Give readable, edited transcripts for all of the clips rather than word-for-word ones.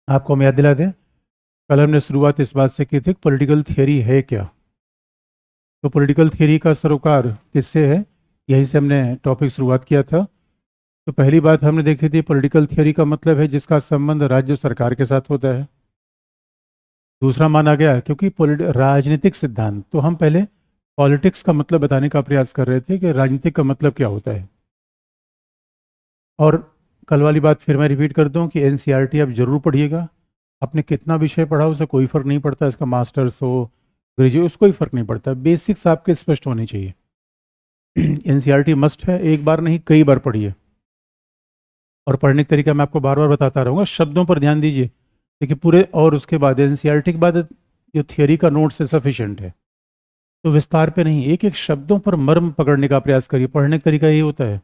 आपको हम याद दिला दें, कल हमने शुरुआत इस बात से की थी, पॉलिटिकल थियरी है क्या। तो पॉलिटिकल थियरी का सरोकार किससे है, यहीं से हमने टॉपिक शुरुआत किया था। तो पहली बात हमने देखी थी, पॉलिटिकल थियरी का मतलब है जिसका संबंध राज्य सरकार के साथ होता है। दूसरा माना गया, क्योंकि राजनीतिक सिद्धांत, तो हम पहले पॉलिटिक्स का मतलब बताने का प्रयास कर रहे थे कि राजनीतिक का मतलब क्या होता है। और कल वाली बात फिर मैं रिपीट कर दूं कि एनसीईआरटी आप जरूर पढ़िएगा। आपने कितना विषय पढ़ा उसे कोई फर्क नहीं पड़ता, इसका मास्टर्स हो ग्रेजुएट उसको कोई फर्क नहीं पड़ता, बेसिक्स आपके स्पष्ट होनी चाहिए। एनसीईआरटी मस्ट है, एक बार नहीं कई बार पढ़िए। और पढ़ने का तरीका मैं आपको बार बार बताता रहूँगा, शब्दों पर ध्यान दीजिए। देखिए पूरे, और उसके बाद एनसीईआरटी के बाद जो थियरी का नोट्स है सफिशिएंट है, तो विस्तार पे नहीं, एक एक शब्दों पर मर्म पकड़ने का प्रयास करिए। पढ़ने का तरीका यही होता है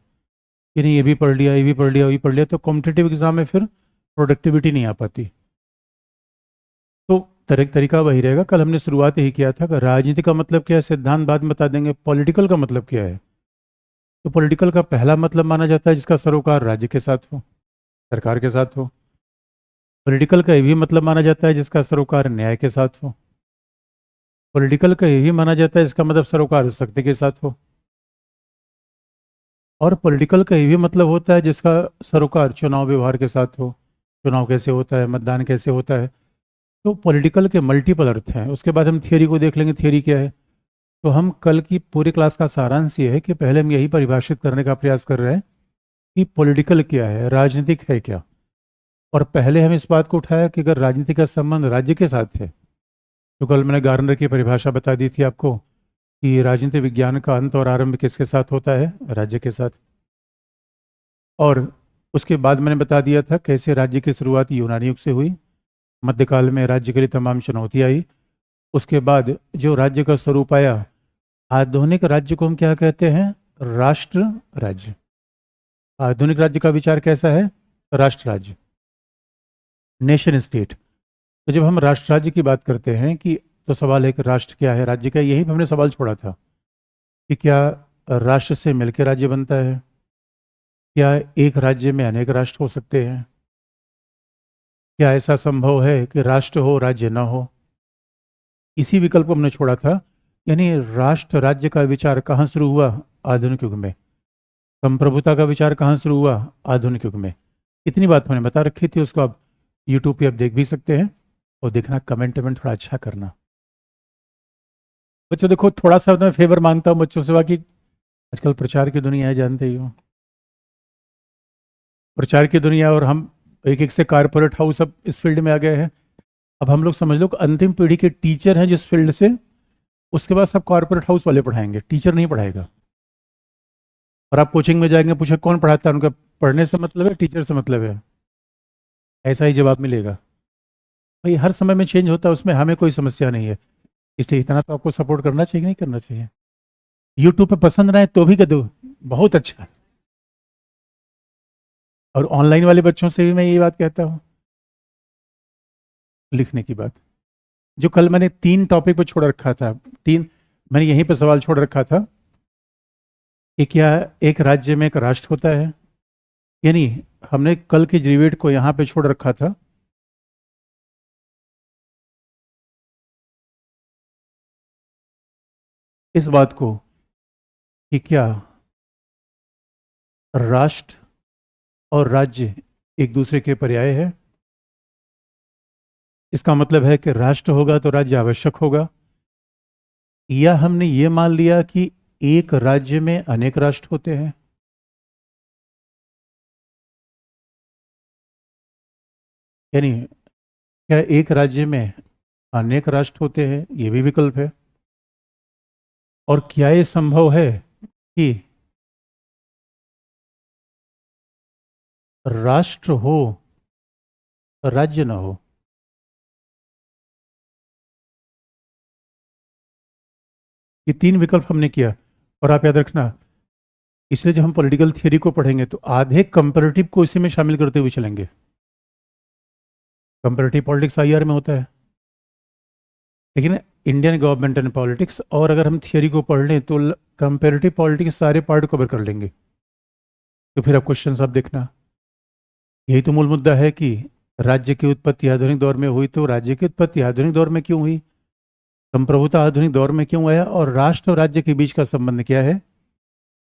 कि नहीं ये भी पढ़ लिया, ये भी पढ़ लिया, ये भी पढ़ लिया, तो कॉम्पिटिटिव एग्जाम में फिर प्रोडक्टिविटी नहीं आ पाती। तो तरीका वही रहेगा। कल हमने शुरुआत यही किया था कि राजनीति का मतलब क्या है, सिद्धांत बाद में बता देंगे। पॉलिटिकल का मतलब क्या है, तो पॉलिटिकल का पहला मतलब माना जाता है जिसका सरोकार राज्य के साथ हो, सरकार के साथ हो। पॉलिटिकल का ये भी मतलब माना जाता है जिसका सरोकार न्याय के साथ हो। पॉलिटिकल का ये भी माना जाता है इसका मतलब सरोकार शक्ति के साथ हो। और पॉलिटिकल का ये भी मतलब होता है जिसका सरोकार चुनाव व्यवहार के साथ हो, चुनाव कैसे होता है, मतदान कैसे होता है। तो पॉलिटिकल के मल्टीपल अर्थ हैं। उसके बाद हम थियरी को देख लेंगे, थियरी क्या है। तो हम कल की पूरी क्लास का सारांश ये है कि पहले हम यही परिभाषित करने का प्रयास कर रहे हैं कि पॉलिटिकल क्या है, राजनीतिक है क्या। और पहले हम इस बात को उठाया कि अगर राजनीति का संबंध राज्य के साथ है, तो कल मैंने गार्नर की परिभाषा बता दी थी आपको कि राजनीति विज्ञान का अंत और आरंभ किसके साथ होता है, राज्य के साथ। और उसके बाद मैंने बता दिया था कैसे राज्य की शुरुआत यूनानी युग से हुई, मध्यकाल में राज्य के लिए तमाम चुनौती आई। उसके बाद जो राज्य का स्वरूप आया, आधुनिक राज्य को हम क्या कहते हैं, राष्ट्र राज्य। आधुनिक राज्य का विचार कैसा है, राष्ट्र राज्य, नेशन स्टेट। तो जब हम राष्ट्र राज्य की बात करते हैं कि, तो सवाल है कि राष्ट्र क्या है, राज्य क्या है। यही पे हमने सवाल छोड़ा था कि क्या राष्ट्र से मिलकर राज्य बनता है, क्या एक राज्य में अनेक राष्ट्र हो सकते हैं, क्या ऐसा संभव है कि राष्ट्र हो राज्य न हो। इसी विकल्प को हमने छोड़ा था। यानी राष्ट्र राज्य का विचार कहाँ शुरू हुआ, आधुनिक युग में। संप्रभुता का विचार कहाँ शुरू हुआ, आधुनिक युग में। इतनी बात मैंने बता रखी थी, उसको आप यूट्यूब पे आप देख भी सकते हैं। और देखना, कमेंट वमेंट थोड़ा अच्छा करना। बच्चों देखो, थोड़ा सा मैं फेवर मांगता हूँ बच्चों से, बाकी आजकल प्रचार की दुनिया है, जानते ही हो, प्रचार की दुनिया। और हम एक एक से कारपोरेट हाउस अब इस फील्ड में आ गए हैं। अब हम लोग समझ लो कि अंतिम पीढ़ी के टीचर हैं जिस फील्ड से, उसके बाद सब कॉर्पोरेट हाउस वाले पढ़ाएंगे, टीचर नहीं पढ़ाएगा। और आप कोचिंग में जाएंगे, पूछे कौन पढ़ाता है, उनका पढ़ने से मतलब है, टीचर से मतलब है, ऐसा ही जवाब मिलेगा। भाई हर समय में चेंज होता है, उसमें हमें कोई समस्या नहीं है। इसलिए इतना तो आपको सपोर्ट करना चाहिए, नहीं करना चाहिए। यूट्यूब पे पसंद ना है तो भी कर दो, बहुत अच्छा। और ऑनलाइन वाले बच्चों से भी मैं यही बात कहता हूँ, लिखने की बात। जो कल मैंने 3 टॉपिक पर छोड़ रखा था, 3 मैंने यहीं पर सवाल छोड़ रखा था कि क्या एक राज्य में एक राष्ट्र होता है। यानी हमने कल की डिबेट को यहाँ पे छोड़ रखा था। इस बात को कि क्या राष्ट्र और राज्य एक दूसरे के पर्याय है। इसका मतलब है कि राष्ट्र होगा तो राज्य आवश्यक होगा, या हमने ये मान लिया कि एक राज्य में अनेक राष्ट्र होते हैं। यानी क्या एक राज्य में अनेक राष्ट्र होते हैं, ये भी विकल्प है। और क्या ये संभव है कि राष्ट्र हो राज्य ना हो। ये 3 विकल्प हमने किया। और आप याद रखना, इसलिए जब हम पॉलिटिकल थियरी को पढ़ेंगे तो आधे कंपैरेटिव को इसी में शामिल करते हुए चलेंगे। कंपैरेटिव पॉलिटिक्स आईआर में होता है, लेकिन इंडियन गवर्नमेंट एंड पॉलिटिक्स, और अगर हम थियरी को पढ़ लें तो कंपैरेटिव पॉलिटिक्स सारे पार्ट कवर कर लेंगे। तो फिर अब क्वेश्चन आप देखना, यही तो मूल मुद्दा है कि राज्य की उत्पत्ति आधुनिक दौर में हुई, तो राज्य की उत्पत्ति आधुनिक दौर में क्यों हुई, संप्रभुता आधुनिक दौर में क्यों आया, और राष्ट्र और राज्य के बीच का संबंध क्या है।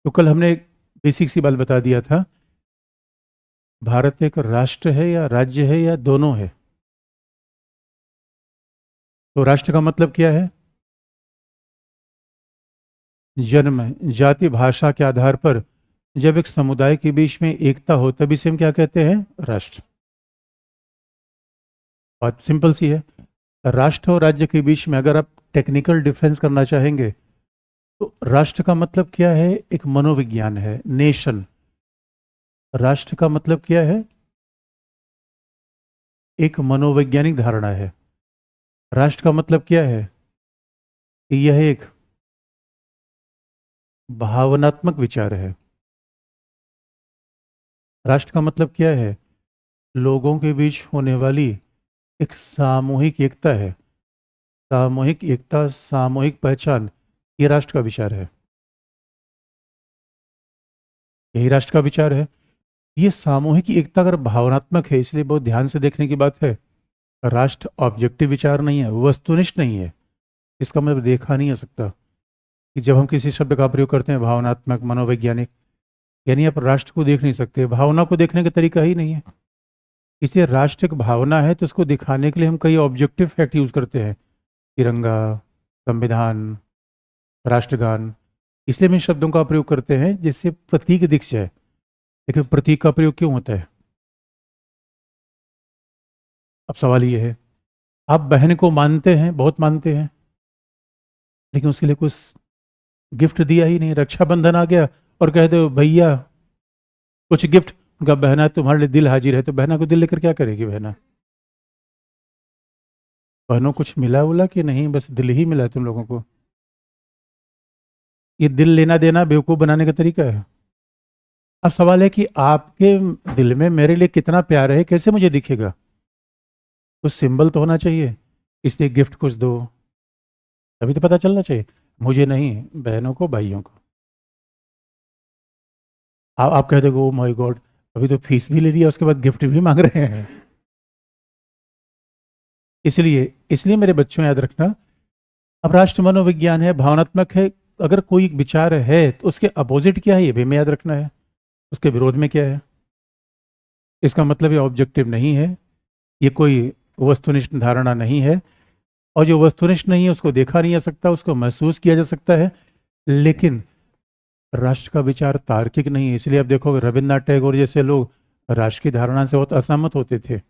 तो कल हमने एक बेसिक सी बात बता दिया था, भारत एक राष्ट्र है या राज्य है या दोनों है। तो राष्ट्र का मतलब क्या है, जन्म, जाति, भाषा के आधार पर जब एक समुदाय के बीच में एकता हो तभी से हम क्या कहते हैं, राष्ट्र। बात सिंपल सी है। राष्ट्र और राज्य के बीच में अगर आप टेक्निकल डिफरेंस करना चाहेंगे तो राष्ट्र का मतलब क्या है, एक मनोविज्ञान है, नेशन। राष्ट्र का मतलब क्या है, एक मनोवैज्ञानिक धारणा है। राष्ट्र का मतलब क्या है कि यह एक भावनात्मक विचार है। राष्ट्र का मतलब क्या है, लोगों के बीच होने वाली एक सामूहिक एकता है। सामूहिक एकता, सामूहिक पहचान, ये राष्ट्र का विचार है। यही राष्ट्र का विचार है। ये सामूहिक एकता अगर भावनात्मक है, इसलिए बहुत ध्यान से देखने की बात है। राष्ट्र ऑब्जेक्टिव विचार नहीं है, वस्तुनिष्ठ नहीं है। इसका मतलब देखा नहीं जा सकता कि जब हम किसी शब्द का प्रयोग करते हैं भावनात्मक, मनोवैज्ञानिक, यानी आप राष्ट्र को देख नहीं सकते, भावना को देखने का तरीका ही नहीं है। इसलिए राष्ट्र एक भावना है, तो उसको दिखाने के लिए हम कई ऑब्जेक्टिव फैक्ट यूज करते हैं, तिरंगा, संविधान, राष्ट्रगान। इसलिए हम इन शब्दों का प्रयोग करते हैं जिससे प्रतीक दिख जाए। लेकिन प्रतीक का प्रयोग क्यों होता है, अब सवाल ये है। आप बहन को मानते हैं, बहुत मानते हैं, लेकिन उसके लिए कुछ गिफ्ट दिया ही नहीं। रक्षाबंधन आ गया और कह दो भैया कुछ गिफ्ट, उनका बहना तुम्हारे लिए दिल हाजिर है, तो बहना को दिल लेकर क्या करेगी बहना। बहनों कुछ मिला उला कि नहीं, बस दिल ही मिला है तुम लोगों को। ये दिल लेना देना बेवकूफ़ बनाने का तरीका है। अब सवाल है कि आपके दिल में मेरे लिए कितना प्यार है, कैसे मुझे दिखेगा। कुछ सिंबल तो होना चाहिए, इसलिए गिफ्ट कुछ दो, तभी तो पता चलना चाहिए। मुझे नहीं, बहनों को, भाइयों को। आप कह दोगे ओ माय गॉड, अभी तो फीस भी ले लिया, उसके बाद गिफ्ट भी मांग रहे हैं। इसलिए इसलिए मेरे बच्चों याद रखना, अब राष्ट्र मनोविज्ञान है, भावनात्मक है। अगर कोई विचार है तो उसके अपोजिट क्या है, ये भी हमें याद रखना है। उसके विरोध में क्या है। इसका मतलब ये ऑब्जेक्टिव नहीं है, ये कोई वस्तुनिष्ठ धारणा नहीं है। और जो वस्तुनिष्ठ नहीं है उसको देखा नहीं जा सकता, उसको महसूस किया जा सकता है, लेकिन राष्ट्र का विचार तार्किक नहीं है। इसलिए आप देखोगे रविन्द्रनाथ टैगोर जैसे लोग राष्ट्र की धारणा से बहुत असहमत होते थे।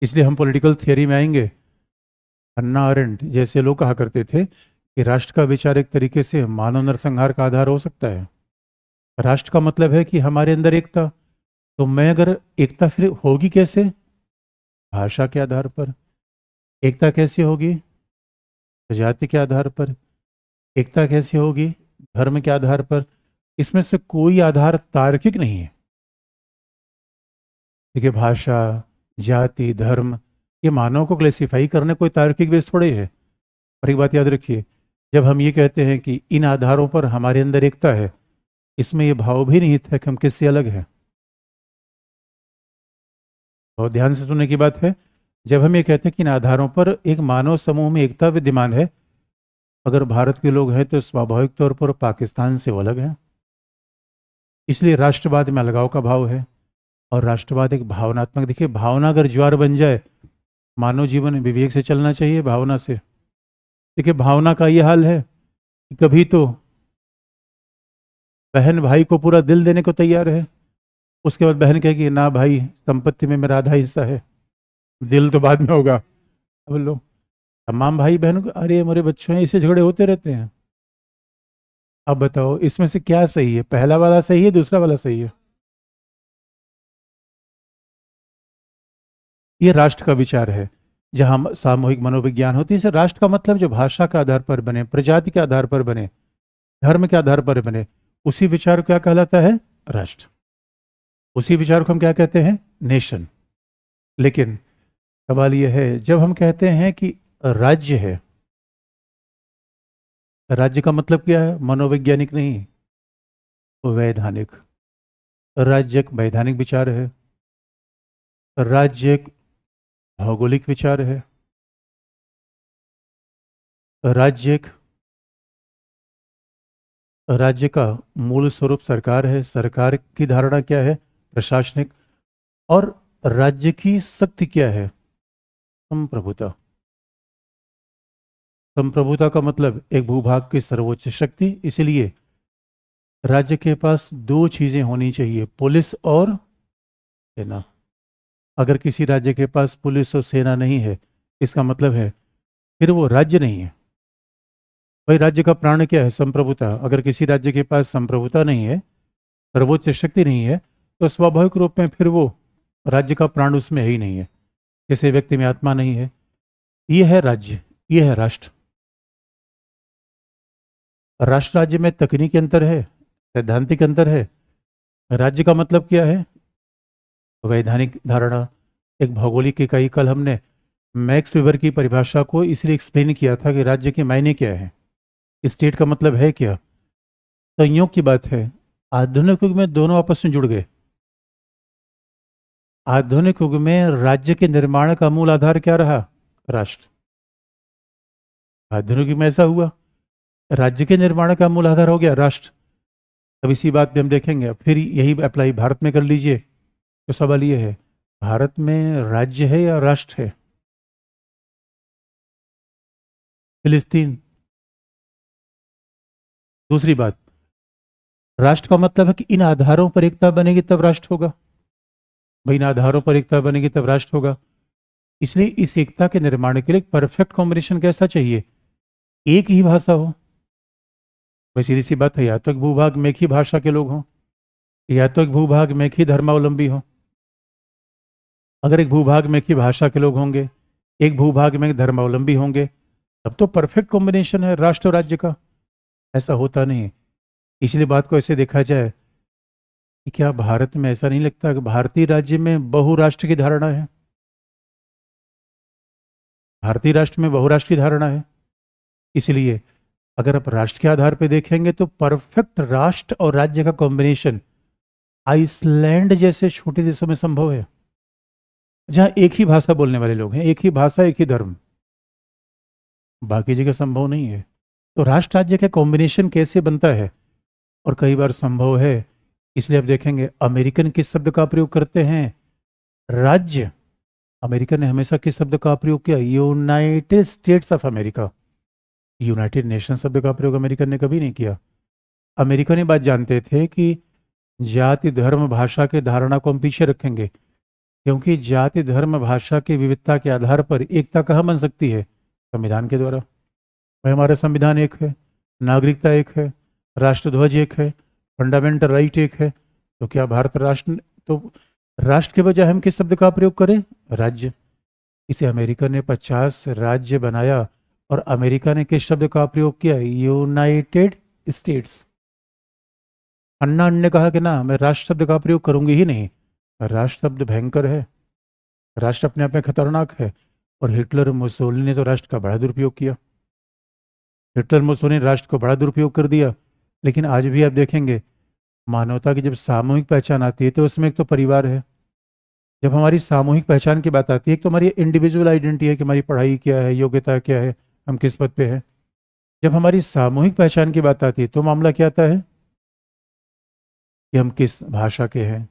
इसलिए हम पॉलिटिकल थियरी में आएंगे, अन्ना अरेंट जैसे लोग कहा करते थे कि राष्ट्र का विचार एक तरीके से मानव नरसंहार का आधार हो सकता है। राष्ट्र का मतलब है कि हमारे अंदर एकता। तो मैं अगर एकता फिर होगी कैसे, भाषा के आधार पर। एकता कैसे होगी, जाति के आधार पर। एकता कैसे होगी, धर्म के आधार पर। इसमें से कोई आधार तार्किक नहीं है। देखिए भाषा, जाति, धर्म, ये मानव को क्लेसिफाई करने कोई तार्किक बेस थोड़े है। और एक बात याद रखिए, जब हम ये कहते हैं कि इन आधारों पर हमारे अंदर एकता है, इसमें ये भाव भी निहित है कि हम किससे अलग हैं। बहुत ध्यान से सुनने की बात है। जब हम ये कहते हैं कि इन आधारों पर एक मानव समूह में एकता विद्यमान है, अगर भारत के लोग हैं तो स्वाभाविक तौर पर पाकिस्तान से वो अलग है। इसलिए राष्ट्रवाद में अलगाव का भाव है। और राष्ट्रवाद एक भावनात्मक, देखिए भावना अगर ज्वार बन जाए, मानव जीवन विवेक से चलना चाहिए, भावना से। देखिए भावना का ये हाल है कि कभी तो बहन भाई को पूरा दिल देने को तैयार है, उसके बाद बहन कहेगी ना भाई, संपत्ति में मेरा आधा हिस्सा है, दिल तो बाद में होगा। अब लो, तमाम भाई बहनों को, अरे मेरे बच्चों हैं, इससे झगड़े होते रहते हैं। अब बताओ इसमें से क्या सही है, पहला वाला सही है, दूसरा वाला सही है। ये राष्ट्र का विचार है, जहां सामूहिक मनोविज्ञान होती है। इसे राष्ट्र का मतलब जो भाषा के आधार पर बने, प्रजाति के आधार पर बने, धर्म के आधार पर बने, उसी विचार को क्या कहलाता है, राष्ट्र। उसी विचार को हम क्या कहते हैं, नेशन। लेकिन सवाल यह है, जब हम कहते हैं कि राज्य है, राज्य का मतलब क्या है, मनोवैज्ञानिक नहीं, वैधानिक। राज्य एक वैधानिक विचार है। राज्य एक भौगोलिक विचार है। राज्य का मूल स्वरूप सरकार है। सरकार की धारणा क्या है? प्रशासनिक। और राज्य की शक्ति क्या है? संप्रभुता। संप्रभुता का मतलब एक भूभाग की सर्वोच्च शक्ति। इसलिए राज्य के पास दो चीजें होनी चाहिए, पुलिस और सेना। अगर किसी राज्य के पास पुलिस और सेना नहीं है, इसका मतलब है फिर वो राज्य नहीं है। भाई, राज्य का प्राण क्या है? संप्रभुता। अगर किसी राज्य के पास संप्रभुता नहीं है, सर्वोच्च शक्ति नहीं है, तो स्वाभाविक रूप में फिर वो राज्य का प्राण उसमें है ही नहीं है। किसी व्यक्ति में आत्मा नहीं है। ये है राज्य, ये है राष्ट्र। राष्ट्र राज्य में तकनीकी अंतर है, सैद्धांतिक अंतर है। राज्य का मतलब क्या है? वैधानिक धारणा, एक भौगोलिक इकाई। कल हमने मैक्स वेबर की परिभाषा को इसलिए एक्सप्लेन किया था कि राज्य के मायने क्या है, स्टेट का मतलब है क्या। संयोग की बात है, आधुनिक युग में दोनों आपस में जुड़ गए। आधुनिक युग में राज्य के निर्माण का मूल आधार क्या रहा? राष्ट्र। आधुनिक युग में ऐसा हुआ, राज्य के निर्माण का मूल आधार हो गया राष्ट्र। अब इसी बात पे हम देखेंगे, फिर यही अप्लाई भारत में कर लीजिए। तो सवाल ये है, भारत में राज्य है या राष्ट्र है? फिलिस्तीन। दूसरी बात, राष्ट्र का मतलब है कि इन आधारों पर एकता बनेगी तब राष्ट्र होगा। भाई, इन आधारों पर एकता बनेगी तब राष्ट्र होगा। इसलिए इस एकता के निर्माण के लिए परफेक्ट कॉम्बिनेशन कैसा चाहिए? एक ही भाषा हो। भाई, सीधी सी बात है, या तो एक भूभाग में एक ही भाषा के लोग हों, या तो एक भूभाग में एक ही धर्मावलंबी हो। अगर एक भूभाग में एक ही भाषा के लोग होंगे, एक भूभाग में एक धर्मावलंबी होंगे, तब तो परफेक्ट कॉम्बिनेशन है राष्ट्र और राज्य का। ऐसा होता नहीं है। इसलिए बात को ऐसे देखा जाए कि क्या भारत में ऐसा नहीं लगता कि भारतीय राज्य में बहुराष्ट्र की धारणा है? भारतीय राष्ट्र में बहुराष्ट्र की धारणा है। इसलिए अगर आप राष्ट्र के आधार पर देखेंगे तो परफेक्ट राष्ट्र और राज्य का कॉम्बिनेशन आइसलैंड जैसे छोटे देशों में संभव है, जहां एक ही भाषा बोलने वाले लोग हैं, एक ही भाषा एक ही धर्म। बाकी जगह संभव नहीं है। तो राष्ट्र राज्य का कॉम्बिनेशन कैसे बनता है? और कई बार संभव है। इसलिए आप देखेंगे अमेरिकन किस शब्द का प्रयोग करते हैं? राज्य। अमेरिकन ने हमेशा किस शब्द का प्रयोग किया? United states of America. United nation शब्द का प्रयोग अमेरिकन ने कभी नहीं किया। अमेरिकन ये बात जानते थे कि जाति धर्म भाषा के धारणा को हम पीछे रखेंगे, क्योंकि जाति धर्म भाषा की विविधता के आधार पर एकता कहाँ बन सकती है? संविधान के द्वारा। भाई, हमारा संविधान एक है, नागरिकता एक है, राष्ट्रध्वज एक है, फंडामेंटल राइट एक है। तो क्या भारत राष्ट्र, तो राष्ट्र के बजाय हम किस शब्द का प्रयोग करें? राज्य। इसे अमेरिका ने 50 राज्य बनाया और अमेरिका ने किस शब्द का प्रयोग किया? United states. अन्ना ने कहा कि ना, मैं राष्ट्र शब्द का प्रयोग करूंगी ही नहीं। राष्ट्र शब्द भयंकर है, राष्ट्र अपने आप में खतरनाक है। और हिटलर मुसोलिनी ने तो राष्ट्र का बड़ा दुरुपयोग किया। हिटलर मुसोलिनी राष्ट्र को बड़ा दुरुपयोग कर दिया। लेकिन आज भी आप देखेंगे, मानवता की जब सामूहिक पहचान आती है तो उसमें एक तो परिवार है। जब हमारी सामूहिक पहचान की बात आती है, एक तो हमारी इंडिविजुअल आइडेंटिटी है कि हमारी पढ़ाई क्या है, योग्यता क्या है, हम किस पद पे हैं। जब हमारी सामूहिक पहचान की बात आती है तो मामला क्या आता है कि हम किस भाषा के हैं,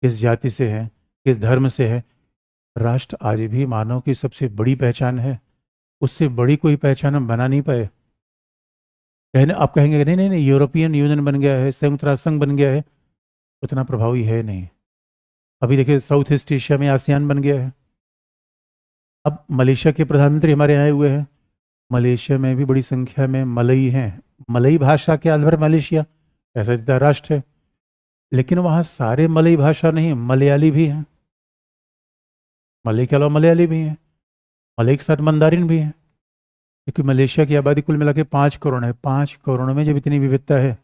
किस जाति से हैं, किस धर्म से हैं। राष्ट्र आज भी मानव की सबसे बड़ी पहचान है। उससे बड़ी कोई पहचान हम बना नहीं पाए। कहने आप कहेंगे नहीं नहीं नहीं, यूरोपियन यूनियन बन गया है, संयुक्त राष्ट्र संघ बन गया है, उतना प्रभावी है नहीं। अभी देखिए, साउथ ईस्ट एशिया में आसियान बन गया है। अब मलेशिया के प्रधानमंत्री हमारे आए हुए हैं। मलेशिया में भी बड़ी संख्या में मलई हैं। मलई भाषा के आधार पर मलेशिया ऐसा दिखता राष्ट्र है। लेकिन वहाँ सारे मलई भाषा नहीं, मलयाली भी हैं। मलई के अलावा मलयाली भी हैं, मलई के साथ मंदारिन भी हैं। क्योंकि मलेशिया की आबादी कुल मिला के 5 करोड़ है। 5 करोड़ में जब इतनी विविधता है,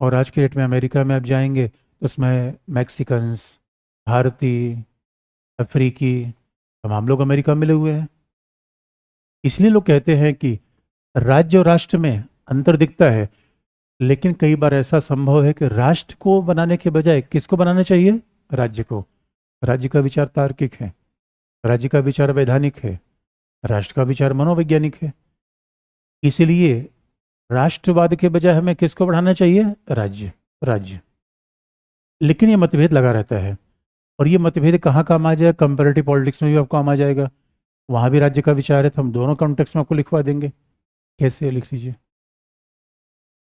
और आज के डेट में अमेरिका में आप जाएंगे तो उसमें मैक्सिकन्स, भारतीय, अफ्रीकी, तमाम लोग अमेरिका में मिले हुए हैं। इसलिए लोग कहते हैं कि राज्य और राष्ट्र में अंतर दिखता है। लेकिन कई बार ऐसा संभव है कि राष्ट्र को बनाने के बजाय किसको बनाना चाहिए? राज्य को। राज्य का विचार तार्किक है, राज्य का विचार वैधानिक है, राष्ट्र का विचार मनोवैज्ञानिक है। इसलिए राष्ट्रवाद के बजाय हमें किसको बढ़ाना चाहिए? राज्य, राज्य। लेकिन ये मतभेद लगा रहता है, और ये मतभेद कहाँ काम आ जाएगा? कंपैरेटिव पॉलिटिक्स में भी आपको काम आ जाएगा। वहां भी राज्य का विचार है, तो हम दोनों कॉन्टेक्स्ट में आपको लिखवा देंगे। कैसे? लिख लीजिए,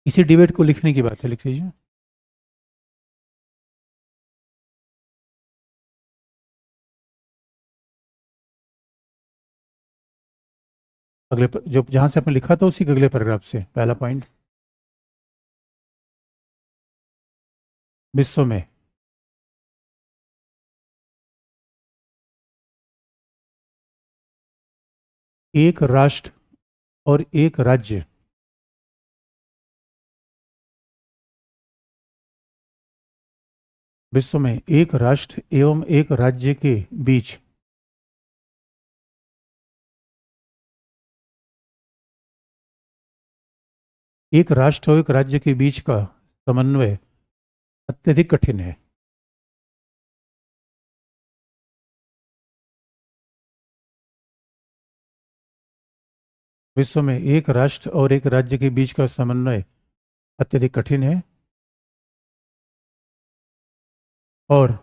इसी डिबेट को लिखने की बात है, लिख लीजिए। जो जहां से आपने लिखा था उसी के अगले पैराग्राफ से पहला पॉइंट। विश्व में एक राष्ट्र और एक राज्य विश्व में एक राष्ट्र एवं एक राज्य के बीच एक राष्ट्र और एक राज्य के बीच का समन्वय अत्यधिक कठिन है। विश्व में एक राष्ट्र और एक राज्य के बीच का समन्वय अत्यधिक कठिन है, और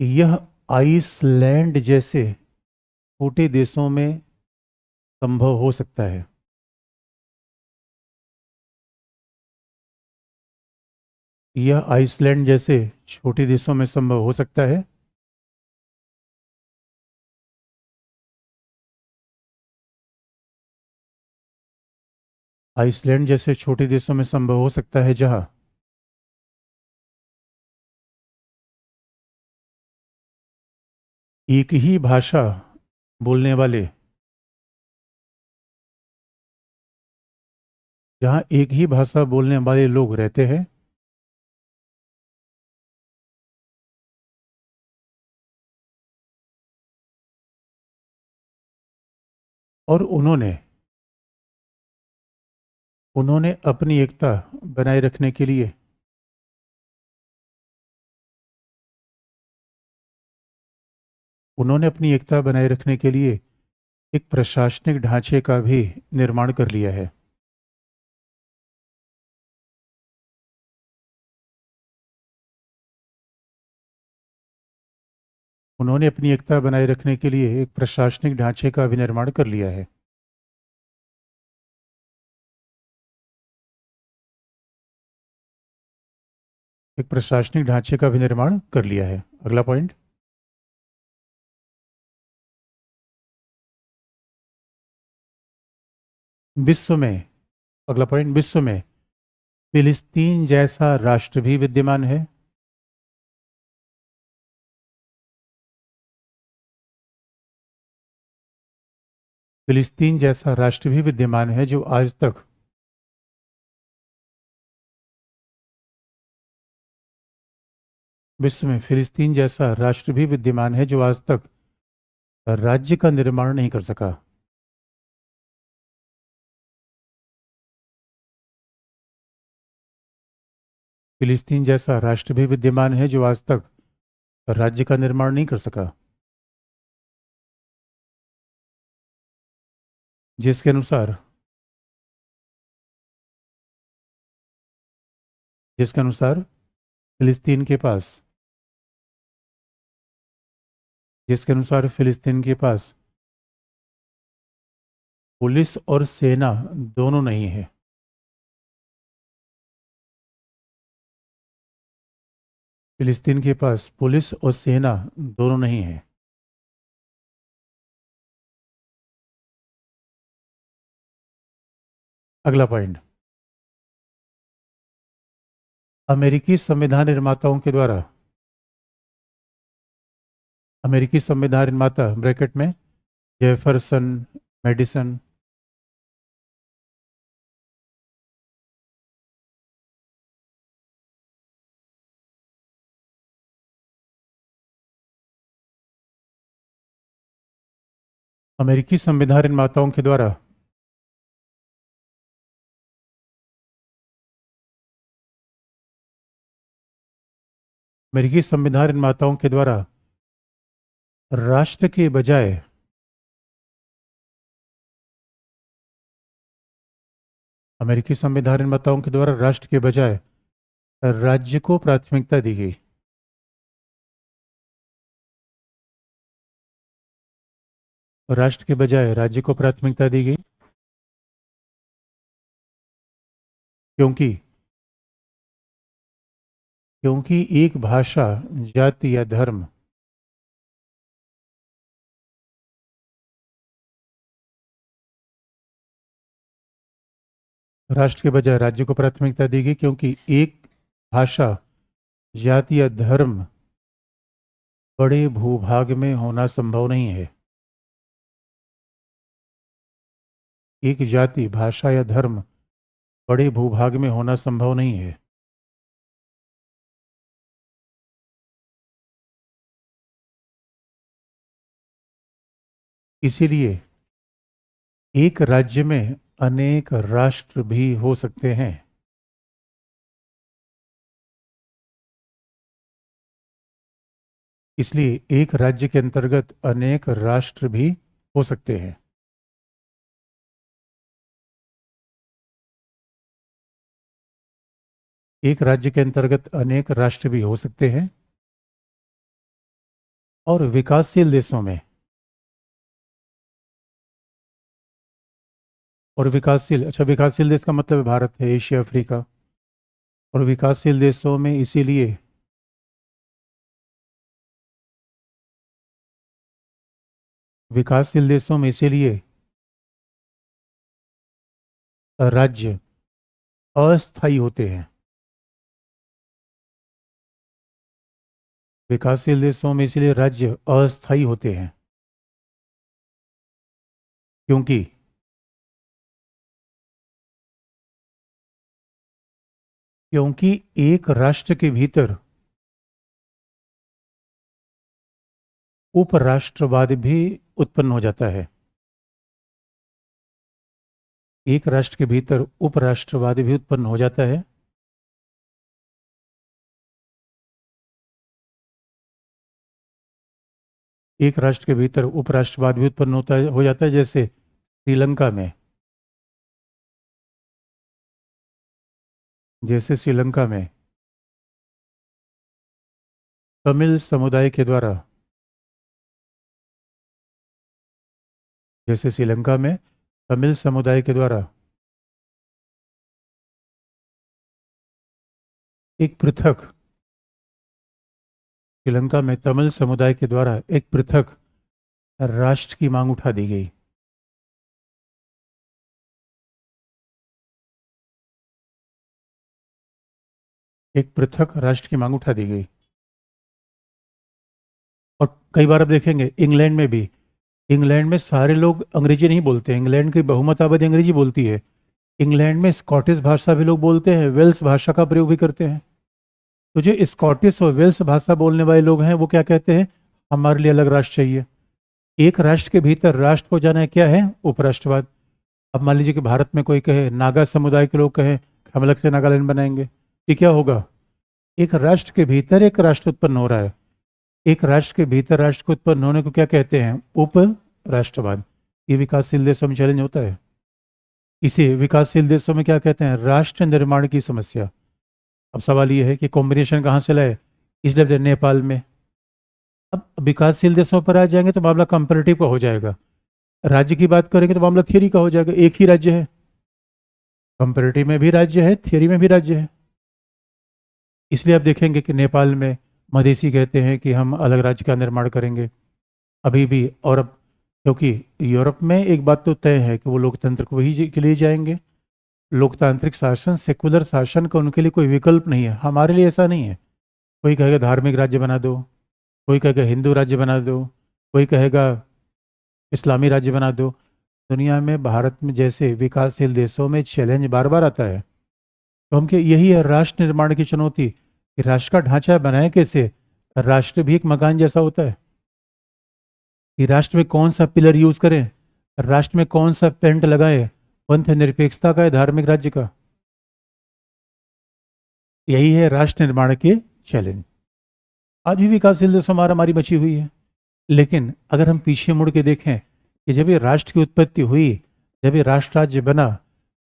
यह आइसलैंड जैसे छोटे देशों में संभव हो सकता है। यह आइसलैंड जैसे छोटे देशों में संभव हो सकता है, आइसलैंड जैसे छोटे देशों में संभव हो सकता है जहां एक ही भाषा बोलने वाले जहां एक ही भाषा बोलने वाले लोग रहते हैं, और उन्होंने उन्होंने अपनी एकता बनाए रखने के लिए उन्होंने अपनी एकता बनाए रखने के लिए एक प्रशासनिक ढांचे का भी निर्माण कर लिया है। उन्होंने अपनी एकता बनाए रखने के लिए एक प्रशासनिक ढांचे का भी निर्माण कर लिया है। एक प्रशासनिक ढांचे का भी निर्माण कर लिया है। अगला पॉइंट। विश्व में अगला पॉइंट, विश्व में फिलिस्तीन जैसा राष्ट्र भी विद्यमान है। फिलिस्तीन जैसा राष्ट्र भी विद्यमान है जो आज तक विश्व में फिलिस्तीन जैसा राष्ट्र भी विद्यमान है जो आज तक राज्य का निर्माण नहीं कर सका। फिलिस्तीन जैसा राष्ट्र भी विद्यमान है जो आज तक राज्य का निर्माण नहीं कर सका, जिसके अनुसार फिलिस्तीन के पास जिसके अनुसार फिलिस्तीन के पास पुलिस और सेना दोनों नहीं है। फिलिस्तीन के पास पुलिस और सेना दोनों नहीं है। अगला पॉइंट। अमेरिकी संविधान निर्माताओं के द्वारा अमेरिकी संविधान निर्माता ब्रैकेट में जेफरसन, मेडिसन, अमेरिकी संविधान निर्माताओं के द्वारा अमेरिकी संविधान निर्माताओं के द्वारा राष्ट्र के बजाय अमेरिकी संविधान निर्माताओं के द्वारा राष्ट्र के बजाय राज्य को प्राथमिकता दी गई। राष्ट्र के बजाय राज्य को प्राथमिकता दी गई क्योंकि क्योंकि एक भाषा, जाति या धर्म राष्ट्र के बजाय राज्य को प्राथमिकता दी गई क्योंकि एक भाषा, जाति या धर्म बड़े भूभाग में होना संभव नहीं है। एक जाति, भाषा या धर्म बड़े भूभाग में होना संभव नहीं है। इसीलिए एक राज्य में अनेक राष्ट्र भी हो सकते हैं। इसलिए एक राज्य के अंतर्गत अनेक राष्ट्र भी हो सकते हैं। एक राज्य के अंतर्गत अनेक राष्ट्र भी हो सकते हैं और विकासशील देशों में विकासशील देश का मतलब भारत है, एशिया, अफ्रीका। और विकासशील देशों में इसीलिए राज्य अस्थायी होते हैं। विकासशील देशों में इसीलिए राज्य अस्थायी होते हैं क्योंकि एक राष्ट्र के भीतर उपराष्ट्रवाद भी उत्पन्न हो जाता है। एक राष्ट्र के भीतर उपराष्ट्रवाद भी उत्पन्न हो जाता है। एक राष्ट्र के भीतर उपराष्ट्रवाद भी उत्पन्न हो जाता है, जैसे श्रीलंका में तमिल समुदाय के द्वारा एक पृथक श्रीलंका में तमिल समुदाय के द्वारा एक पृथक राष्ट्र की मांग उठा दी गई। और कई बार आप देखेंगे इंग्लैंड में सारे लोग अंग्रेजी नहीं बोलते। इंग्लैंड की बहुमत आबादी अंग्रेजी बोलती है। इंग्लैंड में स्कॉटिश भाषा भी लोग बोलते हैं, वेल्स भाषा का प्रयोग भी करते हैं। तो जो स्कॉटिश और वेल्स भाषा बोलने वाले लोग हैं वो क्या कहते हैं, हमारे लिए अलग राष्ट्र चाहिए। एक राष्ट्र के भीतर राष्ट्र को जाना क्या है, उपराष्ट्रवाद। अब मान लीजिए कि भारत में कोई कहे, नागा समुदाय के लोग कहें हम अलग से नागालैंड बनाएंगे, ये क्या होगा, एक राष्ट्र के भीतर एक राष्ट्र उत्पन्न हो रहा है। एक राष्ट्र के भीतर राष्ट्र को उत्पन्न होने को क्या कहते हैं, उप राष्ट्रवाद। ये विकासशील देशों में चैलेंज होता है। इसे विकासशील देशों में क्या कहते हैं, राष्ट्र निर्माण की समस्या। अब सवाल ये है कि कॉम्बिनेशन कहाँ से लाए, इसलिए नेपाल में। अब विकासशील देशों पर आ जाएंगे तो मामला कंपैरेटिव का हो जाएगा। राज्य की बात करेंगे तो मामला थियरी का हो जाएगा। एक ही राज्य है, कंपैरेटिव में भी राज्य है, थियरी में भी राज्य है। इसलिए आप देखेंगे कि नेपाल में मधेसी कहते हैं कि हम अलग राज्य का निर्माण करेंगे अभी भी। और अब क्योंकि यूरोप में एक बात तो तय है कि वो लोकतंत्र को वही के लिए जाएंगे, लोकतांत्रिक शासन, सेकुलर शासन का उनके लिए कोई विकल्प नहीं है। हमारे लिए ऐसा नहीं है। कोई कहेगा धार्मिक राज्य बना दो, कोई कहेगा हिंदू राज्य बना दो, कोई कहेगा इस्लामी राज्य बना दो। दुनिया में भारत में जैसे विकासशील देशों में चैलेंज बार बार आता है। तो हम के यही है राष्ट्र निर्माण की चुनौती कि राष्ट्र का ढांचा बनाए कैसे। राष्ट्र भी एक मकान जैसा होता है कि राष्ट्र में कौन सा पिलर यूज करें, राष्ट्र में कौन सा पेंट लगाए, पंथ निरपेक्षता का है, धार्मिक राज्य का। यही है राष्ट्र निर्माण के चैलेंज। आज भी विकासशील देशों में मारामारी मची हुई है। लेकिन अगर हम पीछे मुड़ के देखें कि जब ये राष्ट्र की उत्पत्ति हुई, जब ये राष्ट्र राज्य बना,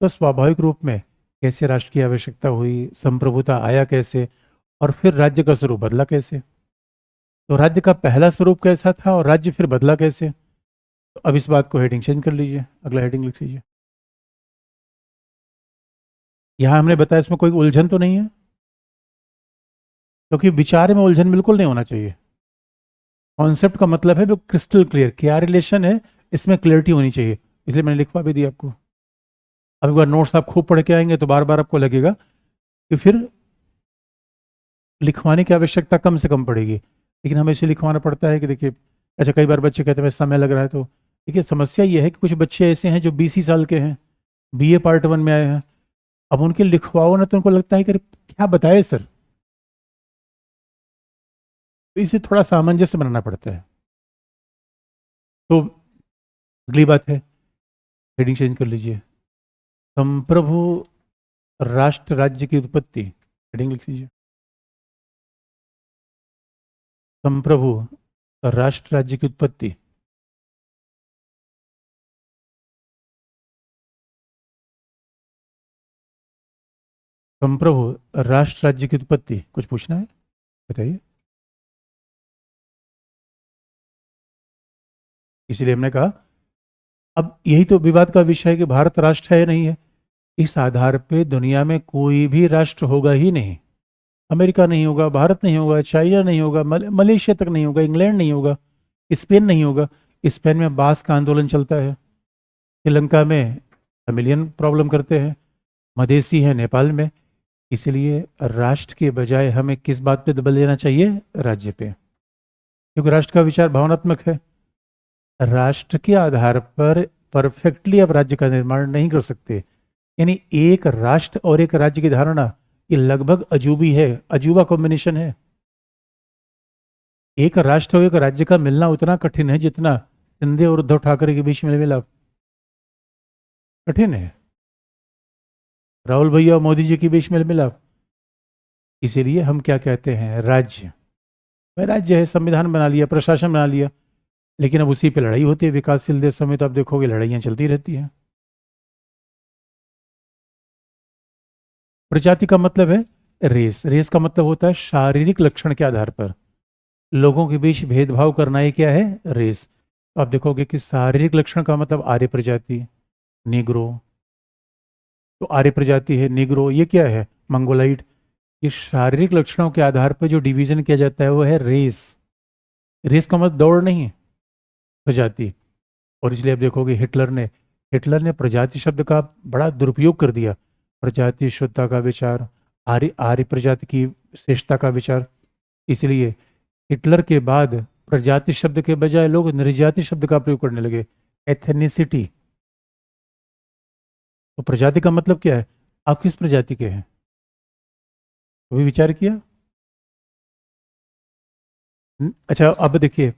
तो स्वाभाविक रूप में कैसे राष्ट्र की आवश्यकता हुई, संप्रभुता आया कैसे, और फिर राज्य का स्वरूप बदला कैसे। तो राज्य का पहला स्वरूप कैसा था और राज्य फिर बदला कैसे। तो अब इस बात को हेडिंग चेंज कर लीजिए, अगला हेडिंग लिख लीजिए। यहां हमने बताया इसमें कोई उलझन तो नहीं है, क्योंकि विचार में उलझन बिल्कुल नहीं होना चाहिए। कॉन्सेप्ट का मतलब है वो क्रिस्टल क्लियर, क्या रिलेशन है इसमें क्लियरिटी होनी चाहिए, इसलिए मैंने लिखवा भी दिया आपको। अब एक बार नोट्स आप खूब पढ़ के आएंगे तो बार बार आपको लगेगा कि फिर लिखवाने की आवश्यकता कम से कम पड़ेगी, लेकिन हमें इसे लिखवाना पड़ता है कि देखिए, अच्छा कई बार बच्चे कहते हैं समय लग रहा है, तो देखिए समस्या ये है कि कुछ बच्चे ऐसे हैं जो 20 साल के हैं, BA पार्ट 1 में आए हैं, अब उनके लिखवाओ ना तो उनको लगता है कि क्या बताए सर, तो इसे थोड़ा सामंजस्य बनाना पड़ता है। तो अगली बात है, हेडिंग चेंज कर लीजिए, संप्रभु राष्ट्र राज्य की उत्पत्ति, हेडिंग लिख लीजिए, संप्रभु राष्ट्र राज्य की उत्पत्ति। संप्रभु राष्ट्र राज्य की उत्पत्ति, कुछ पूछना है बताइए। इसीलिए हमने कहा अब यही तो विवाद का विषय है कि भारत राष्ट्र है या नहीं है। इस आधार पे दुनिया में कोई भी राष्ट्र होगा ही नहीं। अमेरिका नहीं होगा, भारत नहीं होगा, चाइना नहीं होगा, मलेशिया तक नहीं होगा, इंग्लैंड नहीं होगा, स्पेन नहीं होगा। स्पेन में बास का आंदोलन चलता है, श्रीलंका में तमिलियन प्रॉब्लम करते हैं, मधेसी है नेपाल में। इसलिए राष्ट्र के बजाय हमें किस बात पे बल देना चाहिए, राज्य पे, क्योंकि राष्ट्र का विचार भावनात्मक है। राष्ट्र के आधार पर परफेक्टली आप राज्य का निर्माण नहीं कर सकते। यानी एक राष्ट्र और एक राज्य की धारणा ये लगभग अजूबी है, अजूबा कॉम्बिनेशन है। एक राष्ट्र और एक राज्य का मिलना उतना कठिन है जितना शिंदे और उद्धव ठाकरे के बीच में मिला कठिन है, राहुल भैया और मोदी जी के बीच में मिला। इसीलिए हम क्या कहते हैं, राज्य। भाई राज्य है, संविधान बना लिया, प्रशासन बना लिया, लेकिन अब उसी पे लड़ाई होती है। विकासशील देशों में तो आप देखोगे लड़ाइयाँ चलती रहती हैं। प्रजाति का मतलब है रेस, रेस का मतलब होता है शारीरिक लक्षण के आधार पर लोगों के बीच भेदभाव करना, ये क्या है, रेस। तो आप देखोगे कि शारीरिक लक्षण का मतलब आर्य प्रजाति, निग्रो, तो आर्य प्रजाति है, निग्रो ये क्या है, मंगोलाइड। ये शारीरिक लक्षणों के आधार पर जो डिवीजन किया जाता है वो है रेस। रेस का मतलब दौड़ नहीं है, प्रजाति। और इसलिए आप देखोगे हिटलर ने प्रजाति शब्द का बड़ा दुरुपयोग कर दिया। प्रजाति शुद्धता का विचार, आर्य आर्य प्रजाति की श्रेष्ठता का विचार। इसलिए हिटलर के बाद प्रजाति शब्द के बजाय लोग निर्जाति शब्द का प्रयोग करने लगे, एथेनिसिटी। तो प्रजाति का मतलब क्या है, आप किस प्रजाति के हैं, कभी विचार किया? अच्छा अब देखिए,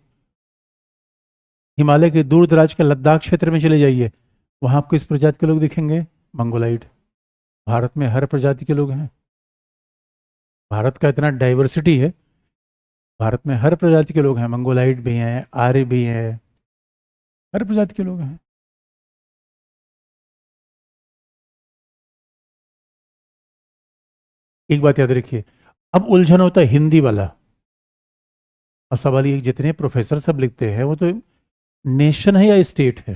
हिमालय के दूर दराज के लद्दाख क्षेत्र में चले जाइए, वहां आपको इस प्रजाति के लोग दिखेंगे, मंगोलाइड। भारत में हर प्रजाति के लोग हैं, भारत का इतना डाइवर्सिटी है, भारत में हर प्रजाति के लोग हैं, मंगोलाइड भी हैं, आर्य भी हैं, हर प्रजाति के लोग हैं। एक बात याद रखिए, अब उलझन होता है हिंदी वाला। अब सवाल ये, जितने प्रोफेसर सब लिखते हैं वो तो नेशन है या स्टेट है,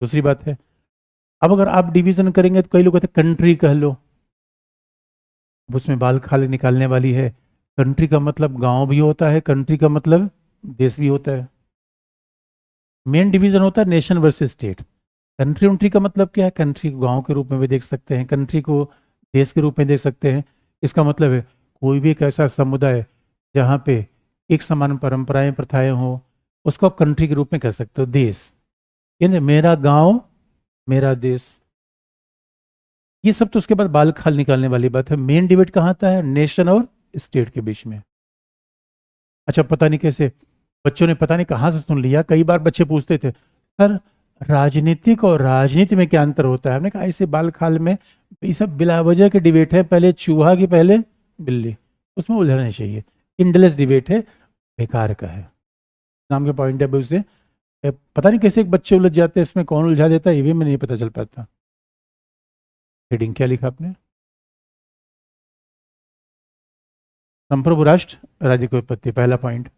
दूसरी बात है। अब अगर आप डिवीजन करेंगे तो कई लोग कहते हैं कंट्री कह लो, अब उसमें बाल खाली निकालने वाली है। कंट्री का मतलब गांव भी होता है, कंट्री का मतलब देश भी होता है। मेन डिवीजन होता है नेशन वर्सेस स्टेट। कंट्री उंट्री का मतलब क्या है, कंट्री को गांव के रूप में भी देख सकते हैं, कंट्री को देश के रूप में देख सकते हैं। इसका मतलब है कोई भी एक ऐसा समुदाय जहाँ पे एक समान परंपराएं प्रथाएं हो, उसको आप कंट्री के रूप में कह सकते हो, देश। यानी मेरा गांव मेरा देश, ये सब तो उसके बाद बाल खाल निकालने वाली बात है। मेन डिबेट कहाँ आता है, नेशन और स्टेट के बीच में। अच्छा पता नहीं कैसे बच्चों ने पता नहीं कहाँ से सुन लिया, कई बार बच्चे पूछते थे सर राजनीतिक और राजनीति में क्या अंतर होता है। हमने कहा ऐसे बाल खाल में ये सब बिला वजह के डिबेट है, पहले चूहा की पहले बिल्ली, उसमें उलझना नहीं चाहिए। इंडलेस डिबेट है, बेकार का है। नाम के पॉइंट ऑफ व्यू से पता नहीं कैसे एक बच्चे उलझ जाते हैं इसमें, कौन उलझा देता है ये भी मैं नहीं पता चल पाता। हेडिंग क्या लिखा आपने? संप्रभु राष्ट्र राज्य की उत्पत्ति, पहला पॉइंट।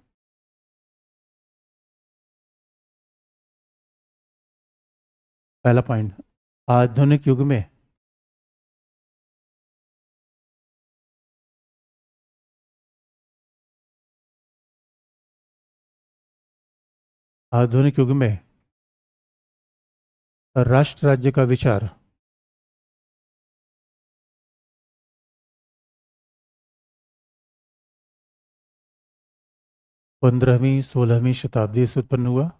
पहला पॉइंट, आधुनिक युग में आधुनिक युग में राष्ट्र राज्य का विचार 15वीं 16वीं शताब्दी से उत्पन्न हुआ।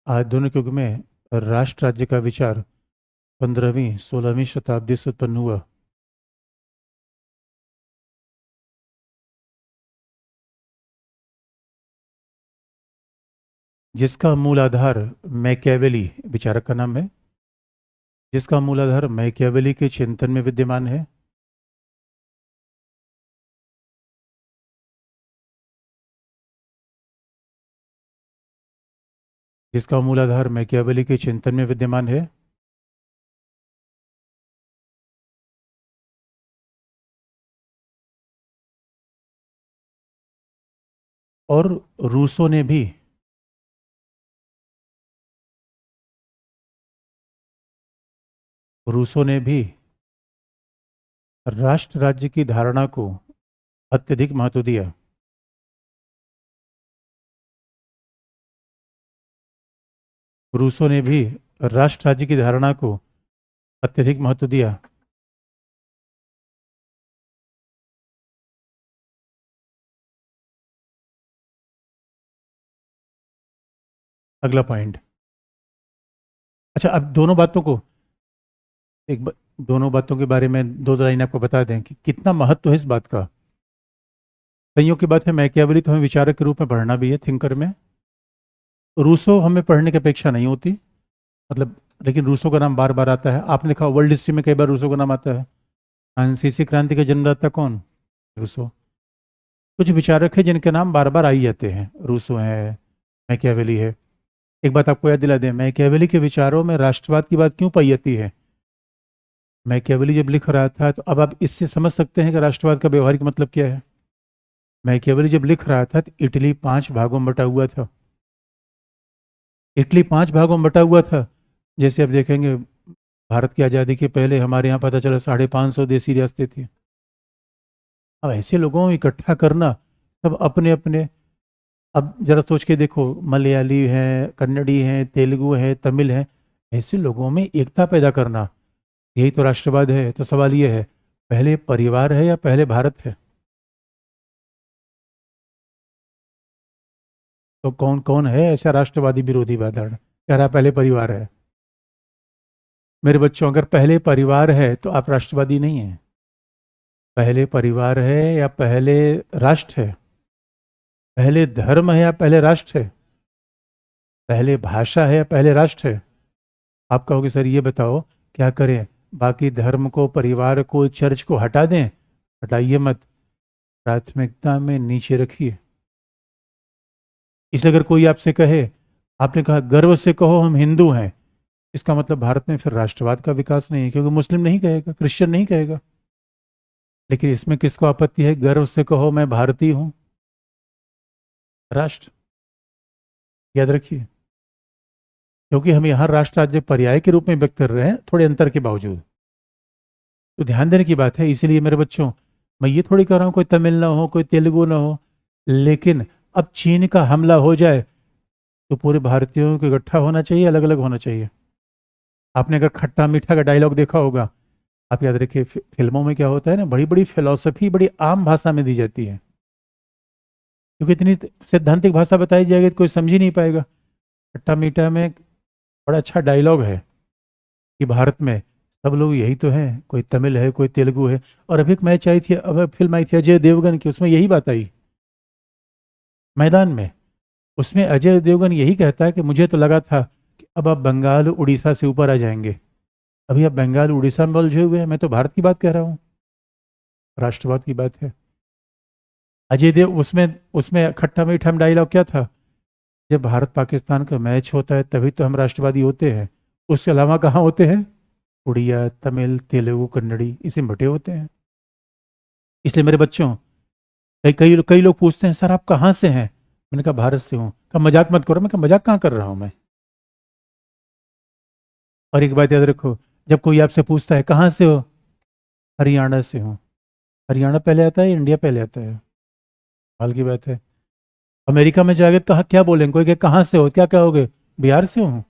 आधुनिक युग में राष्ट्र राज्य का विचार 15वीं 16वीं शताब्दी से उत्पन्न हुआ। जिसका मूल आधार मैकियावेली विचारक का नाम है, जिसका मूल आधार मैकियावेली के चिंतन में विद्यमान है। जिसका मूल आधार मैकियावेली के चिंतन में विद्यमान है। और रूसो ने भी राष्ट्र राज्य की धारणा को अत्यधिक महत्व दिया। रूसो ने भी राष्ट्र राज्य की धारणा को अत्यधिक महत्व दिया। अगला पॉइंट। अच्छा, अब दोनों बातों को दोनों बातों के बारे में दो लाइन आपको बता दें कि कितना महत्व है इस बात का। कईयों की बात है मैकियावेली तो हमें विचारक के रूप में पढ़ना भी है, थिंकर में। रूसो हमें पढ़ने की अपेक्षा नहीं होती, मतलब, लेकिन रूसो का नाम बार बार आता है। आपने देखा वर्ल्ड हिस्ट्री में कई बार रूसो का नाम आता है। फ्रांसीसी क्रांति का जन्मदाता कौन? रूसो। कुछ विचारक है जिनके नाम बार बार आई जाते हैं, रूसो है, मैकियावेली है। एक बात आपको याद दिला दें, मैकियावेली के विचारों में राष्ट्रवाद की बात क्यों पाई जाती है? मैकियावेली जब लिख रहा था, तो अब आप इससे समझ सकते हैं कि राष्ट्रवाद का व्यवहारिक मतलब क्या है। मैकियावेली जब लिख रहा था तो इटली 5 भागों में बटा हुआ था। इटली 5 भागों में बटा हुआ था। जैसे आप देखेंगे, भारत की आज़ादी के पहले हमारे यहाँ पता चला 550 देसी रियासतें थी। अब ऐसे लोगों को इकट्ठा करना, सब अपने अपने, अब जरा सोच के देखो, मलयाली हैं, कन्नड़ी हैं, तेलुगु हैं, तमिल हैं, ऐसे लोगों में एकता पैदा करना, यही तो राष्ट्रवाद है। तो सवाल ये है, पहले परिवार है या पहले भारत है? तो कौन कौन है ऐसा राष्ट्रवादी विरोधी वादड़ कह रहा पहले परिवार है? मेरे बच्चों, अगर पहले परिवार है तो आप राष्ट्रवादी नहीं हैं। पहले परिवार है या पहले राष्ट्र है? पहले धर्म है या पहले राष्ट्र है? पहले भाषा है या पहले राष्ट्र है? आप कहोगे सर ये बताओ क्या करें, बाकी धर्म को, परिवार को, चर्च को हटा दें? हटाइए मत, प्राथमिकता में नीचे रखिए। इसलिए अगर कोई आपसे कहे, आपने कहा गर्व से कहो हम हिंदू हैं, इसका मतलब भारत में फिर राष्ट्रवाद का विकास नहीं है, क्योंकि मुस्लिम नहीं कहेगा, क्रिश्चियन नहीं कहेगा। लेकिन इसमें किसको आपत्ति है, गर्व से कहो मैं भारतीय हूं, राष्ट्र। याद रखिए, क्योंकि हम यहाँ राष्ट्र राज्य पर्याय के रूप में व्यक्त कर रहे हैं, थोड़े अंतर के बावजूद। तो ध्यान देने की बात है। इसीलिए मेरे बच्चों, मैं ये थोड़ी कह रहा हूँ कोई तमिल ना हो, कोई तेलुगु ना हो, लेकिन अब चीन का हमला हो जाए तो पूरे भारतीयों को इकट्ठा होना चाहिए, अलग अलग होना चाहिए? आपने अगर खट्टा मीठा का डायलॉग देखा होगा, आप याद रखिए, फिल्मों में क्या होता है ना, बड़ी बड़ी फिलॉसफी बड़ी आम भाषा में दी जाती है, क्योंकि इतनी सैद्धांतिक भाषा बताई जाएगी तो कोई समझ ही नहीं पाएगा। खट्टा मीठा में एक बड़ा अच्छा डायलॉग है कि भारत में सब लोग यही तो हैं, कोई तमिल है, कोई तेलुगु है। और अभी एक मैच आई थी, अब फिल्म आई थी अजय देवगन की, उसमें यही बात आई मैदान में। उसमें अजय देवगन यही कहता है कि मुझे तो लगा था कि अब आप बंगाल उड़ीसा से ऊपर आ जाएंगे, अभी आप बंगाल उड़ीसा में उलझे हुए हैं, मैं तो भारत की बात कह रहा हूँ, राष्ट्रवाद की बात है। अजय देव उसमें उसमें खट्टा मीठा में डायलॉग क्या था? जब भारत पाकिस्तान का मैच होता है तभी तो हम राष्ट्रवादी होते हैं, उसके अलावा कहाँ होते हैं? उड़िया, तमिल, तेलुगु, कन्नड़ी इसी में बटे होते हैं। इसलिए मेरे बच्चों, कई लोग पूछते हैं सर आप कहाँ से हैं? मैंने कहा भारत से हूँ। कहा मजाक मत करो। मैं कहा मजाक कहाँ कर रहा हूँ मैं। और एक बात याद रखो, जब कोई आपसे पूछता है कहाँ से हो, हरियाणा से हूँ। हरियाणा पहले आता है, इंडिया पहले आता है? हाल की बात है। अमेरिका में जाके कहा क्या बोलेंगे, कोई कहे कहाँ से हो, क्या कहोगे? बिहार से हूँ।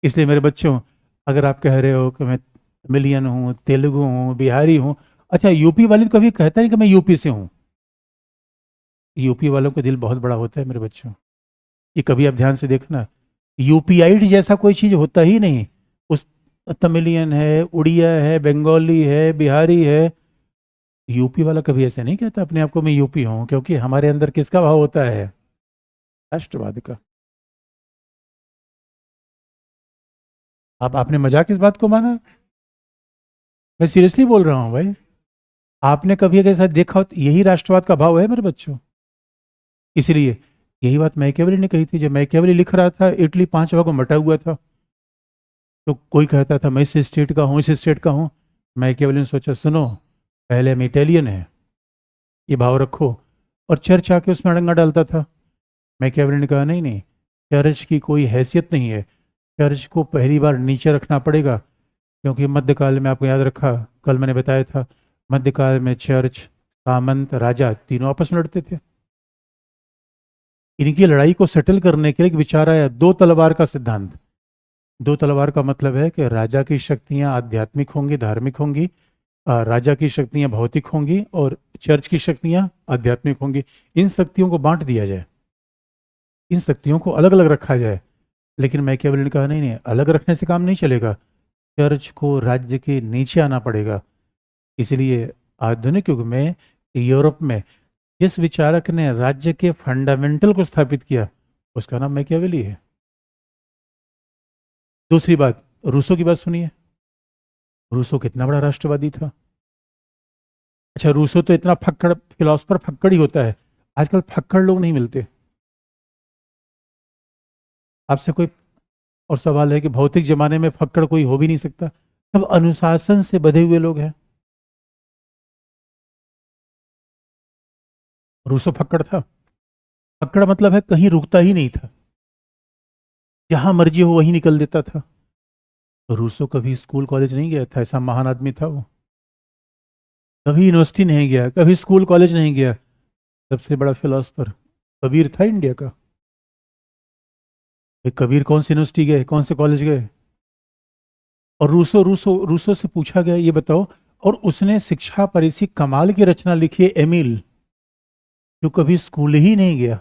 इसलिए मेरे बच्चों, अगर आप कह रहे हो कि मैं तमिलियन हूँ, तेलुगु हूँ, बिहारी हूँ, अच्छा यूपी वाले तो कभी कहता नहीं कि मैं यूपी से हूँ। यूपी वालों का दिल बहुत बड़ा होता है मेरे बच्चों। ये कभी आप ध्यान से देखना, यूपीआईड जैसा कोई चीज होता ही नहीं। उस तमिलियन है, उड़िया है, बंगाली है, बिहारी है, यूपी वाला कभी ऐसे नहीं कहता अपने आप को मैं यूपी हूँ, क्योंकि हमारे अंदर किसका भाव होता है? राष्ट्रवाद का। आप आपने मजाक इस बात को माना? मैं सीरियसली बोल रहा हूँ भाई। आपने कभी अगर ऐसा देखा हो तो यही राष्ट्रवाद का भाव है मेरे बच्चों। इसलिए यही बात मैकियावेली ने कही थी। जब मैकियावेली लिख रहा था, इटली 5 भागों में बटा हुआ था, तो कोई कहता था मैं इस स्टेट का हूँ, इस स्टेट का हूँ। मैकियावेली ने सोचा सुनो, पहले हम इटालियन है, ये भाव रखो। और चर्च आके उसमें अड़ंगा डालता था। मैकियावेली ने कहा नहीं नहीं, चर्च की कोई हैसियत नहीं है, चर्च को पहली बार नीचे रखना पड़ेगा। क्योंकि मध्यकाल में, आपको याद रखा, कल मैंने बताया था, मध्यकाल में चर्च, सामंत, राजा तीनों आपस में लड़ते थे। इनकी लड़ाई को सेटल करने के लिए एक विचार आया, दो तलवार का सिद्धांत। दो तलवार का मतलब है कि राजा की शक्तियां आध्यात्मिक होंगी, धार्मिक होंगी, राजा की शक्तियां भौतिक होंगी, और चर्च की शक्तियां आध्यात्मिक होंगी। इन शक्तियों को बांट दिया जाए, इन शक्तियों को अलग अलग रखा जाए। लेकिन मैकियावेली ने कहा नहीं नहीं, अलग रखने से काम नहीं चलेगा, चर्च को राज्य के नीचे आना पड़ेगा। इसलिए आधुनिक युग में यूरोप में जिस विचारक ने राज्य के फंडामेंटल को स्थापित किया, उसका नाम मैकियावेली है। दूसरी बात, रूसो की बात सुनिए। रूसो कितना बड़ा राष्ट्रवादी था। अच्छा, रूसो तो इतना फक्कड़ फिलोसफर, फक्कड़ ही होता है। आजकल फक्कड़ लोग नहीं मिलते। आपसे कोई और सवाल है कि भौतिक जमाने में फक्कड़ कोई हो भी नहीं सकता, सब अनुशासन से बधे हुए लोग हैं। रूसो फक्कड़ था। फक्कड़ मतलब है कहीं रुकता ही नहीं था, जहां मर्जी हो वहीं निकल देता था। रूसो कभी स्कूल कॉलेज नहीं गया था, ऐसा महान आदमी था वो। कभी यूनिवर्सिटी नहीं गया, कभी स्कूल कॉलेज नहीं गया। सबसे बड़ा फिलोसफर कबीर था इंडिया का। ये कबीर कौन सी यूनिवर्सिटी गए, कौन से कॉलेज गए? और रूसो रूसो रूसो से पूछा गया ये बताओ, और उसने शिक्षा पर इसी कमाल की रचना लिखी है, एमिल, जो कभी स्कूल ही नहीं गया,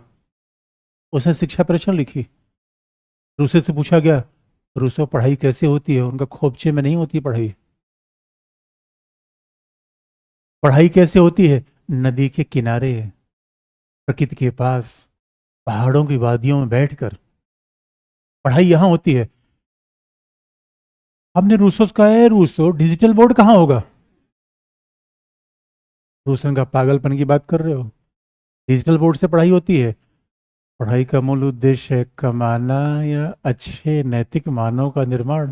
उसने शिक्षा पर रचना लिखी। रूसो से पूछा गया, रूसो पढ़ाई कैसे होती है? उनका खोपचे में नहीं होती पढ़ाई। पढ़ाई कैसे होती है? नदी के किनारे, प्रकृति के पास, पहाड़ों की वादियों में बैठकर पढ़ाई यहाँ होती है। हमने रूसो से कहा है, रूसो डिजिटल बोर्ड कहाँ होगा? रूसन का पागलपन की बात कर रहे हो? डिजिटल बोर्ड से पढ़ाई होती है? पढ़ाई का मूल उद्देश्य है कमाना या अच्छे नैतिक मानव का निर्माण।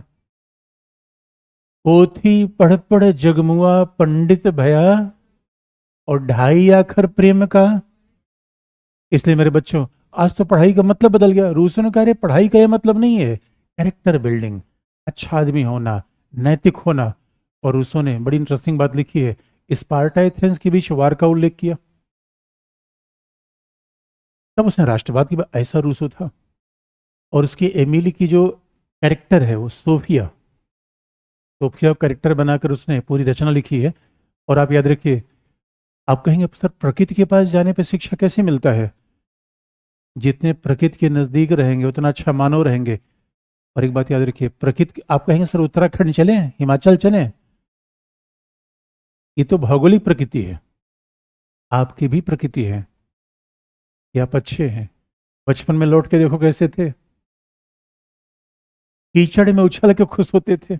पोथी पढ़ पढ़ जगमुआ पंडित भया, और 2.5 अक्षर प्रेम का। इसलिए मेरे बच्चों, आज तो पढ़ाई का मतलब बदल गया। रूसो ने कहा रे पढ़ाई का ये मतलब नहीं है, कैरेक्टर बिल्डिंग, अच्छा आदमी होना, नैतिक होना। और रूसो ने बड़ी इंटरेस्टिंग बात लिखी है, स्पार्टा एथेंस के बीच वार का उल्लेख किया, तब उसने राष्ट्रवाद की बात, ऐसा रूसो था। और उसकी एमिली की जो कैरेक्टर है, वो सोफिया, सोफिया कैरेक्टर बनाकर उसने पूरी रचना लिखी है। और आप याद रखिए, आप कहेंगे सर प्रकृति के पास जाने पर शिक्षा कैसे मिलता है? जितने प्रकृति के नजदीक रहेंगे उतना अच्छा मानव रहेंगे। और एक बात याद रखिए, प्रकृति, आप कहेंगे सर उत्तराखंड चलें, हिमाचल चलें, ये तो भौगोलिक प्रकृति है, आपकी भी प्रकृति है कि आप अच्छे हैं। बचपन में लौट के देखो कैसे थे, कीचड़ में उछल के खुश होते थे,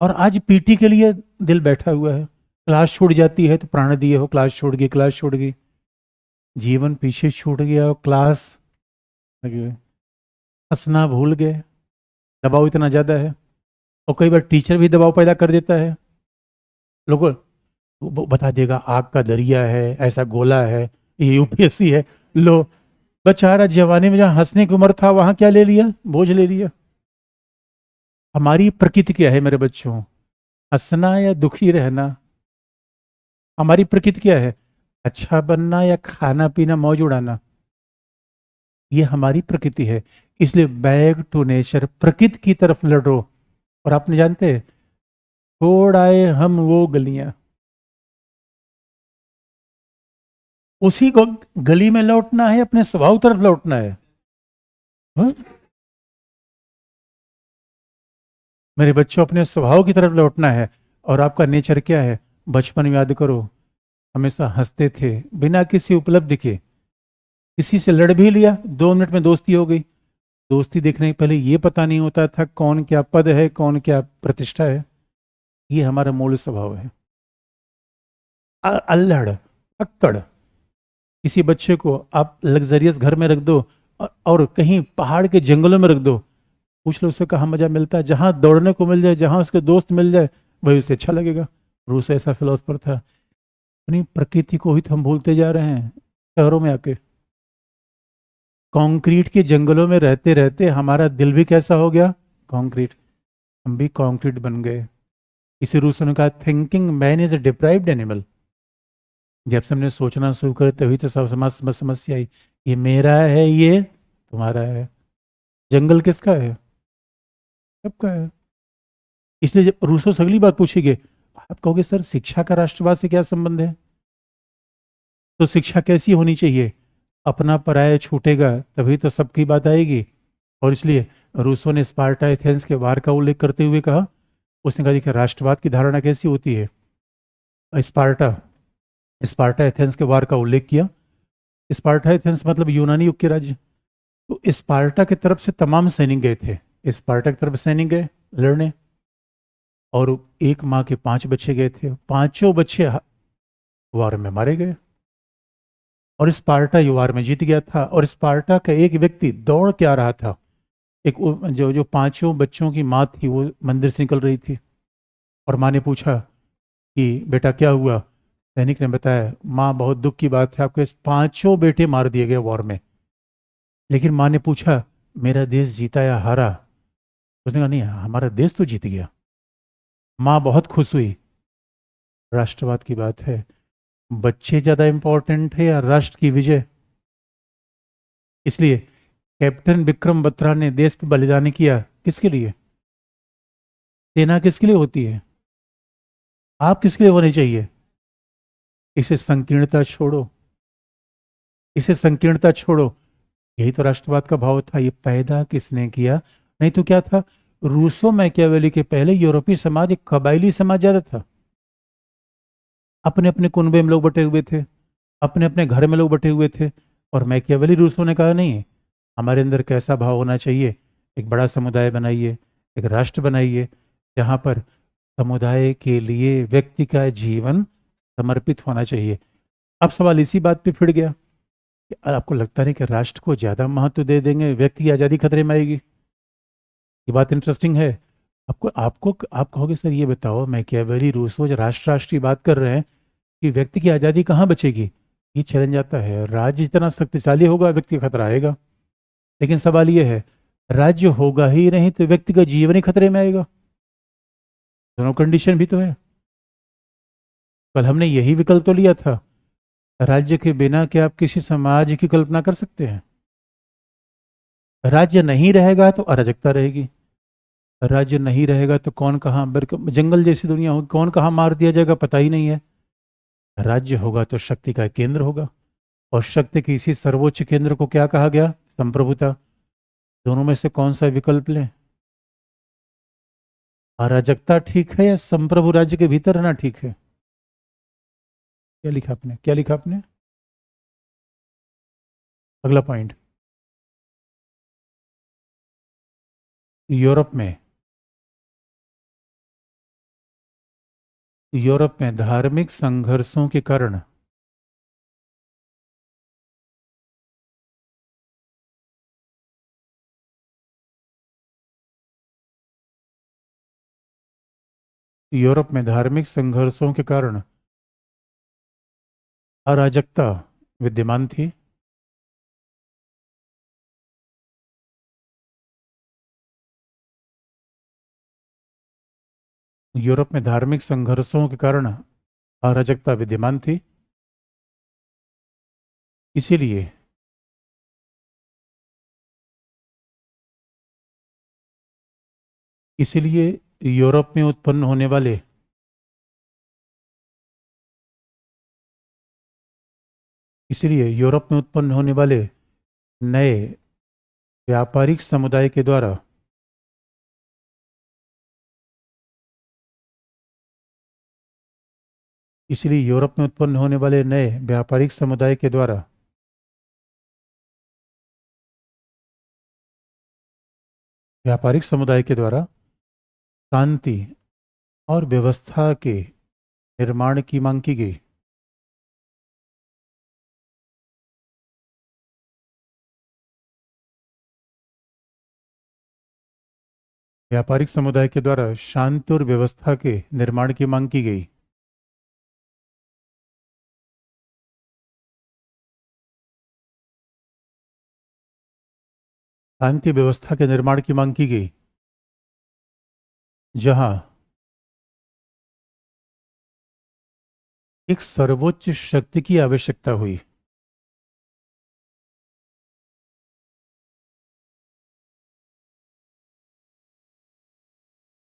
और आज पीटी के लिए दिल बैठा हुआ है। क्लास छूट जाती है तो प्राण दिए हो, क्लास छूट गई, क्लास छूट गई, जीवन पीछे छूट गया और क्लास लगी हुई। हंसना भूल गए, दबाव इतना ज़्यादा है। और कई बार टीचर भी दबाव पैदा कर देता है। लोगों वो बता देगा आग का दरिया है, ऐसा गोला है, ये यूपीएससी है। लो, बेचारा जवानी में जहाँ हंसने की उम्र था वहां क्या ले लिया, बोझ ले लिया। हमारी प्रकृति क्या है मेरे बच्चों? हंसना या दुखी रहना? हमारी प्रकृति क्या है? अच्छा बनना या खाना पीना मौज उड़ाना? ये हमारी प्रकृति है। इसलिए बैक टू नेचर, प्रकृति की तरफ लड़ो। और आपने जानते हैं, छोड़ आए हम वो गलियां, उसी को गली में लौटना है, अपने स्वभाव तरफ लौटना है। हाँ? मेरे बच्चों, अपने स्वभाव की तरफ लौटना है। और आपका नेचर क्या है? बचपन में याद करो, हमेशा हंसते थे बिना किसी उपलब्धि के। किसी से लड़ भी लिया, 2 मिनट में दोस्ती हो गई। दोस्ती देखने के पहले ये पता नहीं होता था कौन क्या पद है, कौन क्या प्रतिष्ठा है। ये हमारा मूल स्वभाव है। अल्लड़, अक्कड़। किसी बच्चे को आप लग्जरियस घर में रख दो और कहीं पहाड़ के जंगलों में रख दो, पूछ लो उसे कहाँ मजा मिलता है। जहां दौड़ने को मिल जाए, जहां उसके दोस्त मिल जाए, वही उसे अच्छा लगेगा। रूस ऐसा फिलोसफर था। अपनी प्रकृति को ही तो हम भूलते जा रहे हैं शहरों में आके। कंक्रीट के जंगलों में रहते रहते हमारा दिल भी कैसा हो गया? कंक्रीट। हम भी कंक्रीट बन गए। इसी रूस ने कहा, thinking man is a deprived animal. जब से हमने सोचना शुरू करे तभी तो सब समस्या आई। ये मेरा है, ये तुम्हारा है। जंगल किसका है? सबका है। इसलिए जब रूसो से अगली बात पूछेंगे, आप कहोगे सर शिक्षा का राष्ट्रवाद से क्या संबंध है? तो शिक्षा कैसी होनी चाहिए? अपना पराया छूटेगा तभी तो सबकी बात आएगी। और इसलिए रूसो ने स्पार्टा एथेंस के वार का उल्लेख करते हुए कहा, उसने कहा देखिए राष्ट्रवाद की धारणा कैसी होती है। स्पार्टा स्पार्टा एथेंस के वार का उल्लेख किया। स्पार्टा एथेंस मतलब यूनानी युग के राज्य। तो स्पार्टा की तरफ से तमाम सैनिक गए थे। स्पार्टा की तरफ सैनिक गए लड़ने, और एक माँ के 5 बच्चे गए थे, पांचों बच्चे वार में मारे गए। और स्पार्टा ये वार में जीत गया था। और स्पार्टा का एक व्यक्ति दौड़ के आ रहा था। एक जो जो पांचों बच्चों की माँ थी वो मंदिर से निकल रही थी। और माँ ने पूछा कि बेटा क्या हुआ? सैनिक ने बताया, माँ बहुत दुख की बात है, आपके 5 बेटे मार दिए गए वॉर में। लेकिन माँ ने पूछा, मेरा देश जीता या हारा? उसने कहा नहीं, हमारा देश तो जीत गया। माँ बहुत खुश हुई। राष्ट्रवाद की बात है। बच्चे ज्यादा इंपॉर्टेंट है या राष्ट्र की विजय? इसलिए कैप्टन विक्रम बत्रा ने देश पे बलिदान किया। किसके लिए? सेना किसके लिए होती है? आप किसके लिए होनी चाहिए? इसे संकीर्णता छोड़ो, इसे संकीर्णता छोड़ो। यही तो राष्ट्रवाद का भाव था। ये पैदा किसने किया? नहीं तो क्या था? रूसो मैकियावेली के पहले यूरोपीय समाज एक कबायली समाज ज्यादा था। अपने अपने कुनबे में लोग बटे हुए थे, अपने अपने घर में लोग बटे हुए थे। और मैकियावेली रूसो ने कहा नहीं, हमारे अंदर कैसा भाव होना चाहिए? एक बड़ा समुदाय बनाइए, एक राष्ट्र बनाइए, जहाँ पर समुदाय के लिए व्यक्ति का जीवन समर्पित होना चाहिए। अब सवाल इसी बात पे फिर गया कि आपको लगता नहीं कि राष्ट्र को ज्यादा महत्व दे देंगे व्यक्ति की आजादी खतरे में आएगी? ये बात इंटरेस्टिंग है। आपको आपको आप कहोगे सर ये बताओ, मैकियावेली रूसो जो राष्ट्र की बात कर रहे हैं कि व्यक्ति की आजादी कहाँ बचेगी? ये चैलेंज आता है। राज्य जितना शक्तिशाली होगा व्यक्ति का खतरा आएगा। लेकिन सवाल ये है, राज्य होगा ही नहीं तो व्यक्ति का जीवन ही खतरे में आएगा। दोनों कंडीशन भी तो है। कल हमने यही विकल्प तो लिया था। राज्य के बिना क्या आप किसी समाज की कल्पना कर सकते हैं? राज्य नहीं रहेगा तो अराजकता रहेगी। राज्य नहीं रहेगा तो कौन कहाँ जंगल जैसी दुनिया होगी, कौन कहाँ मार दिया जाएगा पता ही नहीं है। राज्य होगा तो शक्ति का केंद्र होगा। और शक्ति के इसी सर्वोच्च केंद्र को क्या कहा गया? संप्रभुता। दोनों में से कौन सा विकल्प लें? अराजकता ठीक है या संप्रभु राज्य के भीतर रहना ठीक है? क्या लिखा आपने, क्या लिखा आपने? अगला पॉइंट, यूरोप में यूरोप में धार्मिक संघर्षों के कारण यूरोप में धार्मिक संघर्षों के कारण अराजकता विद्यमान थी। यूरोप में धार्मिक संघर्षों के कारण अराजकता विद्यमान थी। इसीलिए इसीलिए यूरोप में उत्पन्न होने वाले इसलिए यूरोप में उत्पन्न होने वाले नए व्यापारिक समुदाय के द्वारा इसलिए यूरोप में उत्पन्न होने वाले नए व्यापारिक समुदाय के द्वारा व्यापारिक समुदाय के द्वारा शांति और व्यवस्था के निर्माण की मांग की गई। व्यापारिक समुदाय के द्वारा शांति और व्यवस्था के निर्माण की मांग की गई। शांति व्यवस्था के निर्माण की मांग की गई, जहां एक सर्वोच्च शक्ति की आवश्यकता हुई।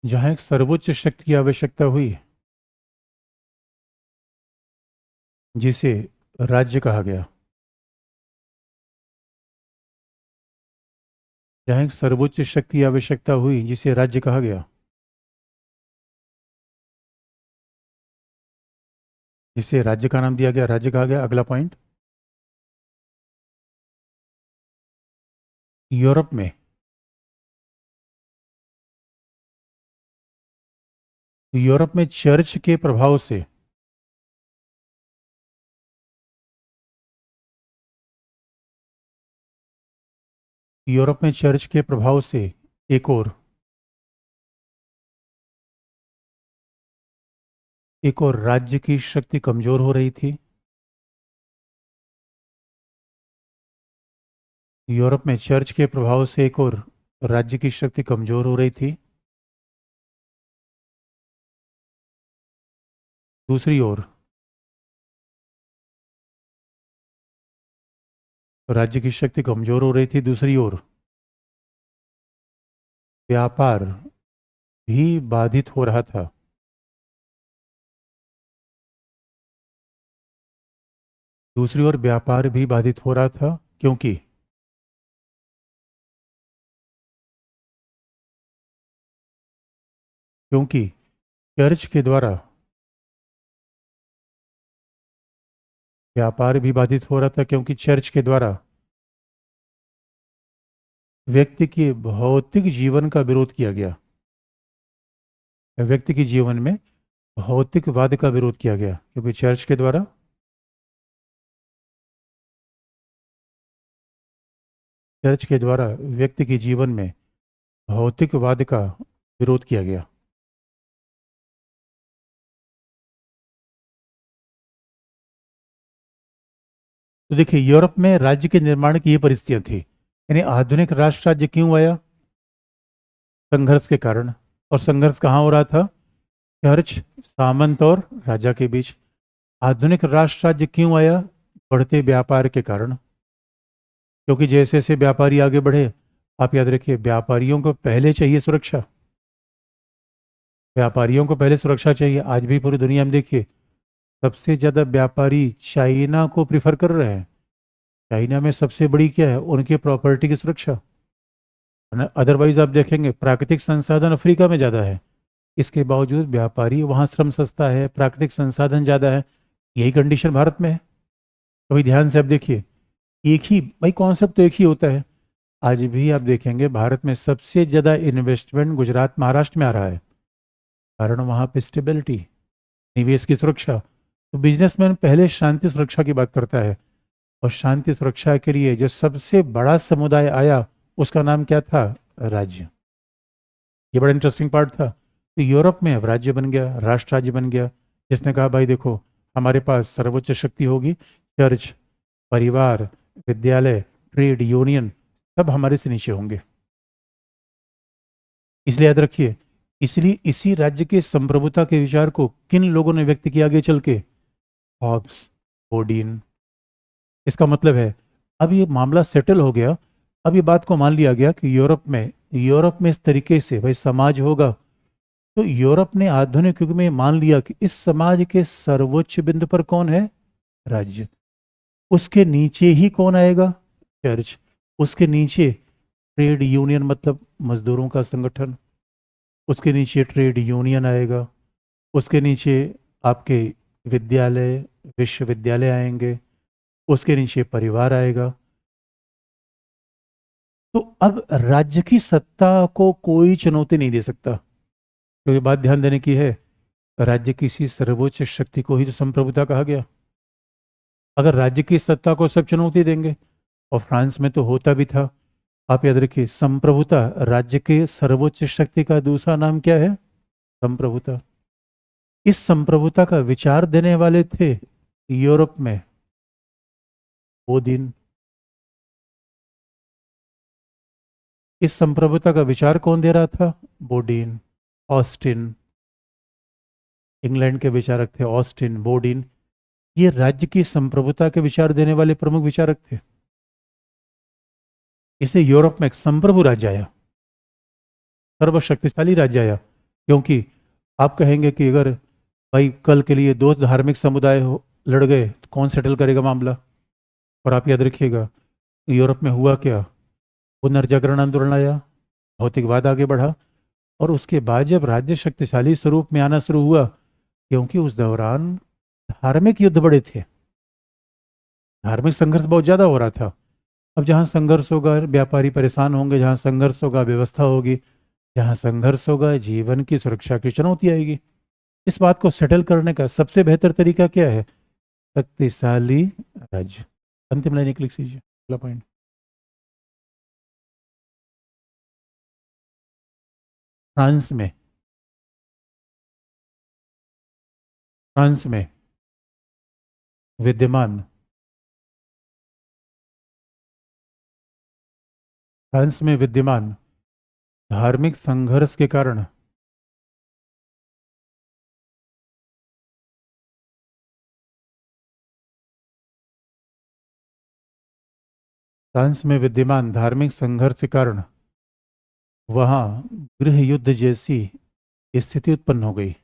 जहां एक सर्वोच्च शक्ति की आवश्यकता हुई, जिसे राज्य कहा गया। जहां एक सर्वोच्च शक्ति की आवश्यकता हुई, जिसे राज्य कहा गया। जिसे राज्य का नाम दिया गया, राज्य कहा गया। अगला पॉइंट, यूरोप में चर्च के प्रभाव से यूरोप में चर्च के प्रभाव से एक और राज्य की शक्ति कमजोर हो रही थी। यूरोप में चर्च के प्रभाव से एक और राज्य की शक्ति कमजोर हो रही थी। दूसरी ओर राज्य की शक्ति कमजोर हो रही थी। दूसरी ओर व्यापार भी बाधित हो रहा था। दूसरी ओर व्यापार भी बाधित हो रहा था, क्योंकि चर्च के द्वारा व्यापार भी बाधित हो रहा था, क्योंकि चर्च के द्वारा व्यक्ति के भौतिक जीवन का विरोध किया गया। व्यक्ति के जीवन में भौतिकवाद का विरोध किया गया, क्योंकि चर्च के द्वारा व्यक्ति के जीवन में भौतिकवाद का विरोध किया गया। तो देखिए, यूरोप में राज्य के निर्माण की ये परिस्थितियां थी। यानी आधुनिक राष्ट्र राज्य क्यों आया? संघर्ष के कारण। और संघर्ष कहाँ हो रहा था? चर्च, सामंत और राजा के बीच। आधुनिक राष्ट्र राज्य क्यों आया? बढ़ते व्यापार के कारण। क्योंकि जैसे जैसे व्यापारी आगे बढ़े, आप याद रखिए, व्यापारियों को पहले चाहिए सुरक्षा। व्यापारियों को पहले सुरक्षा चाहिए। आज भी पूरी दुनिया में देखिए, सबसे ज्यादा व्यापारी चाइना को प्रिफर कर रहे हैं। चाइना में सबसे बड़ी क्या है? उनकी प्रॉपर्टी की सुरक्षा। अदरवाइज आप देखेंगे प्राकृतिक संसाधन अफ्रीका में ज़्यादा है, इसके बावजूद व्यापारी वहाँ श्रम सस्ता है, प्राकृतिक संसाधन ज़्यादा है। यही कंडीशन भारत में है। कभी ध्यान से आप देखिए, एक ही भाई कॉन्सेप्ट तो एक ही होता है। आज भी आप देखेंगे भारत में सबसे ज़्यादा इन्वेस्टमेंट गुजरात महाराष्ट्र में आ रहा है, कारण वहाँ पे स्टेबिलिटी। निवेश की सुरक्षा। तो बिजनेसमैन पहले शांति सुरक्षा की बात करता है, और शांति सुरक्षा के लिए जो सबसे बड़ा समुदाय आया उसका नाम क्या था? राज्य। ये बड़ा इंटरेस्टिंग पार्ट था। तो यूरोप में अब राज्य बन गया, राष्ट्र राज्य बन गया, जिसने कहा भाई देखो, हमारे पास सर्वोच्च शक्ति होगी, चर्च, परिवार, विद्यालय, ट्रेड यूनियन, सब हमारे से नीचे होंगे। इसलिए याद रखिए, इसलिए इसी राज्य के संप्रभुता के विचार को किन लोगों ने व्यक्त किया आगे चल के? हॉब्स, बोडीन। इसका मतलब है अब ये मामला सेटल हो गया। अब ये बात को मान लिया गया कि यूरोप में इस तरीके से भाई समाज होगा। तो यूरोप ने आधुनिक युग में मान लिया कि इस समाज के सर्वोच्च बिंदु पर कौन है? राज्य। उसके नीचे ही कौन आएगा? चर्च। उसके नीचे ट्रेड यूनियन, मतलब मजदूरों का संगठन। उसके नीचे ट्रेड यूनियन आएगा। उसके नीचे आपके विद्यालय, विश्वविद्यालय आएंगे। उसके नीचे परिवार आएगा। तो अब राज्य की सत्ता को कोई चुनौती नहीं दे सकता। तो ये बात ध्यान देने की है, राज्य की किसी सर्वोच्च शक्ति को ही तो संप्रभुता कहा गया। अगर राज्य की सत्ता को सब चुनौती देंगे, और फ्रांस में तो होता भी था। आप याद रखिए, संप्रभुता राज्य के सर्वोच्च शक्ति का दूसरा नाम क्या है? संप्रभुता। इस संप्रभुता का विचार देने वाले थे यूरोप में ओदिन। इस संप्रभुता का विचार कौन दे रहा था? बोडीन, ऑस्टिन। इंग्लैंड के विचारक थे ऑस्टिन, बोडीन। ये राज्य की संप्रभुता के विचार देने वाले प्रमुख विचारक थे। इसे यूरोप में एक संप्रभु राज्य आया, सर्वशक्तिशाली राज्य आया। क्योंकि आप कहेंगे कि अगर भाई कल के लिए दो धार्मिक समुदाय लड़ गए तो कौन सेटल करेगा मामला? और आप याद रखिएगा, यूरोप में हुआ क्या? पुनर्जागरण आंदोलन आया, भौतिकवाद आगे बढ़ा, और उसके बाद जब राज्य शक्तिशाली स्वरूप में आना शुरू हुआ, क्योंकि उस दौरान धार्मिक युद्ध बड़े थे, धार्मिक संघर्ष बहुत ज्यादा हो रहा था। अब जहां संघर्ष होगा व्यापारी परेशान होंगे, जहां संघर्ष होगा व्यवस्था होगी, जहां संघर्ष होगा जीवन की सुरक्षा की चुनौती आएगी। इस बात को सेटल करने का सबसे बेहतर तरीका क्या है? शक्तिशाली राज्य। अंतिम लाइन एक लिख लीजिए, अगला पॉइंट। फ्रांस में फ्रांस में विद्यमान फ्रांस में विद्यमान धार्मिक संघर्ष के कारण फ्रांस में विद्यमान धार्मिक संघर्ष के कारण वहां गृह युद्ध जैसी स्थिति उत्पन्न हो गई।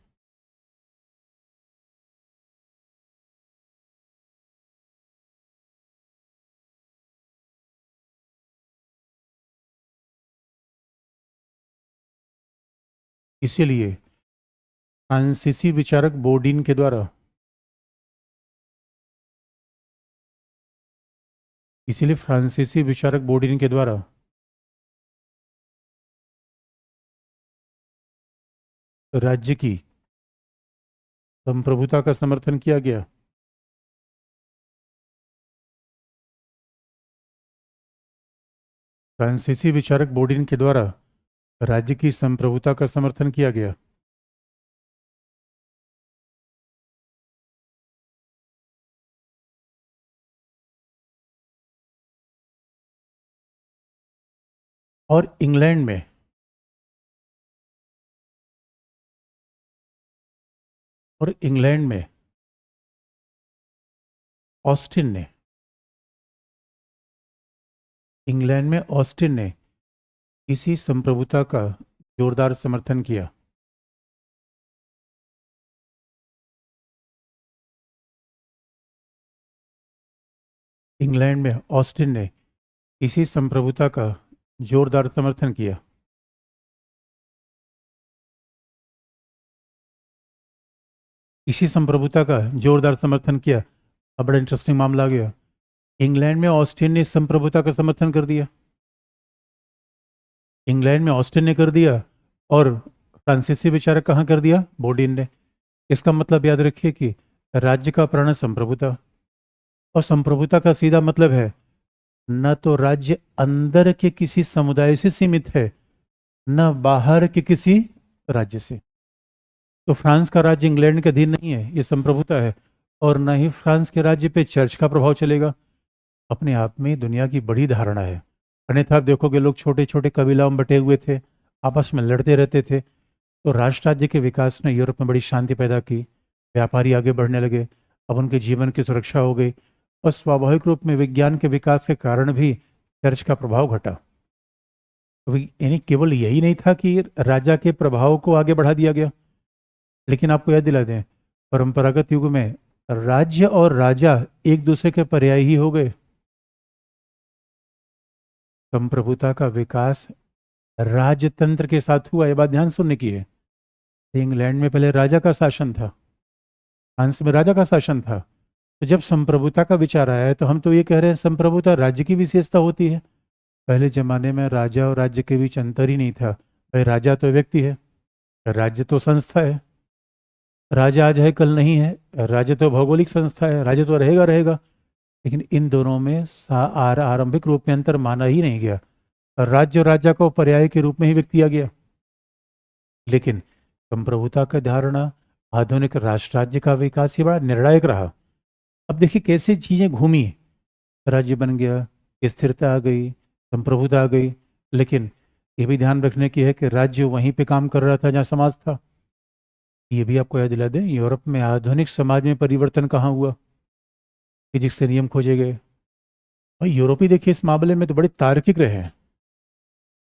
इसीलिए फ्रांसीसी विचारक बोर्डीन के द्वारा इसीलिए फ्रांसीसी विचारक बोर्डीन के द्वारा राज्य की संप्रभुता का समर्थन किया गया। फ्रांसीसी विचारक बोर्डीन के द्वारा राज्य की संप्रभुता का समर्थन किया गया। और इंग्लैंड में ऑस्टिन ने इसी संप्रभुता का जोरदार समर्थन किया। इंग्लैंड में ऑस्टिन ने इसी संप्रभुता का जोरदार समर्थन किया। इसी संप्रभुता का जोरदार समर्थन किया। अब बड़ा इंटरेस्टिंग मामला आ गया। इंग्लैंड में ऑस्टिन ने इस संप्रभुता का समर्थन कर दिया। इंग्लैंड में ऑस्टिन ने कर दिया, और फ्रांसीसी विचारक कहाँ कर दिया? बोर्डीन ने। इसका मतलब याद रखिए कि राज्य का प्राण है संप्रभुता, और संप्रभुता का सीधा मतलब है न तो राज्य अंदर के किसी समुदाय से सीमित है, न बाहर के किसी राज्य से। तो फ्रांस का राज्य इंग्लैंड के अधीन नहीं है, ये संप्रभुता है। और न ही फ्रांस के राज्य पे चर्च का प्रभाव चलेगा। अपने आप में दुनिया की बड़ी धारणा है। अन्यथा आप देखोगे लोग छोटे छोटे कबीलाओं में बटे हुए थे, आपस में लड़ते रहते थे। तो राष्ट्र राज्य के विकास ने यूरोप में बड़ी शांति पैदा की, व्यापारी आगे बढ़ने लगे, अब उनके जीवन की सुरक्षा हो गई। और स्वाभाविक रूप में विज्ञान के विकास के कारण भी चर्च का प्रभाव घटा। यानी केवल यही नहीं था कि राजा के प्रभाव को आगे बढ़ा दिया गया, लेकिन आपको याद दिला दें, परंपरागत युग में राज्य और राजा एक दूसरे के पर्याय ही हो गए। संप्रभुता का विकास राजतंत्र के साथ हुआ, ये बात ध्यान सुनने की है। इंग्लैंड में पहले राजा का शासन था, फ्रांस में राजा का शासन था। तो जब संप्रभुता का विचार आया है तो हम तो ये कह रहे हैं संप्रभुता राज्य की विशेषता होती है। पहले जमाने में राजा और राज्य के बीच अंतर ही नहीं था। भाई राजा तो व्यक्ति है, राज्य तो संस्था है। राजा आज है कल नहीं है, राज्य तो भौगोलिक संस्था है, राज्य तो रहेगा रहेगा। लेकिन इन दोनों में आरंभिक रूप में अंतर माना ही नहीं गया। राज्य और राजा को पर्याय के रूप में ही व्यक्त किया गया। लेकिन संप्रभुता का धारणा, आधुनिक राष्ट्र राज्य का विकास, ये बड़ा निर्णायक रहा। अब देखिए कैसे चीजें घूमी। राज्य बन गया, स्थिरता आ गई, संप्रभुता आ गई। लेकिन ये भी ध्यान रखने की है कि राज्य वहीं पे काम कर रहा था जहाँ समाज था। ये भी आपको याद दिला दें, यूरोप में आधुनिक समाज में परिवर्तन कहाँ हुआ? फिजिक्स से नियम खोजे गए। और यूरोपी देखिए इस मामले में तो बड़े तार्किक रहे हैं।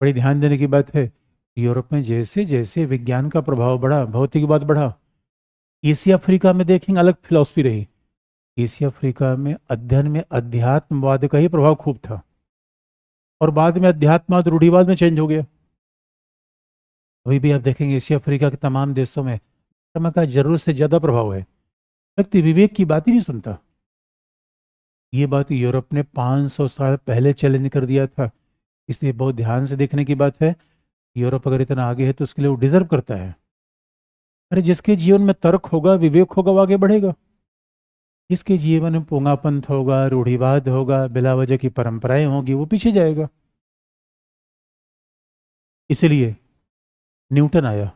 बड़ी ध्यान देने की बात है, यूरोप में जैसे जैसे विज्ञान का प्रभाव बढ़ा, भौतिकवाद बढ़ा। एशिया अफ्रीका में देखेंगे अलग फिलॉसफी रही। एशिया अफ्रीका में अध्ययन में अध्यात्मवाद का ही प्रभाव खूब था, और बाद में अध्यात्मवाद रूढ़िवाद में चेंज हो गया। अभी भी आप देखेंगे एशिया अफ्रीका के तमाम देशों में धर्म का जरूरत से ज्यादा प्रभाव है। व्यक्ति विवेक की बात ही नहीं सुनता। ये बात यूरोप ने 500 साल पहले चैलेंज कर दिया था। इसलिए बहुत ध्यान से देखने की बात है। यूरोप अगर इतना आगे है तो उसके लिए वो डिजर्व करता है। अरे जिसके जीवन में तर्क होगा, विवेक होगा, वो आगे बढ़ेगा। जिसके जीवन में पोंगापंथ होगा, रूढ़िवाद होगा, बिला वजह की परंपराएं होगी, वो पीछे जाएगा। इसलिए न्यूटन आया।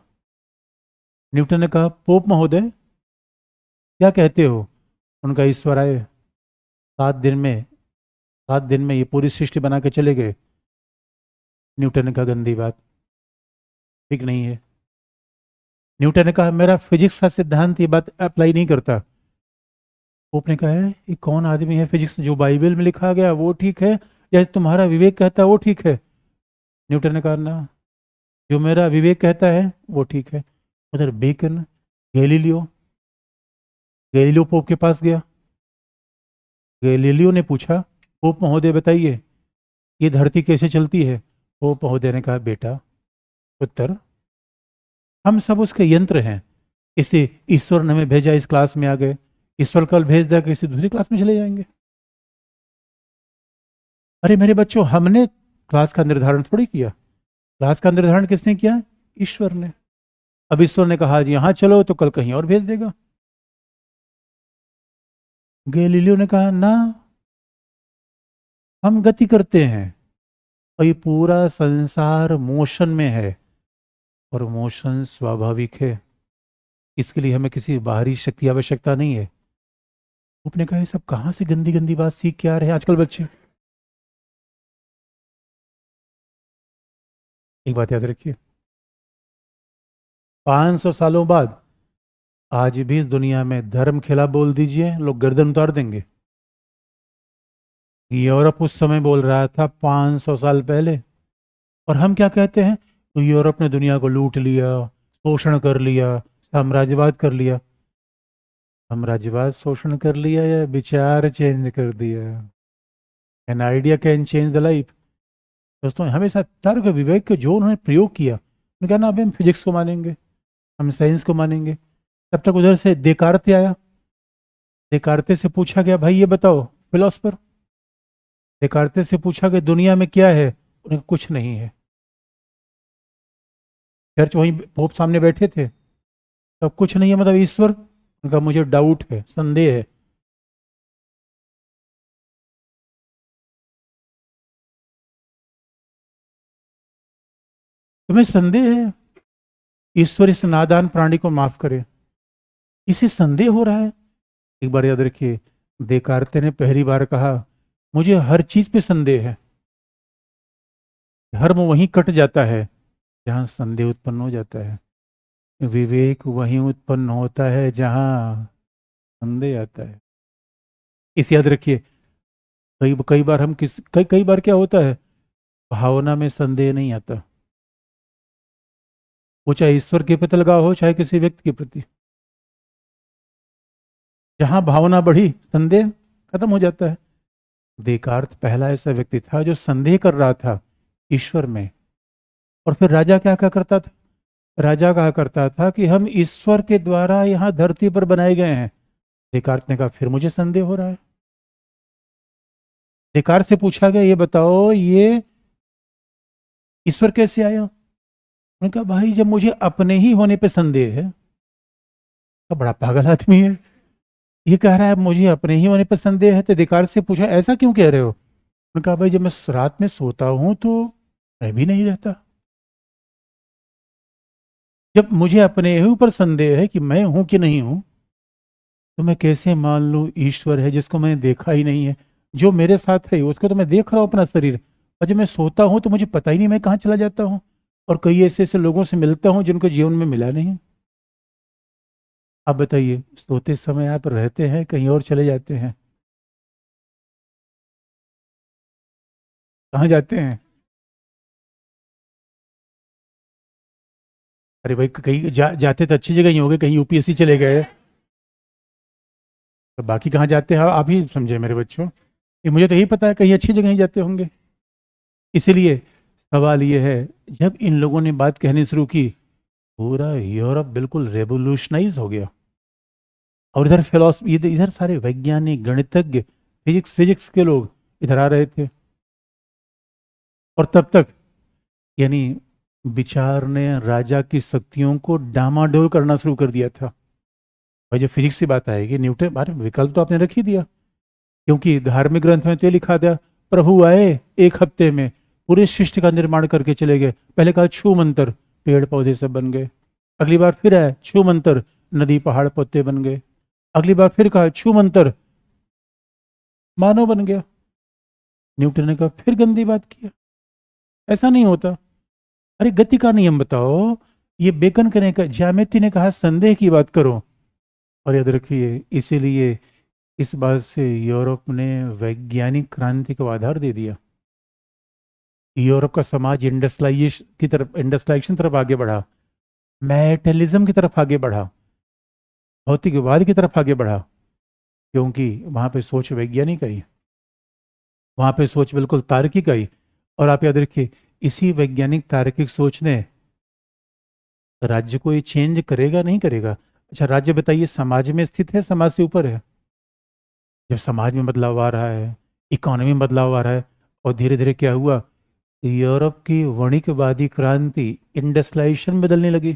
न्यूटन ने कहा, पोप महोदय क्या कहते हो? उनका ईश्वर आए, 7 दिन में ये पूरी सृष्टि बना के चले गए। न्यूटन ने कहा, गंदी बात, ठीक नहीं है। न्यूटन ने कहा, मेरा फिजिक्स का सिद्धांत ये बात अप्लाई नहीं करता। पोप ने कहा है, ये कौन आदमी है? फिजिक्स जो बाइबल में लिखा गया वो ठीक है, या तुम्हारा विवेक कहता है वो ठीक है? न्यूटन ने कहा, ना, जो मेरा विवेक कहता है वो ठीक है। उधर बेकन, गैलीलियो गैलीलियो पोप के पास गया। गैलीलियो ने पूछा, पोप महोदय बताइए ये धरती कैसे चलती है? पोप महोदय ने कहा, बेटा उत्तर, हम सब उसके यंत्र हैं। इसे ईश्वर ने हमें भेजा, इस क्लास में आ गए। ईश्वर कल भेज दिया, किसी दूसरी क्लास में चले जाएंगे। अरे मेरे बच्चों, हमने क्लास का निर्धारण थोड़ी किया। क्लास का निर्धारण किसने किया? ईश्वर ने। अब ईश्वर ने कहा आज यहाँ चलो, तो कल कहीं और भेज देगा। गैलीलियो ने कहा, ना, हम गति करते हैं और ये पूरा संसार मोशन में है, और मोशन स्वाभाविक है। इसके लिए हमें किसी बाहरी शक्ति की आवश्यकता नहीं है। उसने कहा, ये सब कहाँ से गंदी गंदी बात सीख के आ रहे हैं आजकल बच्चे। एक बात याद रखिए, 500 सालों बाद आज भी इस दुनिया में धर्म खिलाफ बोल दीजिए, लोग गर्दन उतार देंगे। यूरोप उस समय बोल रहा था 500 साल पहले। और हम क्या कहते हैं? तो यूरोप ने दुनिया को लूट लिया, शोषण कर लिया, साम्राज्यवाद कर लिया। साम्राज्यवाद शोषण कर लिया या विचार चेंज कर दिया? An idea can change the life. दोस्तों, हमेशा तर्क विवेक के जो उन्होंने प्रयोग किया, उन्होंने कहा ना, अभी हम फिजिक्स को मानेंगे, हम साइंस को मानेंगे। तब तक उधर से देकार्ते आया। देकार्ते से पूछा गया, भाई ये बताओ फिलोसफर। देकार्ते से पूछा कि दुनिया में क्या है? उन्हें कुछ नहीं है। चर्च वहीं पोप सामने बैठे थे। तब कुछ नहीं है मतलब ईश्वर? उनका मुझे डाउट है, संदेह है। तुम्हें संदेह है ईश्वर इस नादान प्राणी को माफ करे, इसे संदेह हो रहा है? एक बार याद रखिए, देकार्ते ने पहली बार कहा मुझे हर चीज पे संदेह है। धर्म वहीं कट जाता है जहां संदेह उत्पन्न हो जाता है, विवेक वहीं उत्पन्न होता है जहां संदेह आता है। इसे याद रखिए। कई कई बार हम कई बार क्या होता है, भावना में संदेह नहीं आता, वो चाहे ईश्वर के प्रति लगाव हो चाहे किसी व्यक्ति के प्रति। जहां भावना बढ़ी संदेह खत्म हो जाता है। देकार्त पहला ऐसा व्यक्ति था जो संदेह कर रहा था ईश्वर में। और फिर राजा क्या क्या करता था? राजा कहा करता था कि हम ईश्वर के द्वारा यहाँ धरती पर बनाए गए हैं। देकार्त ने कहा फिर मुझे संदेह हो रहा है। देकार्त से पूछा गया ये बताओ ये ईश्वर कैसे आया? उन्होंने कहा भाई जब मुझे अपने ही होने पे संदेह है। तो बड़ा पागल आदमी है, ये कह रहा है मुझे अपने ही होने पे संदेह है। तो देकार्त से पूछा ऐसा क्यों कह रहे हो? उन्होंने कहा भाई जब मैं रात में सोता हूं तो मैं भी नहीं रहता। जब मुझे अपने ही ऊपर संदेह है कि मैं हूं कि नहीं हूं, तो मैं कैसे मान लूं ईश्वर है जिसको मैंने देखा ही नहीं है? जो मेरे साथ है उसको तो मैं देख रहा हूं अपना शरीर, और जब मैं सोता हूं तो मुझे पता ही नहीं मैं कहाँ चला जाता हूं। और कई ऐसे ऐसे लोगों से मिलता हूं जिनको जीवन में मिला नहीं। आप बताइए, सोते समय आप रहते हैं कहीं और चले जाते हैं, कहाँ जाते हैं? अरे भाई कहीं जाते तो अच्छी जगह ही होंगे, कहीं यूपीएससी चले गए, तो बाकी कहाँ जाते हैं आप ही समझे मेरे बच्चों। ये मुझे तो यही पता है कहीं अच्छी जगह ही जाते होंगे। इसलिए सवाल ये है, जब इन लोगों ने बात कहनी शुरू की, पूरा यूरोप बिल्कुल रेवोल्यूशनाइज हो गया। और इधर फिलोसफी, इधर सारे वैज्ञानिक गणितज्ञ फिजिक्स फिजिक्स के लोग इधर आ रहे थे। और तब तक यानी विचार ने राजा की शक्तियों को डामाडोल करना शुरू कर दिया था। भाई जब फिजिक्स की बात आएगी, न्यूटन बारे विकल्प तो आपने रख ही दिया, क्योंकि धार्मिक ग्रंथ में तो ये लिखा था प्रभु आए एक हफ्ते में पूरे सृष्टि का निर्माण करके चले गए। पहले कहा छू मंतर, पेड़ पौधे सब बन गए। अगली बार फिर आए छू मंतर, नदी पहाड़ पत्ते बन गए। अगली बार फिर कहा छू मंतर, मानव बन गया। न्यूटन ने कहा फिर गंदी बात किया, ऐसा नहीं होता। अरे गति का नियम बताओ। ये बेकन करने का ज्यामिति ने कहा संदेह की बात करो। और याद रखिए, इसीलिए इस बात से यूरोप ने वैज्ञानिक क्रांति को आधार दे दिया। यूरोप का समाज इंडस्ट्रियलाइजेशन की तरफ आगे बढ़ा, मैटेरियलिज्म की तरफ आगे बढ़ा, भौतिकवाद की तरफ आगे बढ़ा, क्योंकि वहां पे सोच वैज्ञानिक आई, वहां पे सोच बिल्कुल तार्किक आई। और आप याद रखिए, इसी वैज्ञानिक तार्किक सोच ने राज्य को ये चेंज करेगा नहीं करेगा। अच्छा राज्य बताइए समाज में स्थित है समाज से ऊपर है? जब समाज में बदलाव आ रहा है, इकोनॉमी में बदलाव आ रहा है, और धीरे धीरे क्या हुआ, यूरोप की वाणिज्यवादी क्रांति इंडस्ट्रियलाइजेशन बदलने लगी।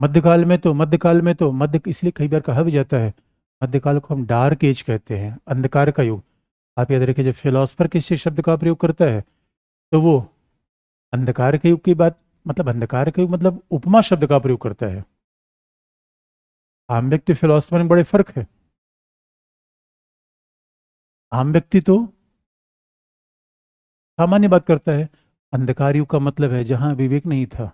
मध्यकाल में तो इसलिए कई बार कहा भी जाता है मध्यकाल को हम डार्क एज कहते हैं, अंधकार का युग। आप याद रखिए, जब फिलोसफर किसी शब्द का प्रयोग करता है तो वो अंधकार के युग की बात, मतलब अंधकार के युग मतलब उपमा शब्द का प्रयोग करता है। आम व्यक्ति फिलोसफर में बड़े फर्क है। आम व्यक्ति तो सामान्य बात करता है, अंधकार युग का मतलब है जहां विवेक नहीं था,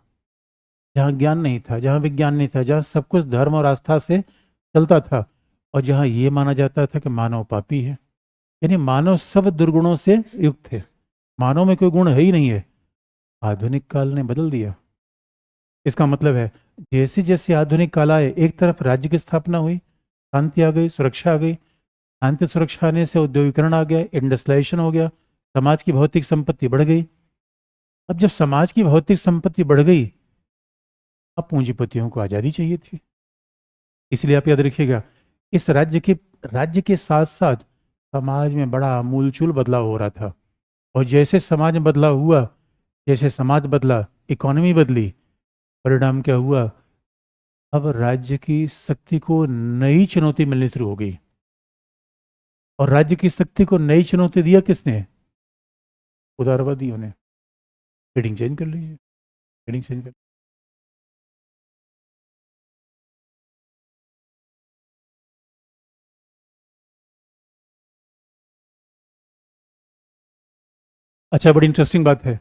जहां ज्ञान नहीं था, जहां विज्ञान नहीं था, जहां सब कुछ धर्म और आस्था से चलता था, और जहां ये माना जाता था कि मानव पापी है, यानी मानव सब दुर्गुणों से युक्त है, मानव में कोई गुण है ही नहीं है। आधुनिक काल ने बदल दिया। इसका मतलब है जैसे जैसे आधुनिक काल आए, एक तरफ राज्य की स्थापना हुई, शांति आ गई, सुरक्षा आ गई। शांति सुरक्षा आने से औद्योगिकरण आ गया, इंडस्ट्रियलाइजेशन हो गया, समाज की भौतिक संपत्ति बढ़ गई। अब जब समाज की भौतिक संपत्ति बढ़ गई, अब पूंजीपतियों को आज़ादी चाहिए थी। इसलिए आप याद रखिएगा, इस राज्य के साथ साथ समाज में बड़ा आमूलचूल बदलाव हो रहा था। और जैसे समाज में बदलाव हुआ, जैसे समाज बदला, इकोनॉमी बदली, परिणाम क्या हुआ, अब राज्य की शक्ति को नई चुनौती मिलनी शुरू हो गई। और राज्य की शक्ति को नई चुनौती दिया किसने? उदारवादियों ने। हेडिंग चेंज कर लीजिए, हेडिंग चेंज कर। अच्छा, बड़ी इंटरेस्टिंग बात है।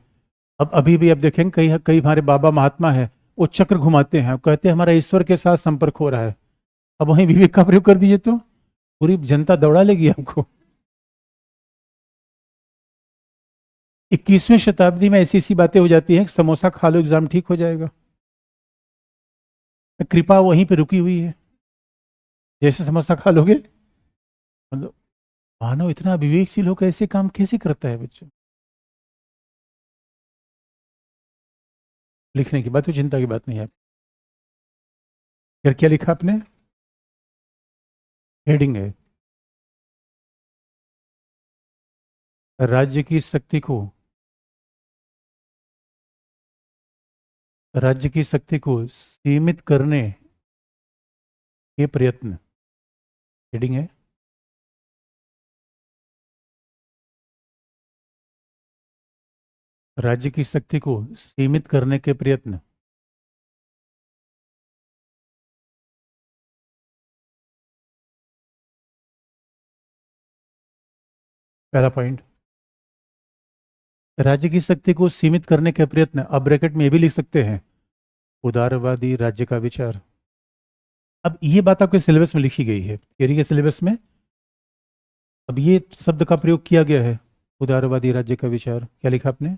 अब अभी भी आप देखेंगे कई कई हमारे बाबा महात्मा है, वो चक्र घुमाते हैं, कहते हैं हमारा ईश्वर के साथ संपर्क हो रहा है। अब वहीं विवेक का प्रयोग कर दीजिए तो पूरी जनता दौड़ा लेगी आपको। 21वीं शताब्दी में ऐसी ऐसी बातें हो जाती हैं कि समोसा खा लो एग्जाम ठीक हो जाएगा। कृपा वहीं पे रुकी हुई है, जैसे समोसा खा लोगे। मतलब मानव इतना विवेकशील होकर ऐसे काम कैसे करता है बच्चों? लिखने की बात तो चिंता की बात नहीं है। फिर क्या लिखा आपने? हेडिंग है, राज्य की शक्ति को, राज्य की शक्ति को सीमित करने के प्रयत्न। हेडिंग है, राज्य की शक्ति को सीमित करने के प्रयत्न। पहला पॉइंट, राज्य की शक्ति को सीमित करने के प्रयत्न। अब ब्रैकेट में ये भी लिख सकते हैं, उदारवादी राज्य का विचार। अब ये बात आपके सिलेबस में लिखी गई है, थियरी के सिलेबस में। अब ये शब्द का प्रयोग किया गया है, उदारवादी राज्य का विचार। क्या लिखा आपने?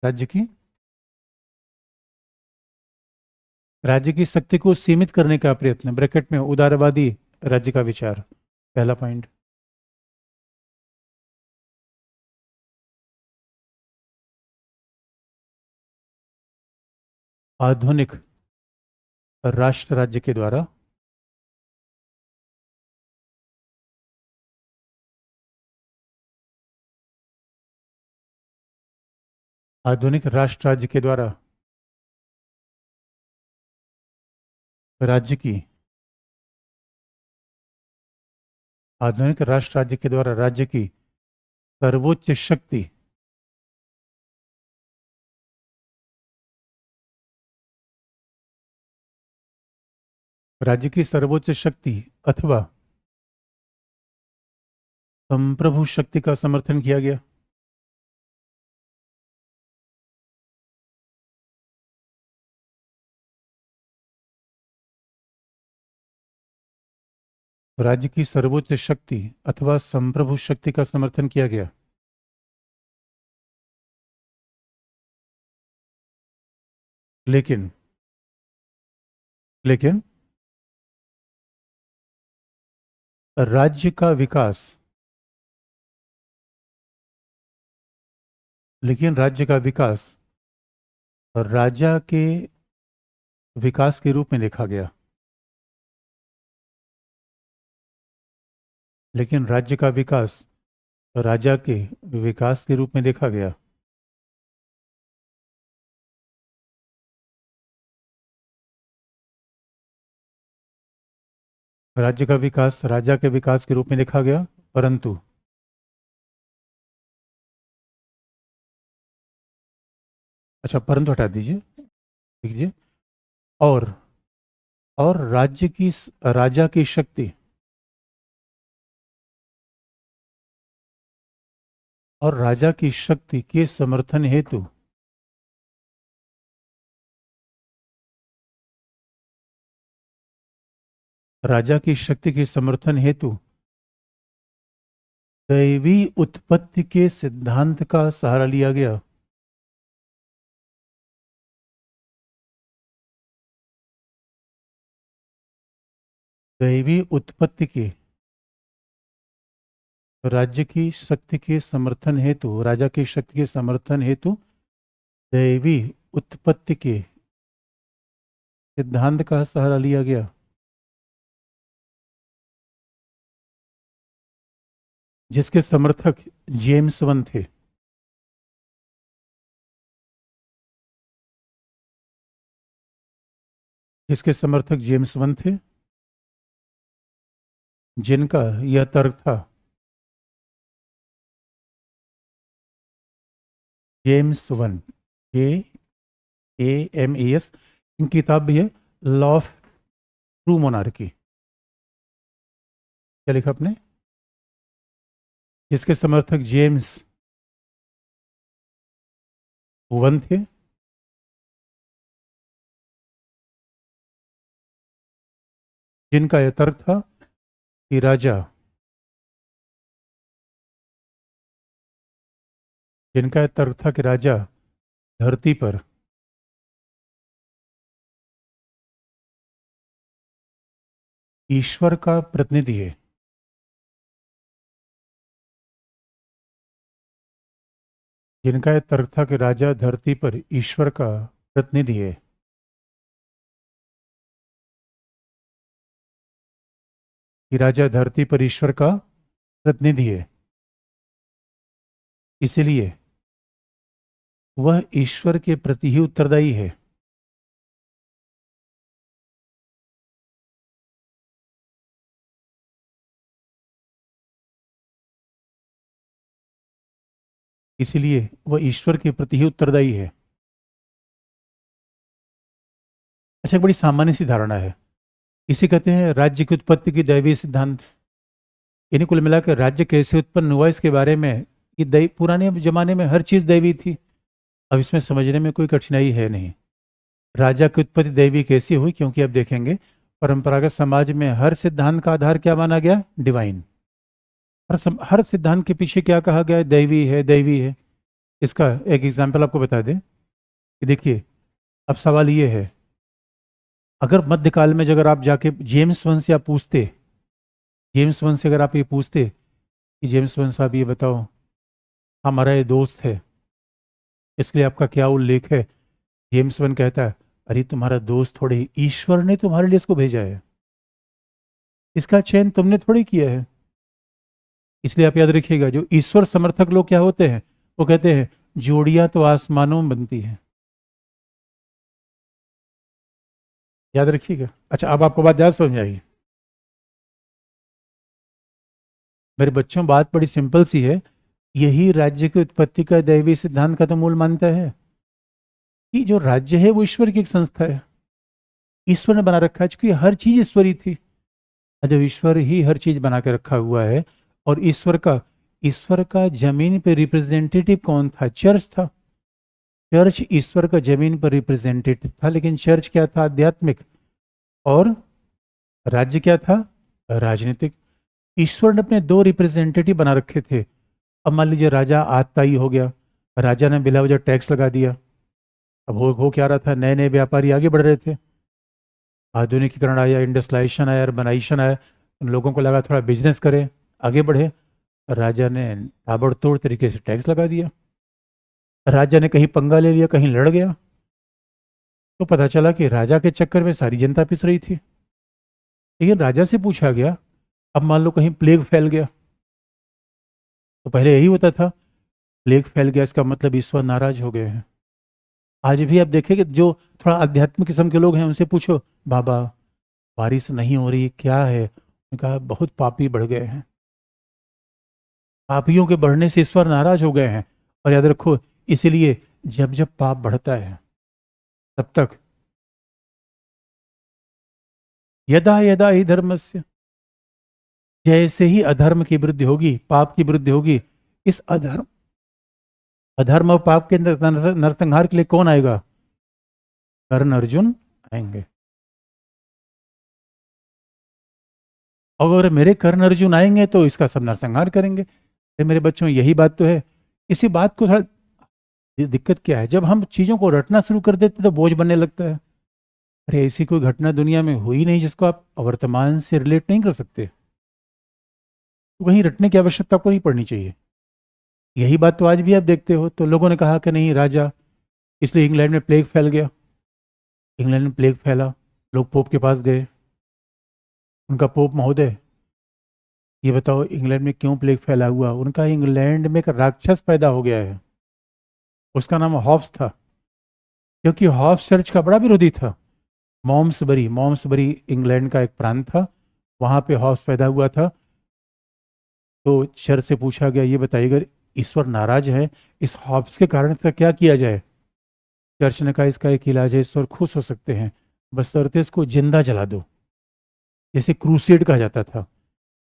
राज्य की, राज्य की शक्ति को सीमित करने का प्रयत्न, ब्रैकेट में उदारवादी राज्य का विचार। पहला पॉइंट। आधुनिक राष्ट्र राज्य के द्वारा, आधुनिक राष्ट्र राज्य के द्वारा राज्य की, आधुनिक राष्ट्र राज्य के द्वारा राज्य की सर्वोच्च शक्ति, राज्य की सर्वोच्च शक्ति अथवा संप्रभु शक्ति का समर्थन किया गया। राज्य की सर्वोच्च शक्ति अथवा संप्रभु शक्ति का समर्थन किया गया। लेकिन, लेकिन राज्य का विकास, लेकिन राज्य का विकास राजा के विकास के रूप में देखा गया। लेकिन राज्य का विकास राजा के विकास के रूप में देखा गया। राज्य का विकास राजा के विकास के रूप में देखा गया, परंतु अच्छा, परंतु हटा दीजिए, लिखिए। और और राज्य की, राजा की शक्ति, और राजा की शक्ति के समर्थन हेतु राजा की शक्ति के समर्थन हेतु दैवी उत्पत्ति के सिद्धांत का सहारा लिया गया। दैवी उत्पत्ति के, राज्य की शक्ति के समर्थन हेतु, राजा की शक्ति के समर्थन हेतु दैवी उत्पत्ति के सिद्धांत का सहारा लिया गया, जिसके समर्थक जेम्स वन थे। किसके समर्थक जेम्स वन थे, जिनका यह तर्क था, जेम्स वन, AMES, इनकी किताब भी है लॉ ऑफ ट्रू मोनार्की। क्या लिखा आपने? जिसके समर्थक जेम्स वन थे, जिनका यह तर्क था कि राजा धरती पर ईश्वर का प्रतिनिधि है। जिनका यह तर्क था कि राजा धरती पर ईश्वर का प्रतिनिधि है, कि राजा धरती पर ईश्वर का प्रतिनिधि है, इसलिए वह ईश्वर के प्रति ही उत्तरदायी है। इसलिए वह ईश्वर के प्रति ही उत्तरदायी है। अच्छा, एक बड़ी सामान्य सी धारणा है, इसे कहते हैं राज्य की उत्पत्ति की दैवीय सिद्धांत। इन्हें कुल मिलाकर राज्य कैसे उत्पन्न हुआ इसके बारे में, ये पुराने जमाने में हर चीज दैवी थी, अब इसमें समझने में कोई कठिनाई है नहीं। राजा की उत्पत्ति दैवी कैसी हुई, क्योंकि अब देखेंगे परंपरागत समाज में हर सिद्धांत का आधार क्या माना गया? डिवाइन। हर सिद्धांत के पीछे क्या कहा गया है? दैवी है, दैवी है। इसका एक एग्जाम्पल आपको बता दें कि देखिए, अब सवाल ये है, अगर मध्यकाल में अगर आप जाके जेम्स वन से आप पूछते, जेम्स वन से अगर आप ये पूछते कि जेम्स वन साहब ये बताओ, हमारा ये दोस्त है, इसलिए आपका क्या उल्लेख है? जेम्स वन कहता है, अरे तुम्हारा दोस्त थोड़े, ईश्वर ने तुम्हारे लिए इसको भेजा है, इसका चयन तुमने थोड़ी किया है। इसलिए आप याद रखिएगा, जो ईश्वर समर्थक लोग क्या होते हैं, वो कहते हैं जोड़ियां तो आसमानों में बनती हैं। याद रखिएगा। अच्छा, अब आपको बात याद समझ आएगी। मेरे बच्चों, बात बड़ी सिंपल सी है, यही राज्य की उत्पत्ति का दैवी सिद्धांत का तो मूल मानता है कि जो राज्य है वो ईश्वर की एक संस्था है, ईश्वर ने बना रखा है, क्योंकि हर चीज ईश्वरी थी। जब ईश्वर ही हर चीज बना के रखा हुआ है, और ईश्वर का जमीन पे रिप्रेजेंटेटिव कौन था? चर्च था। चर्च ईश्वर का जमीन पर रिप्रेजेंटेटिव था, लेकिन चर्च क्या था? आध्यात्मिक। और राज्य क्या था? राजनीतिक। ईश्वर ने अपने दो रिप्रेजेंटेटिव बना रखे थे। अब मान लीजिए राजा आतताई हो गया, राजा ने बिला वजह टैक्स लगा दिया। अब हो क्या रहा था, नए नए व्यापारी आगे बढ़ रहे थे, आधुनिकीकरण आया, इंडस्ट्रियलाइजेशन आया, अर्बनाइजेशन आया, उन लोगों को लगा थोड़ा बिजनेस करें, आगे बढ़े। राजा ने ताबड़तोड़ तरीके से टैक्स लगा दिया। राजा ने कहीं पंगा ले लिया, कहीं लड़ गया, तो पता चला कि राजा के चक्कर में सारी जनता पिस रही थी। लेकिन राजा से पूछा गया, अब मान लो कहीं प्लेग फैल गया, तो पहले यही होता था, प्लेग फैल गया इसका मतलब ईश्वर नाराज हो गए हैं। आज भी आप देखेंगे, जो थोड़ा आध्यात्मिक किस्म के लोग हैं उनसे पूछो, बाबा बारिश नहीं हो रही, क्या है? उन्होंने कहा बहुत पापी बढ़ गए हैं, पापियों के बढ़ने से ईश्वर नाराज हो गए हैं। और याद रखो, इसीलिए जब जब पाप बढ़ता है, तब तक यदा यदा ही धर्मस्य, जैसे ही अधर्म की वृद्धि होगी, पाप की वृद्धि होगी, इस अधर्म और पाप के नरसंहार के लिए कौन आएगा? कर्ण अर्जुन आएंगे। अगर मेरे कर्ण अर्जुन आएंगे तो इसका सब नरसंहार करेंगे। मेरे बच्चों, यही बात तो है। इसी बात को थोड़ा दिक्कत क्या है, जब हम चीजों को रटना शुरू कर देते तो बोझ बनने लगता है। अरे ऐसी कोई घटना दुनिया में हुई नहीं जिसको आप वर्तमान से रिलेट नहीं कर सकते, तो कहीं रटने की आवश्यकता को नहीं पड़नी चाहिए। यही बात तो आज भी आप देखते हो। तो लोगों ने कहा कि नहीं राजा, इसलिए इंग्लैंड में प्लेग फैल गया। इंग्लैंड में प्लेग फैला, लोग पोप के पास गए, उनका पोप महोदय ये बताओ इंग्लैंड में क्यों प्लेग फैला हुआ? उनका इंग्लैंड में एक राक्षस पैदा हो गया है, उसका नाम हॉब्स था, क्योंकि हॉब्स चर्च का बड़ा विरोधी था। मॉम्सबरी इंग्लैंड का एक प्रांत था, वहाँ पे हॉब्स पैदा हुआ था। तो चर्च से पूछा गया, ये बताइए अगर ईश्वर नाराज है, इस हॉब्स के कारण इसका क्या किया जाए? चर्च ने कहा इसका एक इलाज है, ईश्वर खुश हो सकते हैं, बशर्ते इसको जिंदा जला दो, जिसे क्रूसेड कहा जाता था।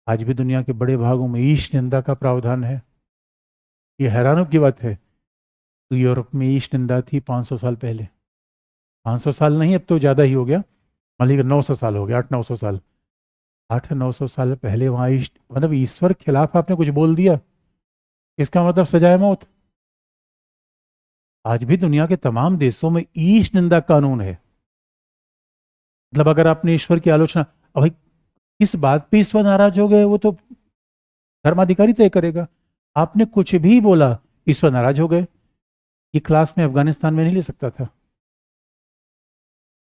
आज भी दुनिया के बड़े भागों में ईश निंदा का प्रावधान है। ये हैरानों की बात है। तो यूरोप में ईश निंदा थी 500 साल पहले। 500 साल नहीं, अब तो ज़्यादा ही हो गया, मान लीजिए 900 साल हो गया, 800-900 साल। 800-900 साल पहले वहाँ मतलब ईश्वर के खिलाफ आपने कुछ बोल दिया, इसका मतलब सजाए मौत। आज भी दुनिया के तमाम देशों में ईश निंदा कानून है। मतलब अगर आपने ईश्वर की आलोचना, अब भाई किस बात पे ईश्वर नाराज हो गए वो तो धर्माधिकारी तय करेगा। आपने कुछ भी बोला, ईश्वर नाराज हो गए। ये क्लास में अफगानिस्तान में नहीं ले सकता था,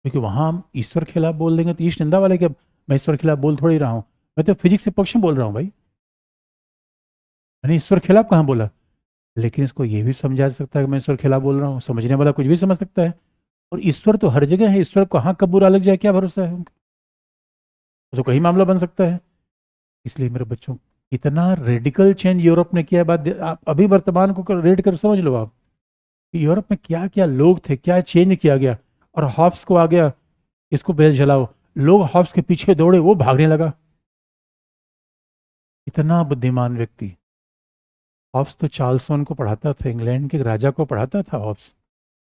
क्योंकि वहां हम ईश्वर के खिलाफ बोल देंगे तो ईश निंदा वाले, क्या मैं ईश्वर के खिलाफ बोल थोड़ी रहा हूं, मैं तो फिजिक्स के पक्ष में बोल रहा हूं भाई, मैंने ईश्वर के खिलाफ कहाँ बोला। लेकिन इसको ये भी समझा सकता है कि मैं ईश्वर के खिलाफ बोल रहा हूँ, समझने वाला कुछ भी समझ सकता है। और ईश्वर तो हर जगह है, ईश्वर कहाँ कब बुरा लग जाए क्या भरोसा है उनका, तो कहीं मामला बन सकता है। इसलिए मेरे बच्चों, इतना रेडिकल चेंज यूरोप ने किया, बात आप अभी वर्तमान को रेड कर समझ लो आप, कि यूरोप में क्या क्या लोग थे, क्या चेंज किया गया। और हॉब्स को आ गया, इसको बेल जलाओ, लोग हॉब्स के पीछे दौड़े, वो भागने लगा। इतना बुद्धिमान व्यक्ति। हॉब्स तो चार्ल्स वन को पढ़ाता था, इंग्लैंड के राजा को पढ़ाता था हॉब्स।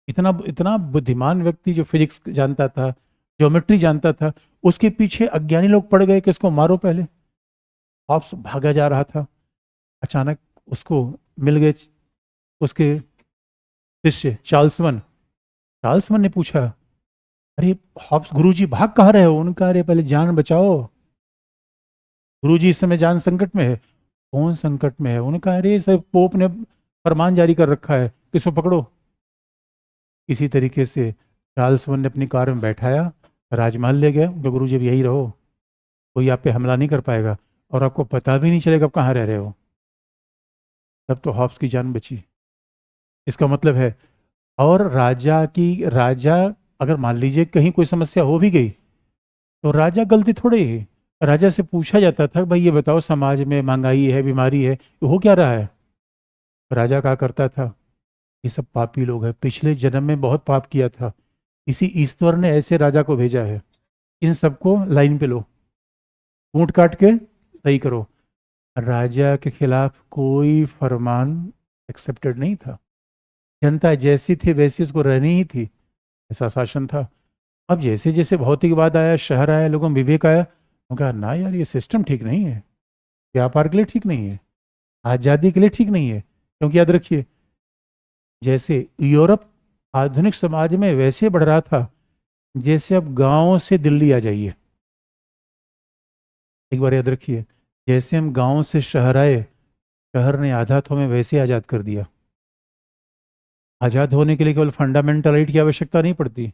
इतना इतना बुद्धिमान व्यक्ति जो फिजिक्स जानता था, ज्योमेट्री जानता था, उसके पीछे अज्ञानी लोग पड़ गए कि इसको मारो पहले। हॉब्स भागा जा रहा था, अचानक उसको मिल गए उसके शिष्य चार्ल्स वन ने पूछा, अरे हॉब्स गुरुजी भाग कहाँ रहे हो? उनका अरे पहले जान बचाओ, गुरुजी इस समय जान संकट में है। कौन संकट में है? उनका अरे सब पोप ने फरमान जारी कर रखा है कि इसको पकड़ो। इसी तरीके से चार्ल्स वन ने अपनी कार में बैठाया, राजमहल ले गए, उनके गुरु जी यही रहो, कोई आप पे हमला नहीं कर पाएगा और आपको पता भी नहीं चलेगा आप कहाँ रह रहे हो। तब तो हॉब्स की जान बची। इसका मतलब है, और राजा अगर मान लीजिए कहीं कोई समस्या हो भी गई तो राजा गलती थोड़े ही, राजा से पूछा जाता था भाई ये बताओ समाज में महंगाई है, बीमारी है, हो क्या रहा है? राजा क्या करता था, ये सब पापी लोग हैं, पिछले जन्म में बहुत पाप किया था, इसी ईश्वर ने ऐसे राजा को भेजा है, इन सबको लाइन पे लो, ऊंट काट के सही करो। राजा के खिलाफ कोई फरमान एक्सेप्टेड नहीं था। जनता जैसी थी वैसी उसको रहनी ही थी, ऐसा शासन था। अब जैसे जैसे भौतिकवाद आया, शहर आया, लोगों में विवेक आया, उन्होंने कहा ना यार ये सिस्टम ठीक नहीं है, व्यापार के लिए ठीक नहीं है, आज़ादी के लिए ठीक नहीं है। क्योंकि याद रखिए, जैसे यूरोप आधुनिक समाज में वैसे बढ़ रहा था जैसे अब गांव से दिल्ली आ जाइए। एक बार याद रखिए, जैसे हम गांव से शहर आए, शहर ने आज़ाद हमें वैसे आज़ाद कर दिया। आज़ाद होने के लिए केवल फंडामेंटल राइट की आवश्यकता नहीं पड़ती,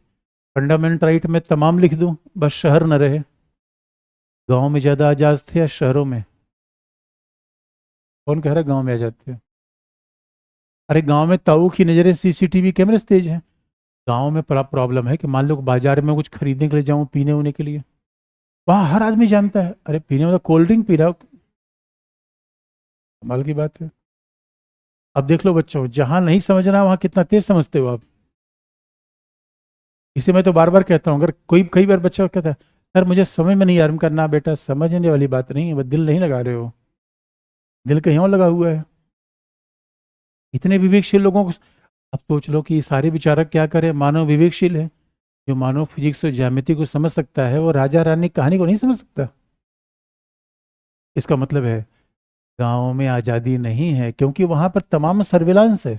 फंडामेंटल राइट में तमाम लिख दूं, बस शहर न रहे। गांव में ज़्यादा आज़ाद थे या शहरों में? कौन कह रहा है गांव में आज़ाद थे? अरे गांव में ताऊ की नज़रें सीसीटीवी कैमरे से तेज हैं। गांव में प्रॉब्लम है कि मान लो बाजार में कुछ खरीदने के लिए जाऊं, पीने होने के लिए, वहां हर आदमी जानता है, अरे पीने मतलब कोल्ड ड्रिंक पी रहा हो, कमाल की बात है। अब देख लो बच्चों, जहां नहीं समझना वहां कितना तेज समझते हो आप। इसे मैं तो बार बार कहता हूँ, अगर कोई कई बार बच्चा कहता है सर मुझे समझ में नहीं आ रहा, करना बेटा समझने वाली बात नहीं है, बस दिल नहीं लगा रहे हो, दिल कहीं और लगा हुआ है। इतने विवेकशील लोगों को, अब सोच लो कि सारे विचारक क्या करें, मानव विवेकशील है, जो मानव फिजिक्स और ज्यामिति को समझ सकता है वो राजा रानी की कहानी को नहीं समझ सकता। इसका मतलब है गांव में आज़ादी नहीं है क्योंकि वहां पर तमाम सर्विलांस है।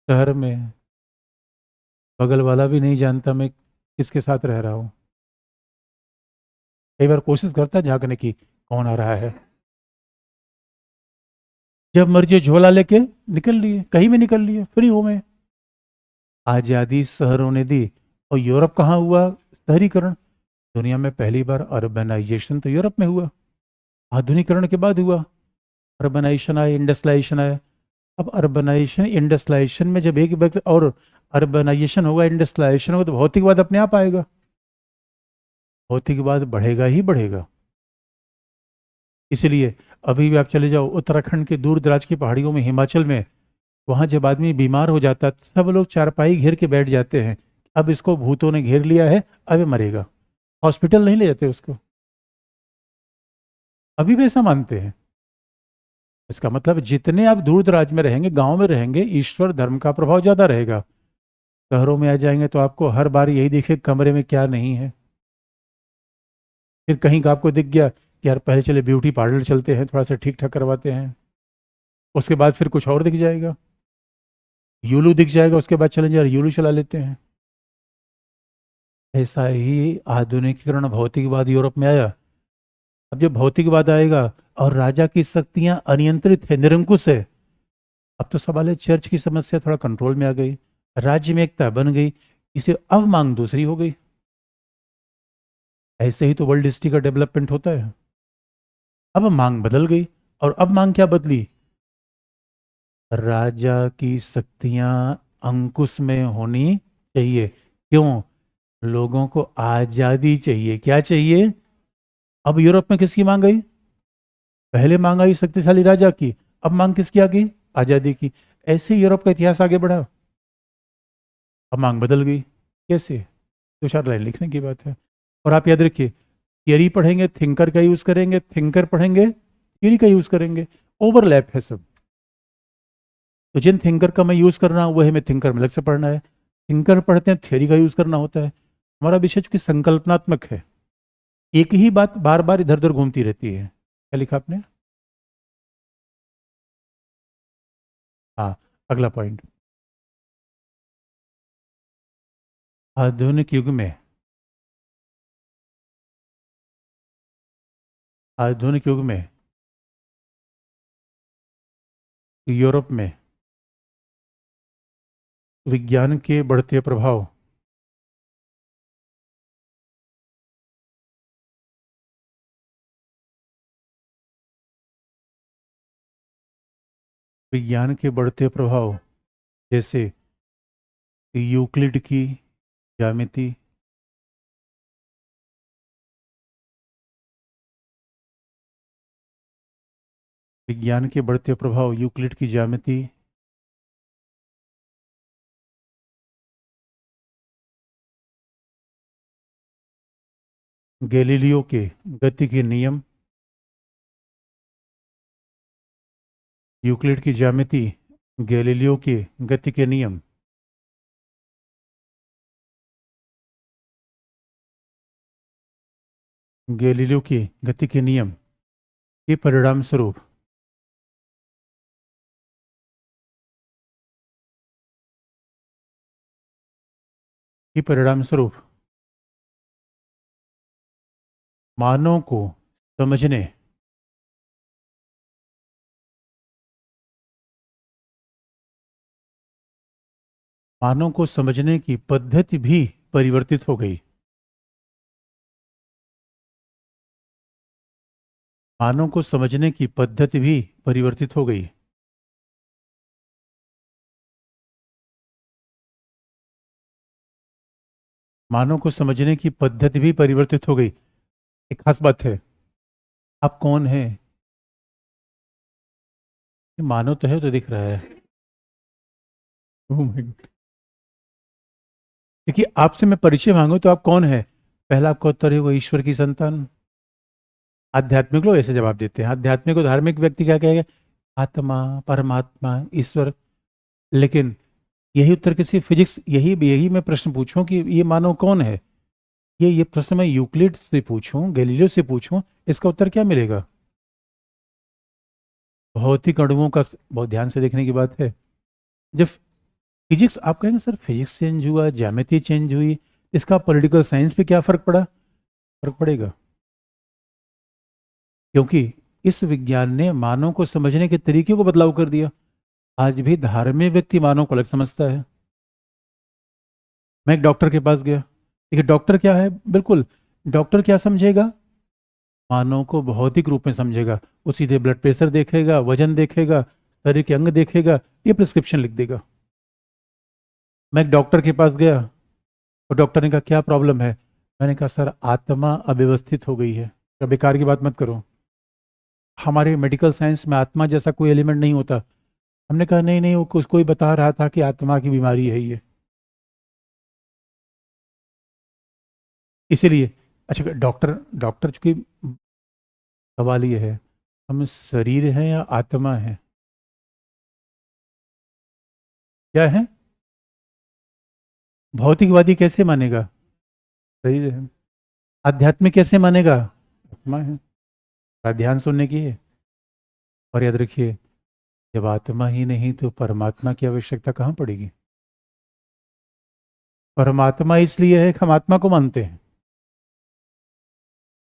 शहर में बगल वाला भी नहीं जानता मैं किसके साथ रह रहा हूँ। कई बार कोशिश करता है झांकने की, कौन आ रहा है, जब मर्जी झोला लेके निकल लिए, कहीं भी निकल लिए, फ्री हूं मैं। आज़ादी शहरों ने दी, और यूरोप कहाँ हुआ शहरीकरण? दुनिया में पहली बार अर्बनाइजेशन तो यूरोप में हुआ, आधुनिकरण के बाद हुआ। अर्बनाइजेशन आया, इंडस्ट्रियलाइजेशन आया। अब अर्बनाइजेशन इंडस्ट्रियलाइजेशन में जब एक व्यक्ति, और अर्बनाइजेशन होगा, इंडस्ट्रियलाइजेशन होगा, तो भौतिकवाद अपने आप आएगा, भौतिकवाद बढ़ेगा ही बढ़ेगा। इसलिए अभी भी आप चले जाओ उत्तराखंड के दूर दराज की पहाड़ियों में, हिमाचल में, वहां जब आदमी बीमार हो जाता है सब लोग चारपाई घेर के बैठ जाते हैं, अब इसको भूतों ने घेर लिया है, अब ये मरेगा, हॉस्पिटल नहीं ले जाते उसको, अभी भी ऐसा मानते हैं। इसका मतलब जितने आप दूर दराज में रहेंगे, गांव में रहेंगे, ईश्वर धर्म का प्रभाव ज्यादा रहेगा। शहरों में आ जाएंगे तो आपको हर बार यही दिखे कमरे में क्या नहीं है। फिर कहीं का आपको दिख गया कि यार पहले चले ब्यूटी पार्लर चलते हैं, थोड़ा सा ठीक ठाक करवाते हैं, उसके बाद फिर कुछ और दिख जाएगा, यूलू दिख जाएगा, उसके बाद चलेंगे यार यूलू चला लेते हैं। ऐसा ही आधुनिकीकरण भौतिकवाद यूरोप में आया। अब जब भौतिकवाद आएगा और राजा की शक्तियां अनियंत्रित है, निरंकुश है, अब तो सवाल है चर्च की समस्या थोड़ा कंट्रोल में आ गई, राज्य में एकता बन गई, इसे अब मांग दूसरी हो गई। ऐसे ही तो वर्ल्ड हिस्ट्री का डेवलपमेंट होता है। अब मांग बदल गई, और अब मांग क्या बदली? राजा की शक्तियां अंकुश में होनी चाहिए। क्यों? लोगों को आजादी चाहिए। क्या चाहिए? अब यूरोप में किसकी मांग आई? पहले मांग आई शक्तिशाली राजा की, अब मांग किसकी आ गई? आजादी की। ऐसे यूरोप का इतिहास आगे बढ़ा, अब मांग बदल गई। कैसे? दो चार लाइन लिखने की बात है। और आप याद रखिए, थियरी पढ़ेंगे थिंकर का यूज करेंगे, थिंकर पढ़ेंगे थियरी का यूज करेंगे, ओवरलैप है सब। तो जिन थिंकर का मैं यूज कर रहा हूँ वही हमें थिंकर में अलग से पढ़ना है, थिंकर पढ़ते हैं थियरी का यूज करना होता है। हमारा विषय चूंकि संकल्पनात्मक है, एक ही बात बार बार इधर उधर घूमती रहती है। क्या लिखा आपने? हाँ, अगला पॉइंट। आधुनिक युग में, आधुनिक युग में यूरोप में विज्ञान के बढ़ते प्रभाव, विज्ञान के बढ़ते प्रभाव जैसे यूक्लिड की ज्यामिति, विज्ञान के बढ़ते प्रभाव यूक्लिड की ज्यामिति, गैलीलियो के गति के नियम, यूक्लिड की ज्यामिति, गैलीलियो के गति के नियम, गैलीलियो के गति के नियम के परिणाम स्वरूप के परिणाम स्वरूप मानव को समझने, मानव को समझने की पद्धति भी परिवर्तित हो गई। मानव को समझने की पद्धति भी परिवर्तित हो गई। मानव को समझने की पद्धति भी परिवर्तित हो गई। एक खास बात है, आप कौन है? मानव तो है, तो दिख रहा है। Oh my God। देखिए, आपसे मैं परिचय मांगू तो आप कौन है? पहला आपका उत्तर है वो ईश्वर की संतान। आध्यात्मिक लोग ऐसे जवाब देते हैं, आध्यात्मिक और धार्मिक व्यक्ति क्या कहेगा? आत्मा, परमात्मा, ईश्वर। लेकिन यही उत्तर किसी फिजिक्स, यही यही मैं प्रश्न पूछूं कि ये मानव कौन है, ये प्रश्न मैं यूक्लिड से पूछूं, गैलीलियो से पूछूं, इसका उत्तर क्या मिलेगा? भौतिक अणुओं का बहुत ध्यान से देखने की बात है। जब फिजिक्स, आप कहेंगे सर फिजिक्स चेंज हुआ, ज्यामिति चेंज हुई, इसका पॉलिटिकल साइंस पे क्या फर्क पड़ा? फर्क पड़ेगा, क्योंकि इस विज्ञान ने मानव को समझने के तरीके को बदलाव कर दिया। आज भी धार्मिक व्यक्ति मानव को अलग समझता है। मैं एक डॉक्टर के पास गया, देखिए डॉक्टर क्या है, बिल्कुल डॉक्टर क्या समझेगा? मानव को भौतिक रूप में समझेगा। वो सीधे ब्लड प्रेशर देखेगा, वजन देखेगा, शरीर के अंग देखेगा, ये प्रिस्क्रिप्शन लिख देगा। मैं एक डॉक्टर के पास गया और डॉक्टर ने कहा क्या प्रॉब्लम है। मैंने कहा सर आत्मा अव्यवस्थित हो गई है। क्या बेकार की बात मत करो, हमारे मेडिकल साइंस में आत्मा जैसा कोई एलिमेंट नहीं होता। हमने कहा नहीं नहीं, वो कुछ कोई बता रहा था कि आत्मा की बीमारी है ये, इसीलिए। अच्छा डॉक्टर डॉक्टर चूंकि, सवाल ये है हम शरीर हैं या आत्मा है, क्या है? भौतिकवादी कैसे मानेगा शरीर है, आध्यात्मिक कैसे मानेगा आत्मा है? बड़ा ध्यान सुनने की है। और याद रखिए, जब आत्मा ही नहीं तो परमात्मा की आवश्यकता कहाँ पड़ेगी? परमात्मा इसलिए है कि हम आत्मा को मानते हैं,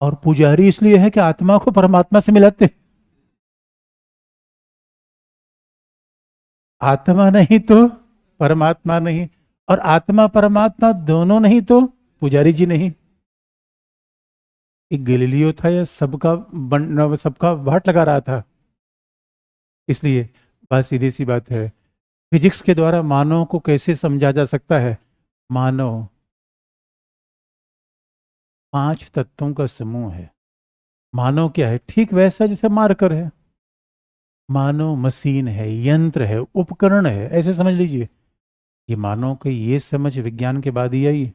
और पुजारी इसलिए है कि आत्मा को परमात्मा से मिलाते हैं। आत्मा नहीं तो परमात्मा नहीं, और आत्मा परमात्मा दोनों नहीं तो पुजारी जी नहीं। एक गैलीलियो था, या सबका वाट लगा रहा था। इसलिए बात सीधी सी बात है, फिजिक्स के द्वारा मानव को कैसे समझा जा सकता है? मानव 5 तत्वों का समूह है। मानव क्या है? ठीक वैसा जैसे मार्कर है। मानव मशीन है, यंत्र है, उपकरण है, ऐसे समझ लीजिए। ये मानव की ये समझ विज्ञान के बाद ही आई।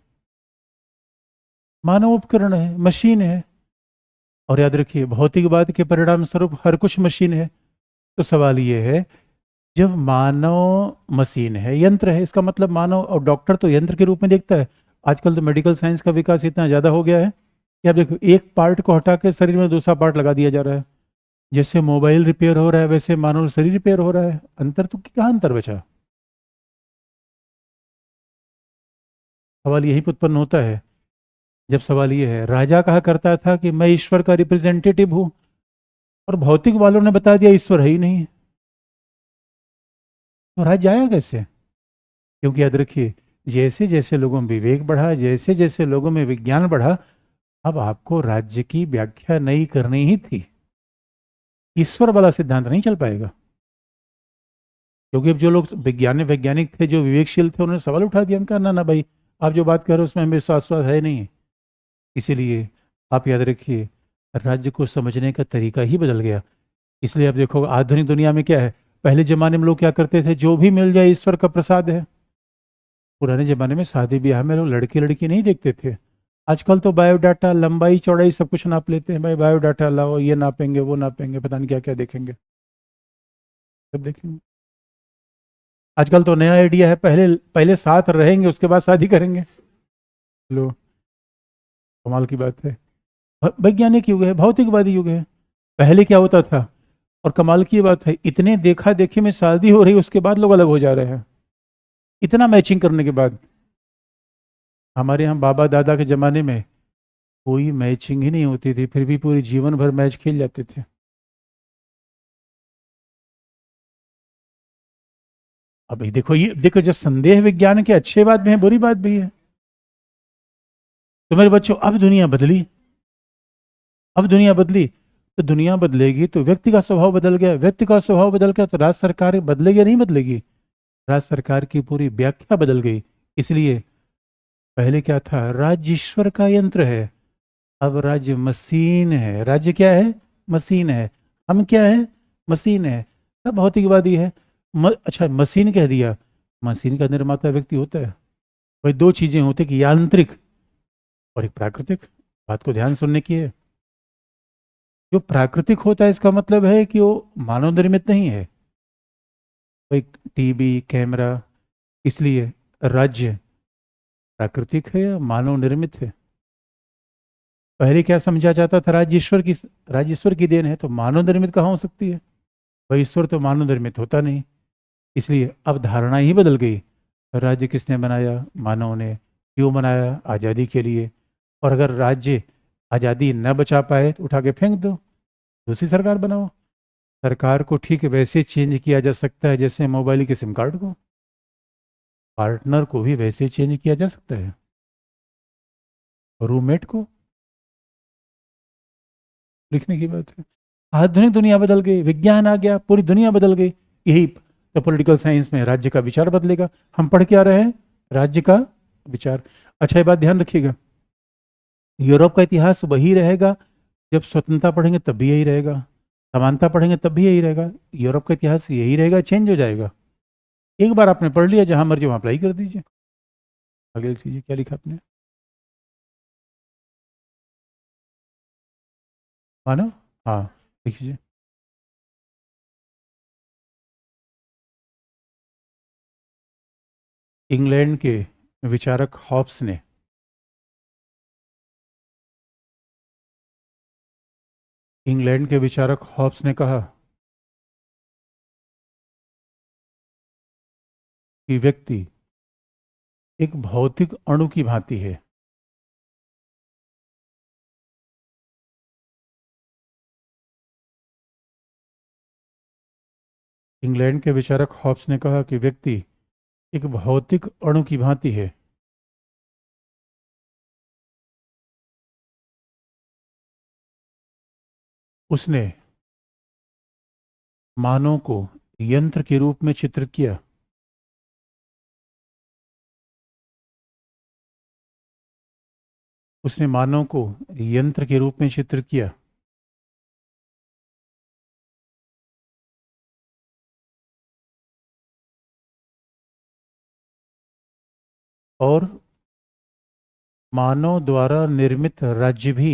मानव उपकरण है, मशीन है। और याद रखिए, भौतिकवाद के परिणाम स्वरूप हर कुछ मशीन है। तो सवाल ये है, जब मानव मशीन है, यंत्र है, इसका मतलब मानव, और डॉक्टर तो यंत्र के रूप में देखता है। आजकल तो मेडिकल साइंस का विकास इतना ज़्यादा हो गया है कि आप देखो, एक पार्ट को हटा के शरीर में दूसरा पार्ट लगा दिया जा रहा है। जैसे मोबाइल रिपेयर हो रहा है, वैसे मानव शरीर रिपेयर हो रहा है। अंतर तो कहाँ अंतर बचा? सवाल यही उत्पन्न होता है। जब सवाल ये है, राजा कहा करता था कि मैं ईश्वर का रिप्रेजेंटेटिव हूं, और भौतिक वालों ने बता दिया ईश्वर है ही नहीं, तो राज्य जाएगा कैसे? क्योंकि याद रखिए, जैसे जैसे लोगों में विवेक बढ़ा, जैसे जैसे लोगों में विज्ञान बढ़ा, अब आपको राज्य की व्याख्या नई करनी ही थी। ईश्वर वाला सिद्धांत नहीं चल पाएगा। क्योंकि अब जो लोग वैज्ञानिक थे, जो विवेकशील थे, उन्होंने सवाल उठा दिया। हम कहा ना ना भाई, आप जो बात कर रहे हो उसमें हमें विश्वास है नहीं। इसीलिए आप याद रखिए, राज्य को समझने का तरीका ही बदल गया। इसलिए आप देखो, आधुनिक दुनिया में क्या है, पहले जमाने में लोग क्या करते थे, जो भी मिल जाए ईश्वर का प्रसाद है। पुराने जमाने में शादी ब्याह में लोग लड़की लड़की नहीं देखते थे। आजकल तो बायोडाटा, लंबाई चौड़ाई सब कुछ नाप लेते हैं। भाई बायोडाटा लाओ, ये नापेंगे वो नापेंगे, पता नहीं क्या क्या देखेंगे, सब देखेंगे। आजकल तो नया आइडिया है, पहले पहले साथ रहेंगे उसके बाद शादी करेंगे। लो, कमाल की बात है। वैज्ञानिक युग है, भौतिकवादी युग है। पहले क्या होता था, और कमाल की बात है, इतने देखा देखी में शादी हो रही, उसके बाद लोग अलग हो जा रहे हैं, इतना मैचिंग करने के बाद। हमारे यहाँ बाबा दादा के जमाने में कोई मैचिंग ही नहीं होती थी, फिर भी पूरे जीवन भर मैच खेल जाते थे। अब ये देखो, ये देखो, जो संदेह विज्ञान के अच्छे बात भी है, बुरी बात भी है। तो मेरे बच्चों, अब दुनिया बदली, अब दुनिया बदली। तो दुनिया बदलेगी तो व्यक्ति का स्वभाव बदल गया, व्यक्ति का स्वभाव बदल गया तो राज्य सरकार बदलेगी या नहीं बदलेगी? राज्य सरकार की पूरी व्याख्या बदल गई। इसलिए पहले क्या था, राज्य ईश्वर का यंत्र है, अब राज्य मशीन है। राज्य क्या है? मशीन है। हम क्या है? मशीन है। सब भौतिकवादी है। अच्छा, मशीन कह दिया, मशीन का निर्माता व्यक्ति होता है। भाई दो चीजें होती है कि यांत्रिक और एक प्राकृतिक। बात को ध्यान सुनने की है। जो प्राकृतिक होता है, इसका मतलब है कि वो मानव निर्मित नहीं है। कोई टीवी, कैमरा, इसलिए राज्य प्राकृतिक है या मानव निर्मित है? पहले क्या समझा जाता था, राज्य ईश्वर की देन है, तो मानव निर्मित कहाँ हो सकती है? भाई ईश्वर तो मानव निर्मित होता नहीं। इसलिए अब धारणा ही बदल गई। राज्य किसने बनाया? मानव ने। क्यों बनाया? आज़ादी के लिए। और अगर राज्य आज़ादी न बचा पाए तो उठा के फेंक दो, दूसरी सरकार बनाओ। सरकार को ठीक वैसे चेंज किया जा सकता है जैसे मोबाइल के सिम कार्ड को, पार्टनर को भी वैसे चेंज किया जा सकता है, रूममेट को। लिखने की बात है। आधुनिक दुनिया बदल गई, विज्ञान आ गया, पूरी दुनिया बदल गई। यही तो पॉलिटिकल साइंस में राज्य का विचार बदलेगा। हम पढ़ के आ रहे हैं, राज्य का विचार। अच्छा, ये बात ध्यान रखिएगा, यूरोप का इतिहास वही रहेगा, जब स्वतंत्रता पढ़ेंगे तब भी यही रहेगा, समानता पढ़ेंगे तब भी यही रहेगा। यूरोप का इतिहास यही रहेगा, चेंज हो जाएगा। एक बार आपने पढ़ लिया, जहां मर्जी वहां अप्लाई कर दीजिए। आगे लिख लीजिए, क्या लिखा आपने? मानो, हाँ, लिख लीजिए। इंग्लैंड के विचारक हॉब्स ने, इंग्लैंड के विचारक हॉब्स ने कहा कि व्यक्ति एक भौतिक अणु की भांति है। इंग्लैंड के विचारक हॉब्स ने कहा कि व्यक्ति एक भौतिक अणु की भांति है। उसने मानव को यंत्र के रूप में चित्रित किया। उसने मानव को यंत्र के रूप में चित्रित किया और मानव द्वारा निर्मित राज्य भी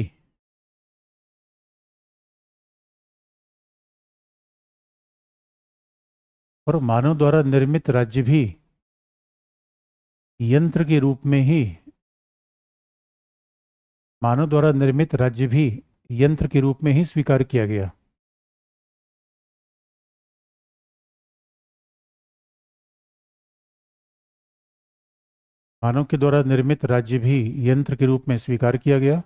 यंत्र के रूप में ही मानव द्वारा निर्मित राज्य भी यंत्र के रूप में ही स्वीकार किया गया। मानव के द्वारा निर्मित राज्य भी यंत्र के रूप में स्वीकार किया गया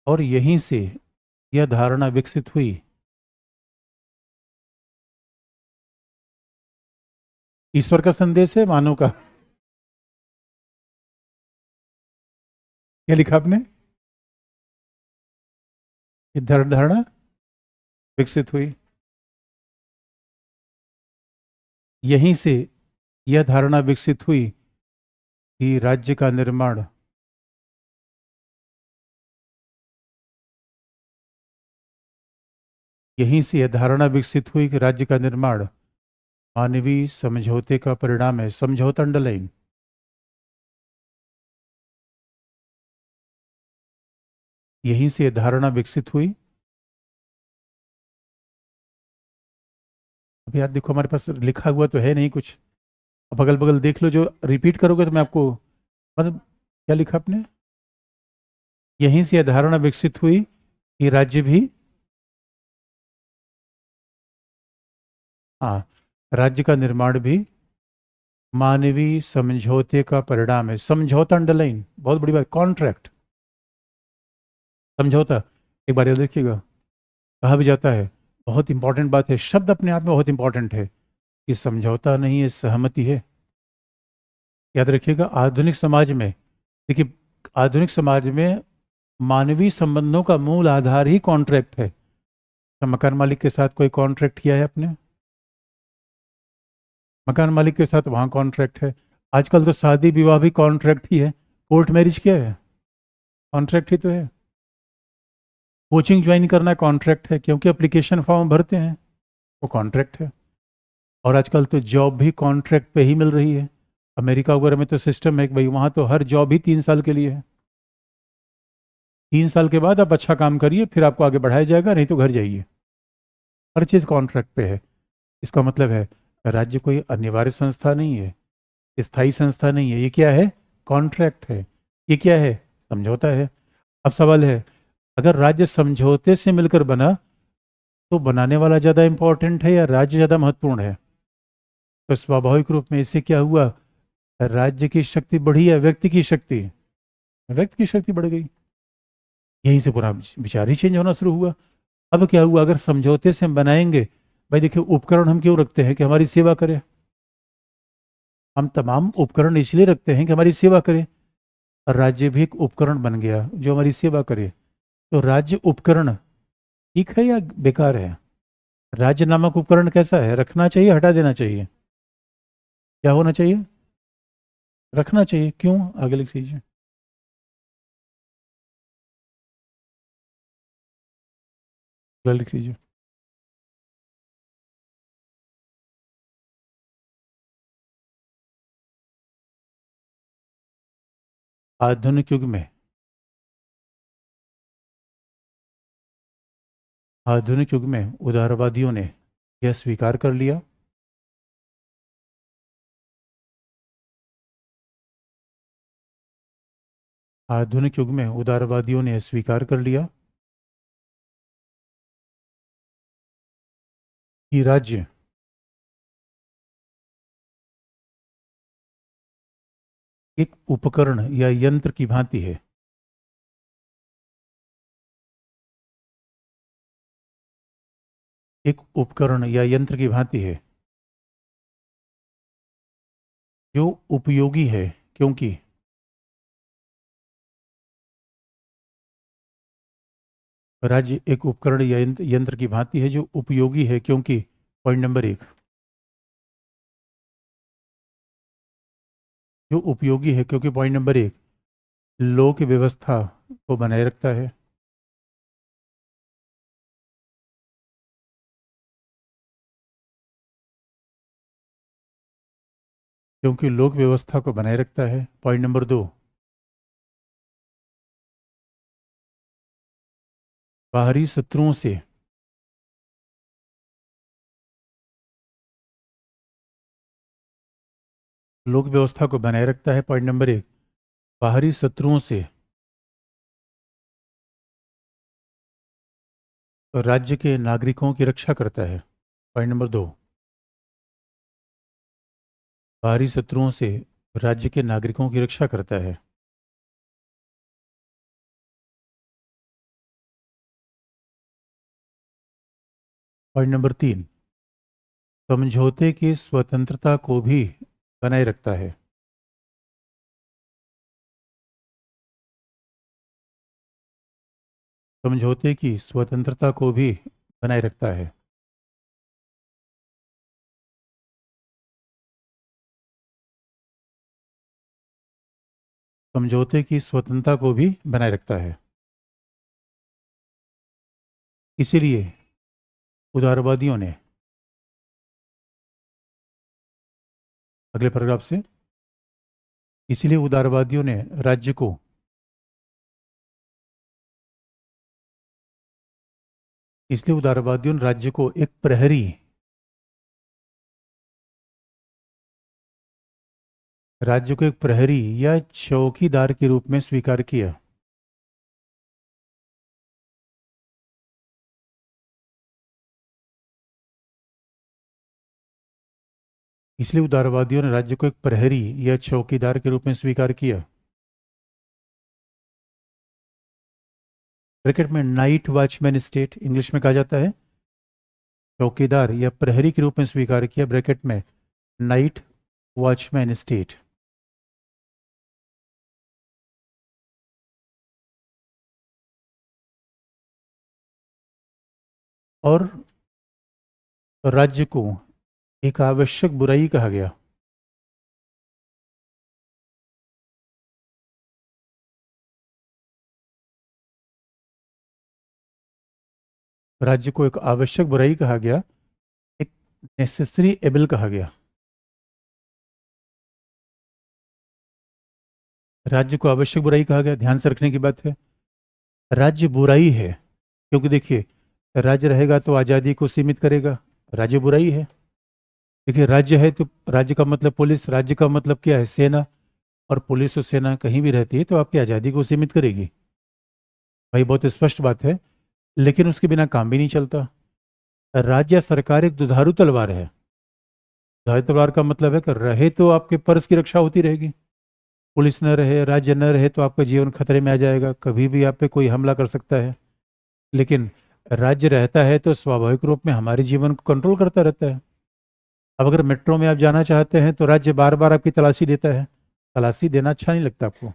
और यहीं से यह धारणा विकसित हुई। ईश्वर का संदेश है मानव का। क्या लिखा आपने? ये धारणा विकसित हुई, यहीं से यह धारणा विकसित हुई कि राज्य का निर्माण यहीं से यह धारणा विकसित हुई कि राज्य का निर्माण मानवीय समझौते का परिणाम है। समझौता अंडरलाइन। यहीं से यह धारणा विकसित हुई। अब यार देखो, हमारे पास लिखा हुआ तो है नहीं कुछ, अब अगल बगल देख लो, जो रिपीट करोगे तो मैं आपको, मतलब क्या लिखा आपने? यहीं से यह धारणा विकसित हुई कि राज्य भी, हाँ, राज्य का निर्माण भी मानवीय समझौते का परिणाम है। समझौता अंडरलाइन, बहुत बड़ी बात, कॉन्ट्रैक्ट, समझौता। एक बार याद रखिएगा, कहा भी जाता है, बहुत इंपॉर्टेंट बात है, शब्द अपने आप में बहुत इंपॉर्टेंट है, कि समझौता नहीं है, सहमति है। याद रखिएगा, आधुनिक समाज में, देखिए, आधुनिक समाज में मानवीय संबंधों का मूल आधार ही कॉन्ट्रैक्ट है। तो मकान मालिक के साथ कोई कॉन्ट्रैक्ट किया है आपने? मकान मालिक के साथ वहाँ कॉन्ट्रैक्ट है। आजकल तो शादी विवाह भी कॉन्ट्रैक्ट ही है। कोर्ट मैरिज क्या है? कॉन्ट्रैक्ट ही तो है। कोचिंग ज्वाइन करना कॉन्ट्रैक्ट है, क्योंकि एप्लीकेशन फॉर्म भरते हैं, वो कॉन्ट्रैक्ट है। और आजकल तो जॉब भी कॉन्ट्रैक्ट पे ही मिल रही है। अमेरिका वगैरह में तो सिस्टम है कि भाई वहाँ तो हर जॉब ही 3 साल के लिए है। 3 साल के बाद आप अच्छा काम करिए, फिर आपको आगे बढ़ाया जाएगा, नहीं तो घर जाइए। हर चीज़ कॉन्ट्रैक्ट पे है। इसका मतलब है राज्य कोई अनिवार्य संस्था नहीं है, स्थायी संस्था नहीं है। ये क्या है? कॉन्ट्रैक्ट है। ये क्या है? समझौता है। अब सवाल है, अगर राज्य समझौते से मिलकर बना, तो बनाने वाला ज़्यादा इंपॉर्टेंट है या राज्य ज़्यादा महत्वपूर्ण है? तो स्वाभाविक रूप में इससे क्या हुआ? राज्य की शक्ति बढ़ी या व्यक्ति की शक्ति? व्यक्ति की शक्ति बढ़ गई। यहीं से पूरा विचार ही चेंज होना शुरू हुआ। अब क्या हुआ? अगर समझौते से हम बनाएंगे, भाई देखिए, उपकरण हम क्यों रखते हैं? कि हमारी सेवा करे। हम तमाम उपकरण इसलिए रखते हैं कि हमारी सेवा करे। और राज्य भी एक उपकरण बन गया जो हमारी सेवा करे। तो राज्य उपकरण ठीक है या बेकार है? राज्य नामक उपकरण कैसा है? रखना चाहिए, हटा देना चाहिए? क्या होना चाहिए? रखना चाहिए। क्यों? आगे लिख लीजिए। अगला लिख लीजिए। आधुनिक युग में, आधुनिक युग में उदारवादियों ने यह स्वीकार कर लिया। आधुनिक युग में उदारवादियों ने यह स्वीकार कर लिया कि राज्य एक उपकरण या यंत्र की भांति है। एक उपकरण या यंत्र की भांति है जो उपयोगी है, क्योंकि राज्य एक उपकरण या यंत्र की भांति है जो उपयोगी है, क्योंकि पॉइंट नंबर 1, जो उपयोगी है क्योंकि पॉइंट नंबर 1 लोक व्यवस्था को बनाए रखता है। क्योंकि लोक व्यवस्था को बनाए रखता है। पॉइंट नंबर 2, बाहरी शत्रुओं से लोक व्यवस्था को बनाए रखता है। पॉइंट नंबर 1, बाहरी शत्रुओं से राज्य के नागरिकों की रक्षा करता है। पॉइंट नंबर 2, बाहरी शत्रुओं से राज्य के नागरिकों की रक्षा करता है। पॉइंट नंबर 3, समझौते की स्वतंत्रता को भी बनाए रखता है। समझौते की स्वतंत्रता को भी बनाए रखता है। समझौते की स्वतंत्रता को भी बनाए रखता है। इसीलिए उदारवादियों ने, अगले पैराग्राफ से, इसीलिए उदारवादियों ने राज्य को इसलिए उदारवादियों ने राज्य को एक प्रहरी, राज्य को एक प्रहरी या चौकीदार के रूप में स्वीकार किया। इसलिए उदारवादियों ने राज्य को एक प्रहरी या चौकीदार के रूप में स्वीकार किया। ब्रैकेट में नाइट वॉचमैन स्टेट इंग्लिश में कहा जाता है, चौकीदार या प्रहरी के रूप में स्वीकार किया। ब्रैकेट में नाइट वॉचमैन स्टेट। और राज्य को एक आवश्यक बुराई कहा गया। राज्य को एक आवश्यक बुराई कहा गया, एक नेसेसरी एबल कहा गया। राज्य को आवश्यक बुराई कहा गया, ध्यान से रखने की बात है। राज्य बुराई है क्योंकि देखिए, राज्य रहेगा तो आज़ादी को सीमित करेगा, राज्य बुराई है। देखिए, राज्य है तो राज्य का मतलब पुलिस, राज्य का मतलब क्या है? सेना। और पुलिस और सेना कहीं भी रहती है तो आपकी आज़ादी को सीमित करेगी। भाई बहुत स्पष्ट बात है, लेकिन उसके बिना काम भी नहीं चलता। राज्य या सरकार एक दुधारू तलवार है। दुधारू तलवार का मतलब है कि रहे तो आपके पर्स की रक्षा होती रहेगी, पुलिस न रहे, राज्य न रहे तो आपका जीवन खतरे में आ जाएगा, कभी भी आप पे कोई हमला कर सकता है। लेकिन राज्य रहता है तो स्वाभाविक रूप में हमारे जीवन को कंट्रोल करता रहता है। अब अगर मेट्रो में आप जाना चाहते हैं तो राज्य बार बार आपकी तलाशी देता है, तलाशी देना अच्छा नहीं लगता आपको।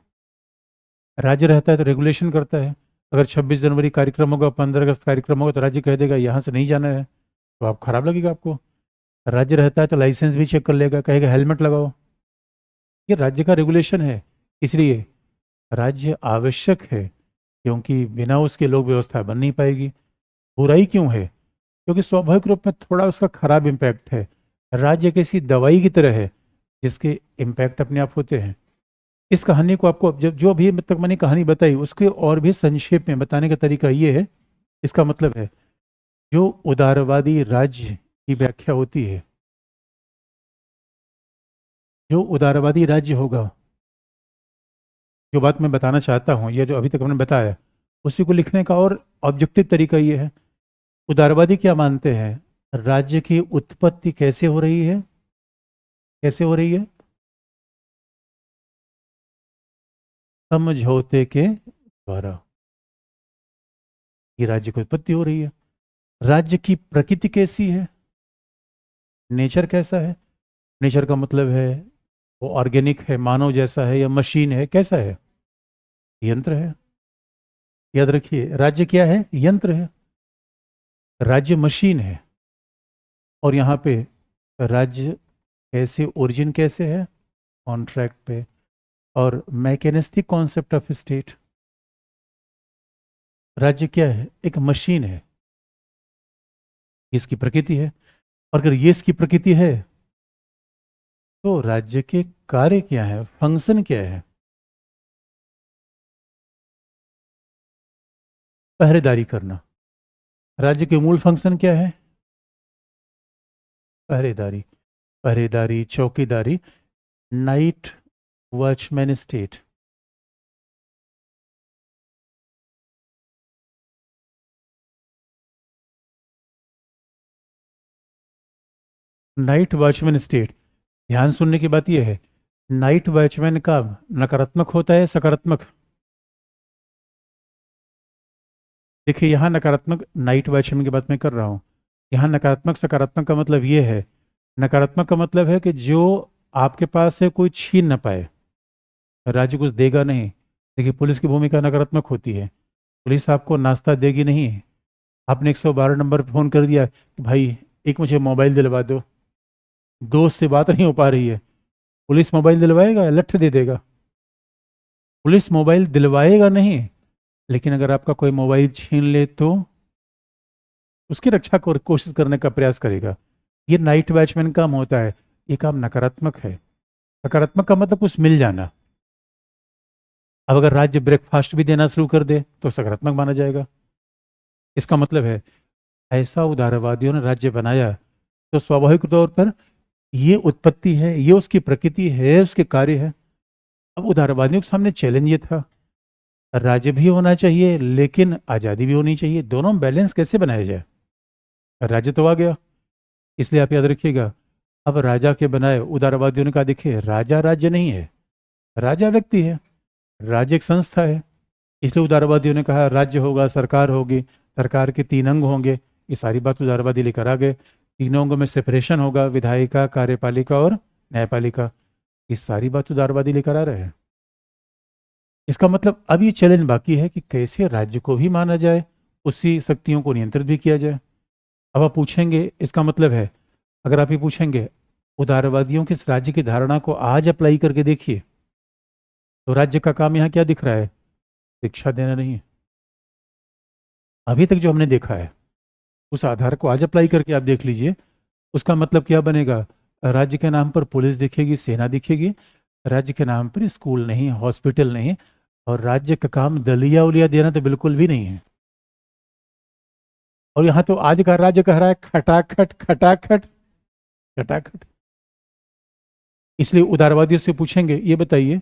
राज्य रहता है तो रेगुलेशन करता है। अगर 26 जनवरी कार्यक्रम होगा, 15 अगस्त कार्यक्रम होगा, तो राज्य कह देगा यहाँ से नहीं जाना है, तो आप खराब लगेगा आपको। राज्य रहता है तो लाइसेंस भी चेक कर लेगा, कहेगा हेलमेट लगाओ। ये राज्य का रेगुलेशन है। इसलिए राज्य आवश्यक है, क्योंकि बिना उसके लोक व्यवस्था बन नहीं पाएगी। बुराई क्यों है? क्योंकि स्वाभाविक रूप में थोड़ा उसका खराब इम्पैक्ट है। राज्य किसी दवाई की तरह है जिसके इम्पैक्ट अपने आप होते हैं। इस कहानी को आपको जब जो अभी तक मैंने कहानी बताई उसके और भी संक्षेप में बताने का तरीका ये है। इसका मतलब है जो उदारवादी राज्य की व्याख्या होती है, जो उदारवादी राज्य होगा, जो बात मैं बताना चाहता हूँ, ये जो अभी तक हमने बताया, उसी को लिखने का और ऑब्जेक्टिव तरीका ये है। उदारवादी क्या मानते हैं? राज्य की उत्पत्ति कैसे हो रही है? कैसे हो रही है? समझौते के द्वारा ये राज्य की उत्पत्ति हो रही है। राज्य की प्रकृति कैसी है? नेचर कैसा है? नेचर का मतलब है वो ऑर्गेनिक है, मानव जैसा है, या मशीन है, कैसा है? यंत्र है। याद रखिए, राज्य क्या है? यंत्र है। राज्य मशीन है। और यहाँ पे राज्य कैसे, ओरिजिन कैसे है? कॉन्ट्रैक्ट पे। और मैकेनिस्टिक कॉन्सेप्ट ऑफ स्टेट। राज्य क्या है? एक मशीन है। इसकी प्रकृति है। और अगर ये इसकी प्रकृति है तो राज्य के कार्य क्या है, फंक्शन क्या है? पहरेदारी करना। राज्य के मूल फंक्शन क्या है? पहरेदारी। पहरेदारी, चौकीदारी, night watchman state. Night watchman state. ध्यान सुनने की बात यह है, नाइट वॉचमैन का नकारात्मक होता है, सकारात्मक? देखिए, यहाँ नकारात्मक नाइट वॉचमैन की बात मैं कर रहा हूँ। यहाँ नकारात्मक सकारात्मक का मतलब ये है, नकारात्मक का मतलब है कि जो आपके पास है कोई छीन ना पाए, राज्य कुछ देगा नहीं। देखिए, पुलिस की भूमिका नकारात्मक होती है। पुलिस आपको नाश्ता देगी नहीं। आपने 112 नंबर पर फ़ोन कर दिया कि भाई एक मुझे मोबाइल दिलवा दो, दोस्त से बात नहीं हो पा रही है, पुलिस मोबाइल दिलवाएगा? लठ दे देगा। पुलिस मोबाइल दिलवाएगा नहीं। लेकिन अगर आपका कोई मोबाइल छीन ले तो उसकी रक्षा को कोशिश करने का प्रयास करेगा। ये नाइट वॉचमैन काम होता है। ये काम नकारात्मक है। सकारात्मक का मतलब कुछ मिल जाना। अब अगर राज्य ब्रेकफास्ट भी देना शुरू कर दे तो सकारात्मक माना जाएगा। इसका मतलब है ऐसा उदारवादियों ने राज्य बनाया तो स्वाभाविक तौर पर ये उत्पत्ति है, ये उसकी प्रकृति है, उसके कार्य है। अब उदारवादियों के सामने चैलेंज ये था, राज्य भी होना चाहिए लेकिन आज़ादी भी होनी चाहिए, दोनों बैलेंस कैसे बनाया जाए? राज्य तो आ गया। इसलिए आप याद रखिएगा, अब राजा के बनाए उदारवादियों ने कहा देखिए, राजा राज्य नहीं है, राजा व्यक्ति है, राज्य एक संस्था है। इसलिए उदारवादियों ने कहा राज्य होगा, सरकार होगी, सरकार के 3 अंग होंगे। ये सारी बात उदारवादी लेकर आ गए। तीनों अंगों में सेपरेशन होगा, विधायिका, कार्यपालिका और न्यायपालिका। ये सारी बात उदारवादी लेकर आ रहे हैं। इसका मतलब अब ये चैलेंज बाकी है कि कैसे राज्य को भी माना जाए, उसी शक्तियों को नियंत्रित भी किया जाए। अब आप पूछेंगे, इसका मतलब है, अगर आप ये पूछेंगे उदारवादियों की इस राज्य की धारणा को आज अप्लाई करके देखिए, तो राज्य का काम यहाँ क्या दिख रहा है? शिक्षा देना नहीं है। अभी तक जो हमने देखा है उस आधार को आज अप्लाई करके आप देख लीजिए, उसका मतलब क्या बनेगा? राज्य के नाम पर पुलिस दिखेगी, सेना दिखेगी, राज्य के नाम पर स्कूल नहीं, हॉस्पिटल नहीं, और राज्य का काम दलिया उलिया देना तो बिल्कुल भी नहीं है। और यहाँ तो आज का राज्य कह रहा है खटाखट खटाखट खटाखट। इसलिए उदारवादियों से पूछेंगे, ये बताइए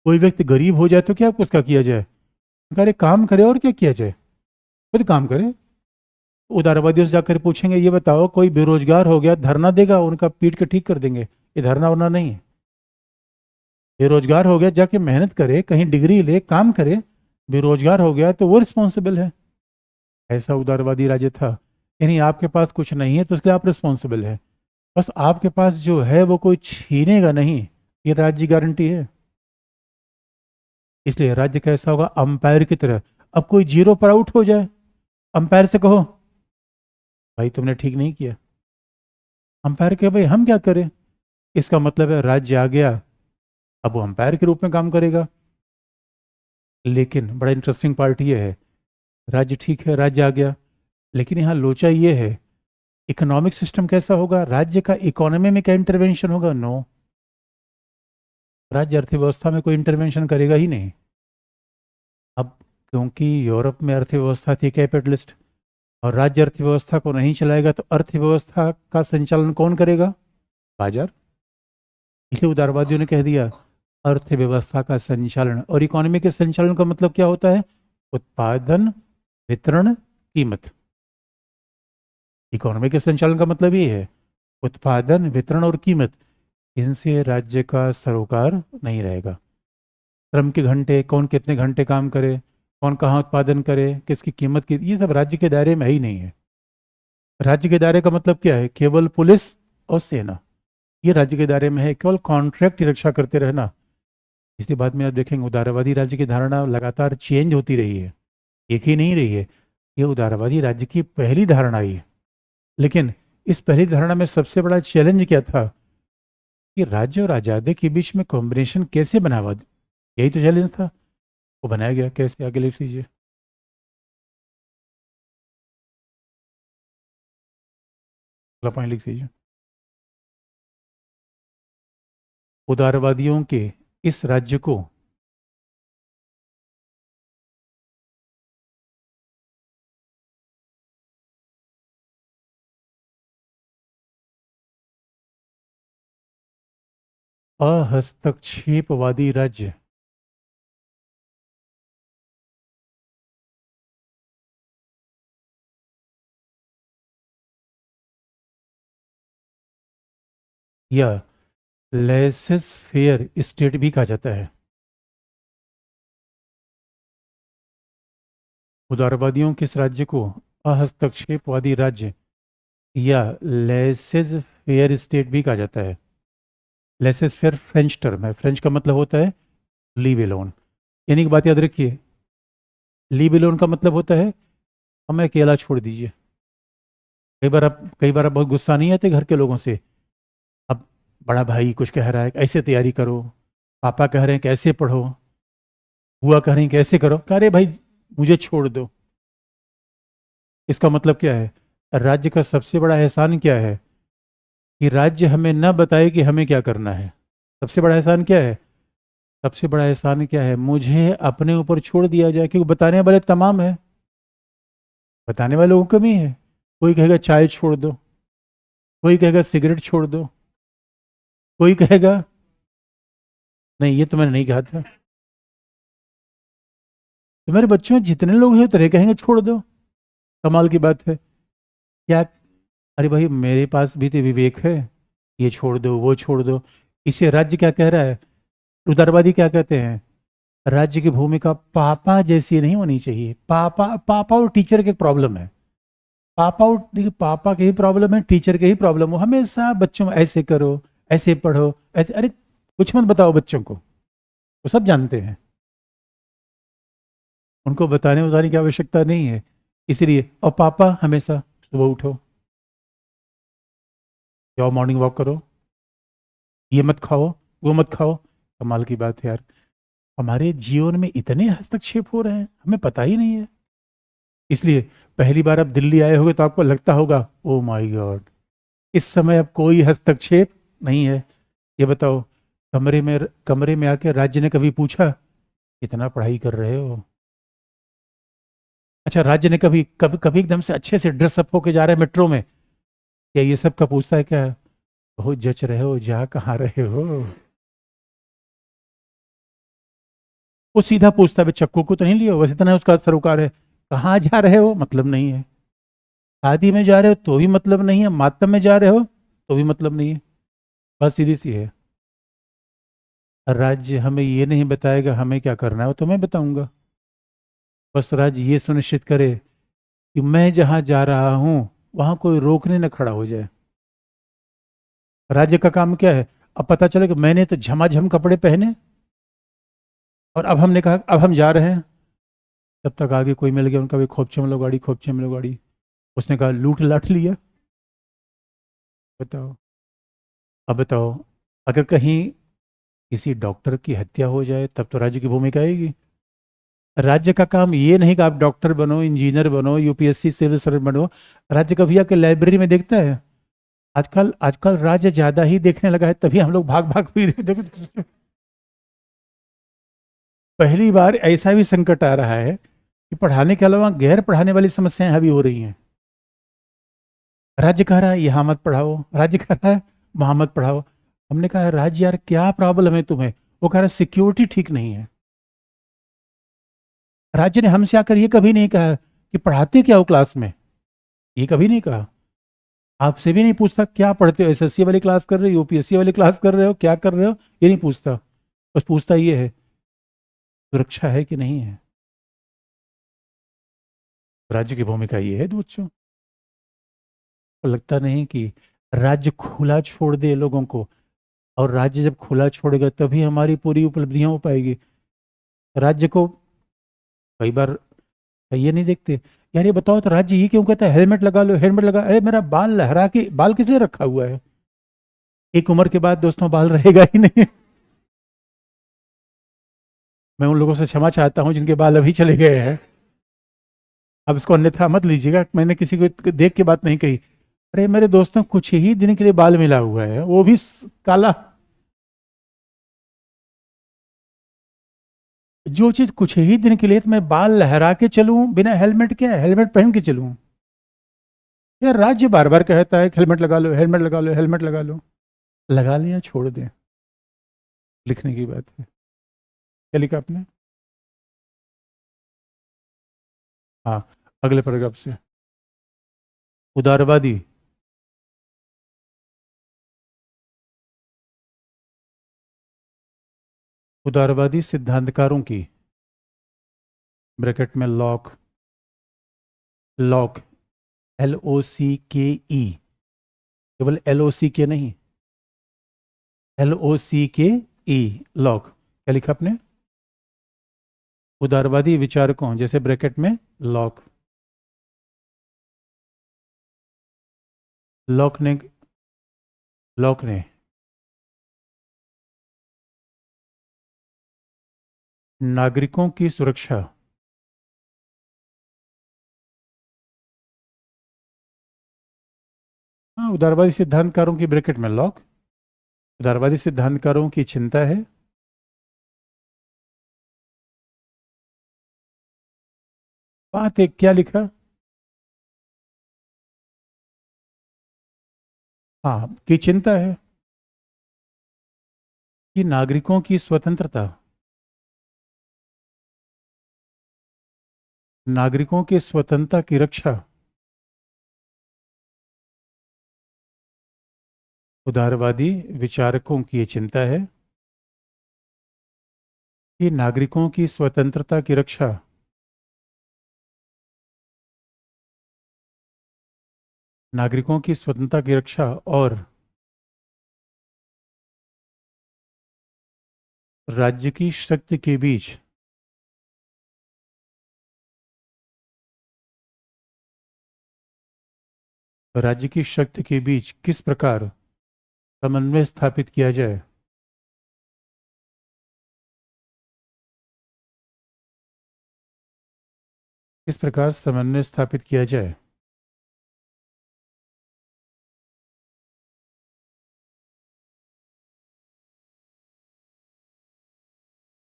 कोई व्यक्ति गरीब हो जाए तो क्या उसका किया जाए? अरे काम करे, और क्या किया जाए, खुद काम करे। उदारवादियों से जाकर पूछेंगे, ये बताओ कोई बेरोजगार हो गया, धरना देगा, उनका पीट के ठीक कर देंगे। ये धरना वरना नहीं है। बेरोजगार हो गया, जाके मेहनत करे, कहीं डिग्री ले, काम करे, बेरोजगार हो गया तो वो रिस्पॉन्सिबल है। ऐसा उदारवादी राज्य था। यानी आपके पास कुछ नहीं है तो उसके लिए आप रिस्पॉन्सिबल है। बस आपके पास जो है वो कोई छीनेगा नहीं, ये राज्य की गारंटी है। इसलिए राज्य कैसा होगा? अंपायर की तरह। अब कोई जीरो पर आउट हो जाए, अंपायर से कहो भाई तुमने ठीक नहीं किया, अंपायर के भाई हम क्या करें? इसका मतलब है राज्य आ गया, अब वो अंपायर के रूप में काम करेगा। लेकिन बड़ा इंटरेस्टिंग पार्ट ये है, राज्य ठीक है, राज्य आ गया, लेकिन यहाँ लोचा ये है, इकोनॉमिक सिस्टम कैसा होगा? राज्य का इकोनॉमी में क्या इंटरवेंशन होगा? नो, राज्य अर्थव्यवस्था में कोई इंटरवेंशन करेगा ही नहीं। अब क्योंकि यूरोप में अर्थव्यवस्था थी कैपिटलिस्ट, और राज्य अर्थव्यवस्था को नहीं चलाएगा तो अर्थव्यवस्था का संचालन कौन करेगा? बाजार। इसलिए उदारवादियों ने कह दिया अर्थव्यवस्था का संचालन, और इकोनॉमी के संचालन का मतलब क्या होता है? उत्पादन, वितरण, कीमत। इकोनॉमी के संचालन का मतलब ये है, उत्पादन, वितरण और कीमत। इनसे राज्य का सरोकार नहीं रहेगा। श्रम के घंटे, कौन कितने घंटे काम करे, कौन कहाँ उत्पादन करे, किसकी कीमत की, ये सब राज्य के दायरे में ही नहीं है। राज्य के दायरे का मतलब क्या है? केवल पुलिस और सेना, ये राज्य के दायरे में है। केवल कॉन्ट्रैक्ट की रक्षा करते रहना। इसके बाद में आप देखेंगे उदारवादी राज्य की धारणा लगातार चेंज होती रही है, एक ही नहीं रही है। ये उदारवादी राज्य की पहली धारणा ही है। लेकिन इस पहली धारणा में सबसे बड़ा चैलेंज क्या था कि राज्य और आजादी के बीच में कॉम्बिनेशन कैसे बनावा, यही तो चैलेंज था। वो बनाया गया कैसे? आगे लिख लीजिए। अगला पॉइंट लिख लीजिए। उदारवादियों के इस राज्य को अहस्तक्षेपवादी राज्य या लेसेस फेयर स्टेट भी कहा जाता है। उदारवादियों के इस राज्य को अहस्तक्षेपवादी राज्य या लेसेस फेयर स्टेट भी कहा जाता है। लेसेस फेयर फ्रेंच टर्म है, फ्रेंच का मतलब होता है लीव एलोन। यानी कि बात याद रखिए, लीव एलोन का मतलब होता है हमें अकेला छोड़ दीजिए। कई बार आप बहुत गुस्सा नहीं आते घर के लोगों से। अब बड़ा भाई कुछ कह रहा है ऐसे तैयारी करो, पापा कह रहे हैं कैसे पढ़ो, बुआ कह रही हैं कैसे करो, कह रहे भाई मुझे छोड़ दो। इसका मतलब क्या है? राज्य का सबसे बड़ा एहसान क्या है कि राज्य हमें न बताए कि हमें क्या करना है। सबसे बड़ा एहसान क्या है? सबसे बड़ा एहसान क्या है? मुझे अपने ऊपर छोड़ दिया जाए, क्योंकि बताने वाले तमाम है, बताने वालों को कमी है। कोई कहेगा चाय छोड़ दो, कोई कहेगा सिगरेट छोड़ दो, कोई कहेगा नहीं ये तो मैंने नहीं कहा था। तुम्हारे बच्चों में जितने लोग हैं उतने कहेंगे छोड़ दो। कमाल की बात है क्या? अरे भाई मेरे पास भी तो विवेक है, ये छोड़ दो वो छोड़ दो। इसे राज्य क्या कह रहा है? उदारवादी क्या कहते हैं? राज्य की भूमिका पापा जैसी नहीं होनी चाहिए। पापा पापा और टीचर के प्रॉब्लम है। पापा और देखिए, पापा के ही प्रॉब्लम है, टीचर के ही प्रॉब्लम हो। हमेशा बच्चों में ऐसे करो, ऐसे पढ़ो, ऐसे। अरे कुछ मत बताओ बच्चों को, वो सब जानते हैं, उनको बताने बताने की आवश्यकता नहीं है। इसलिए और पापा हमेशा सुबह उठो, जाओ मॉर्निंग वॉक करो, ये मत खाओ, वो मत खाओ। कमाल की बात है यार, हमारे जीवन में इतने हस्तक्षेप हो रहे हैं हमें पता ही नहीं है। इसलिए पहली बार आप दिल्ली आए होगे तो आपको लगता होगा ओ माय गॉड, इस समय अब कोई हस्तक्षेप नहीं है। ये बताओ, कमरे में आके राज्य ने कभी पूछा कितना पढ़ाई कर रहे हो? अच्छा, राज्य ने कभी कभी कभी एकदम से अच्छे से ड्रेसअप होके जा रहे हैं मेट्रो में, क्या ये सब का पूछता है क्या? बहुत जच रहे हो, जा कहाँ रहे हो? वो सीधा पूछता है, "बे, चक्कू को तो नहीं लिया? बस इतना उसका सरोकार है। कहाँ जा रहे हो मतलब नहीं है, शादी में जा रहे हो तो भी मतलब नहीं है, मातम में जा रहे हो तो भी मतलब नहीं है। बस सीधी सी है। राज्य हमें ये नहीं बताएगा हमें क्या करना है, वो तो मैं बताऊंगा। बस राज्य ये सुनिश्चित करे कि मैं जहां जा रहा हूं वहां कोई रोकने न खड़ा हो जाए। राज्य का काम क्या है? अब पता चले कि मैंने तो झमाझम कपड़े पहने और अब हमने कहा अब हम जा रहे हैं, तब तक आगे कोई मिल गया, उनका भी खोपचे में लो गाड़ी, खोपचे में लो गाड़ी। उसने कहा लूट लाट लिया, बताओ। अब बताओ, अगर कहीं किसी डॉक्टर की हत्या हो जाए तब तो राज्य की भूमिका आएगी। राज्य का काम ये नहीं कि आप डॉक्टर बनो, इंजीनियर बनो, यूपीएससी सिविल सर्वेंट बनो। राज्य कभी आके लाइब्रेरी में देखता है? आजकल आजकल राज्य ज्यादा ही देखने लगा है, तभी हम लोग भाग भाग फिर देखो। पहली बार ऐसा भी संकट आ रहा है कि पढ़ाने के अलावा गैर पढ़ाने वाली समस्याएं हावी हो रही हैं। राज्य कह रहा है यहाँ मत पढ़ाओ, राज्य कह रहा है वहां मत पढ़ाओ। हमने कहा राज्य यार क्या प्रॉब्लम है तुम्हें? वो कह रहा है सिक्योरिटी ठीक नहीं है। राज्य ने हमसे आकर ये कभी नहीं कहा कि पढ़ाते क्या हो क्लास में, ये कभी नहीं कहा। आपसे भी नहीं पूछता क्या पढ़ते हो, एसएससी वाली क्लास कर रहे हो, यूपीएससी वाली क्लास कर रहे हो, क्या कर रहे हो, ये नहीं पूछता। बस पूछता ये है सुरक्षा है कि नहीं है। राज्य की भूमिका ये है बच्चों। को लगता नहीं कि राज्य खुला छोड़ दे लोगों को, और राज्य जब खुला छोड़ेगा तभी हमारी पूरी उपलब्धियां हो पाएगी। राज्य को कई बार ये नहीं देखते। यार ये बताओ तो राज्य ये क्यों कहता है हेलमेट लगा लो, हेलमेट लगा, अरे मेरा बाल लहरा के, बाल किस लिए रखा हुआ है? एक उम्र के बाद दोस्तों बाल रहेगा ही नहीं। मैं उन लोगों से क्षमा चाहता हूं जिनके बाल अभी चले गए हैं। अब इसको अन्यथा मत लीजिएगा, मैंने किसी को देख के बात नहीं कही। अरे मेरे दोस्तों कुछ ही दिन के लिए बाल मिला हुआ है, वो भी काला। जो चीज कुछ ही दिन के लिए, तो मैं बाल लहरा के चलूं बिना हेलमेट के, हेलमेट पहन के चलूं? यार राज्य बार बार कहता है कि हेलमेट लगा लो, हेलमेट लगा लो, हेलमेट लगा लो। लगा लिया छोड़ दें, लिखने की बात है। क्या लिखा आपने? हाँ, अगले पैराग्राफ से। उदारवादी। उदारवादी सिद्धांतकारों की, ब्रैकेट में लॉक, लॉक, LOCKE, केवल LOCK नहीं, LOCKE, लॉक। क्या लिखा आपने? उदारवादी विचारकों, जैसे ब्रैकेट में लॉक। लॉक ने, लॉक ने नागरिकों की सुरक्षा, हाँ, उदारवादी सिद्धांतकारों की ब्रैकेट में लॉक, उदारवादी सिद्धांतकारों की चिंता है। बात एक क्या लिखा? हाँ, की चिंता है कि नागरिकों की स्वतंत्रता, नागरिकों की स्वतंत्रता की रक्षा उदारवादी विचारकों की ये चिंता है कि नागरिकों की स्वतंत्रता की रक्षा, नागरिकों की स्वतंत्रता की रक्षा और राज्य की शक्ति के बीच, राज्य की शक्ति के बीच किस प्रकार समन्वय स्थापित किया जाए, किस प्रकार समन्वय स्थापित किया जाए।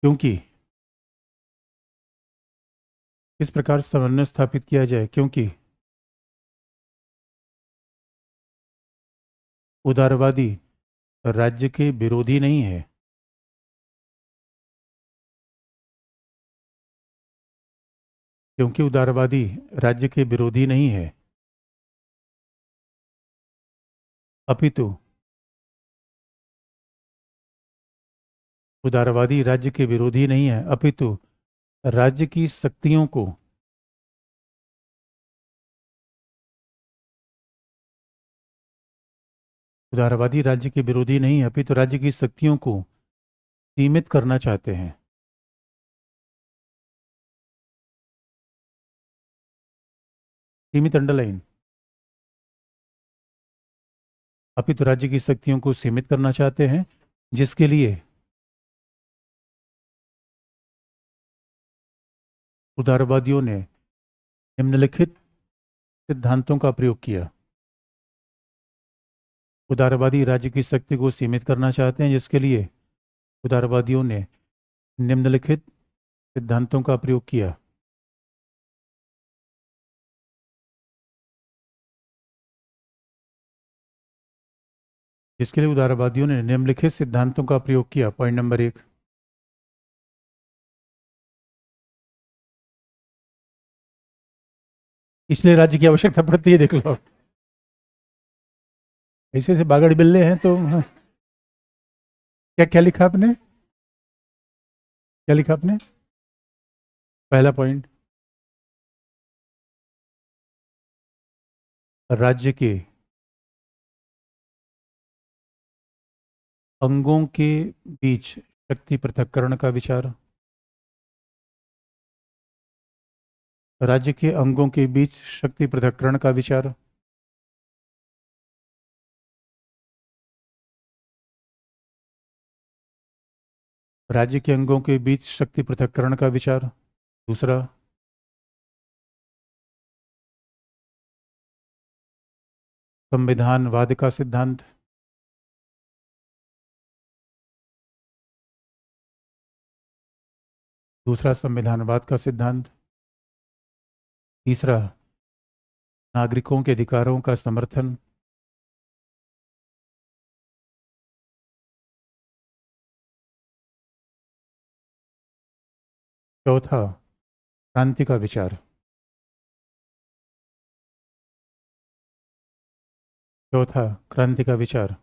क्योंकि, किस प्रकार समन्वय स्थापित किया जाए क्योंकि उदारवादी राज्य के विरोधी नहीं है, क्योंकि उदारवादी राज्य के विरोधी नहीं है, अपितु उदारवादी राज्य के विरोधी नहीं है, अपितु राज्य की शक्तियों को, उदारवादी राज्य के विरोधी नहीं है अपितु राज्य की शक्तियों को सीमित करना चाहते हैं। सीमित अंडरलाइन। अपितु राज्य की शक्तियों को सीमित करना चाहते हैं, जिसके लिए उदारवादियों ने निम्नलिखित सिद्धांतों का प्रयोग किया। उदारवादी राज्य की शक्ति को सीमित करना चाहते हैं, जिसके लिए उदारवादियों ने निम्नलिखित सिद्धांतों का प्रयोग किया। जिसके लिए उदारवादियों ने निम्नलिखित सिद्धांतों का प्रयोग किया। पॉइंट नंबर 1, इसलिए राज्य की आवश्यकता पड़ती है। देख लो, ऐसे ऐसे बागड़ बिल्ले हैं तो हाँ। क्या क्या लिखा आपने? क्या लिखा आपने? पहला पॉइंट, राज्य के अंगों के बीच शक्ति पृथक्करण का विचार। राज्य के अंगों के बीच शक्ति पृथक्करण का विचार। राज्य के अंगों के बीच शक्ति पृथक्करण का विचार। दूसरा, संविधानवाद का सिद्धांत। दूसरा, संविधानवाद का सिद्धांत। तीसरा, नागरिकों के अधिकारों का समर्थन। चौथा, क्रांति का विचार। चौथा, क्रांति का विचार।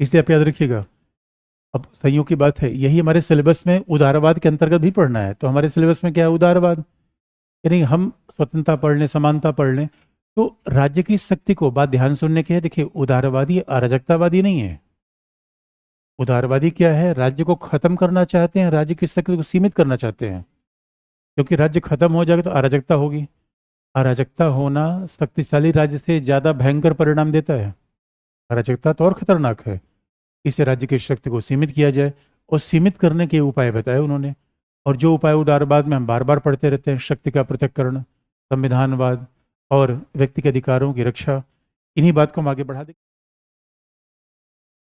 इसे आप याद रखिएगा। अब संयोग की बात है, यही हमारे सिलेबस में उदारवाद के अंतर्गत भी पढ़ना है। तो हमारे सिलेबस में क्या है? उदारवाद। यानी हम स्वतंत्रता पढ़ लें, समानता पढ़ लें, तो राज्य की शक्ति को, बात ध्यान सुनने की है। देखिए, उदारवादी अराजकतावादी नहीं है। उदारवादी क्या है? राज्य को खत्म करना चाहते हैं, राज्य की शक्ति को सीमित करना चाहते हैं, क्योंकि राज्य खत्म हो जाएगा तो अराजकता होगी। अराजकता होना शक्तिशाली राज्य से ज्यादा भयंकर परिणाम देता है। अराजकता तो और खतरनाक है। इसे राज्य की शक्ति को सीमित किया जाए, और सीमित करने के उपाय बताए उन्होंने। और जो उपाय उदारवाद में हम बार बार पढ़ते रहते हैं, शक्ति का पृथक्करण, संविधानवाद और व्यक्ति के अधिकारों की रक्षा, इन्हीं बात को हम आगे बढ़ा दें।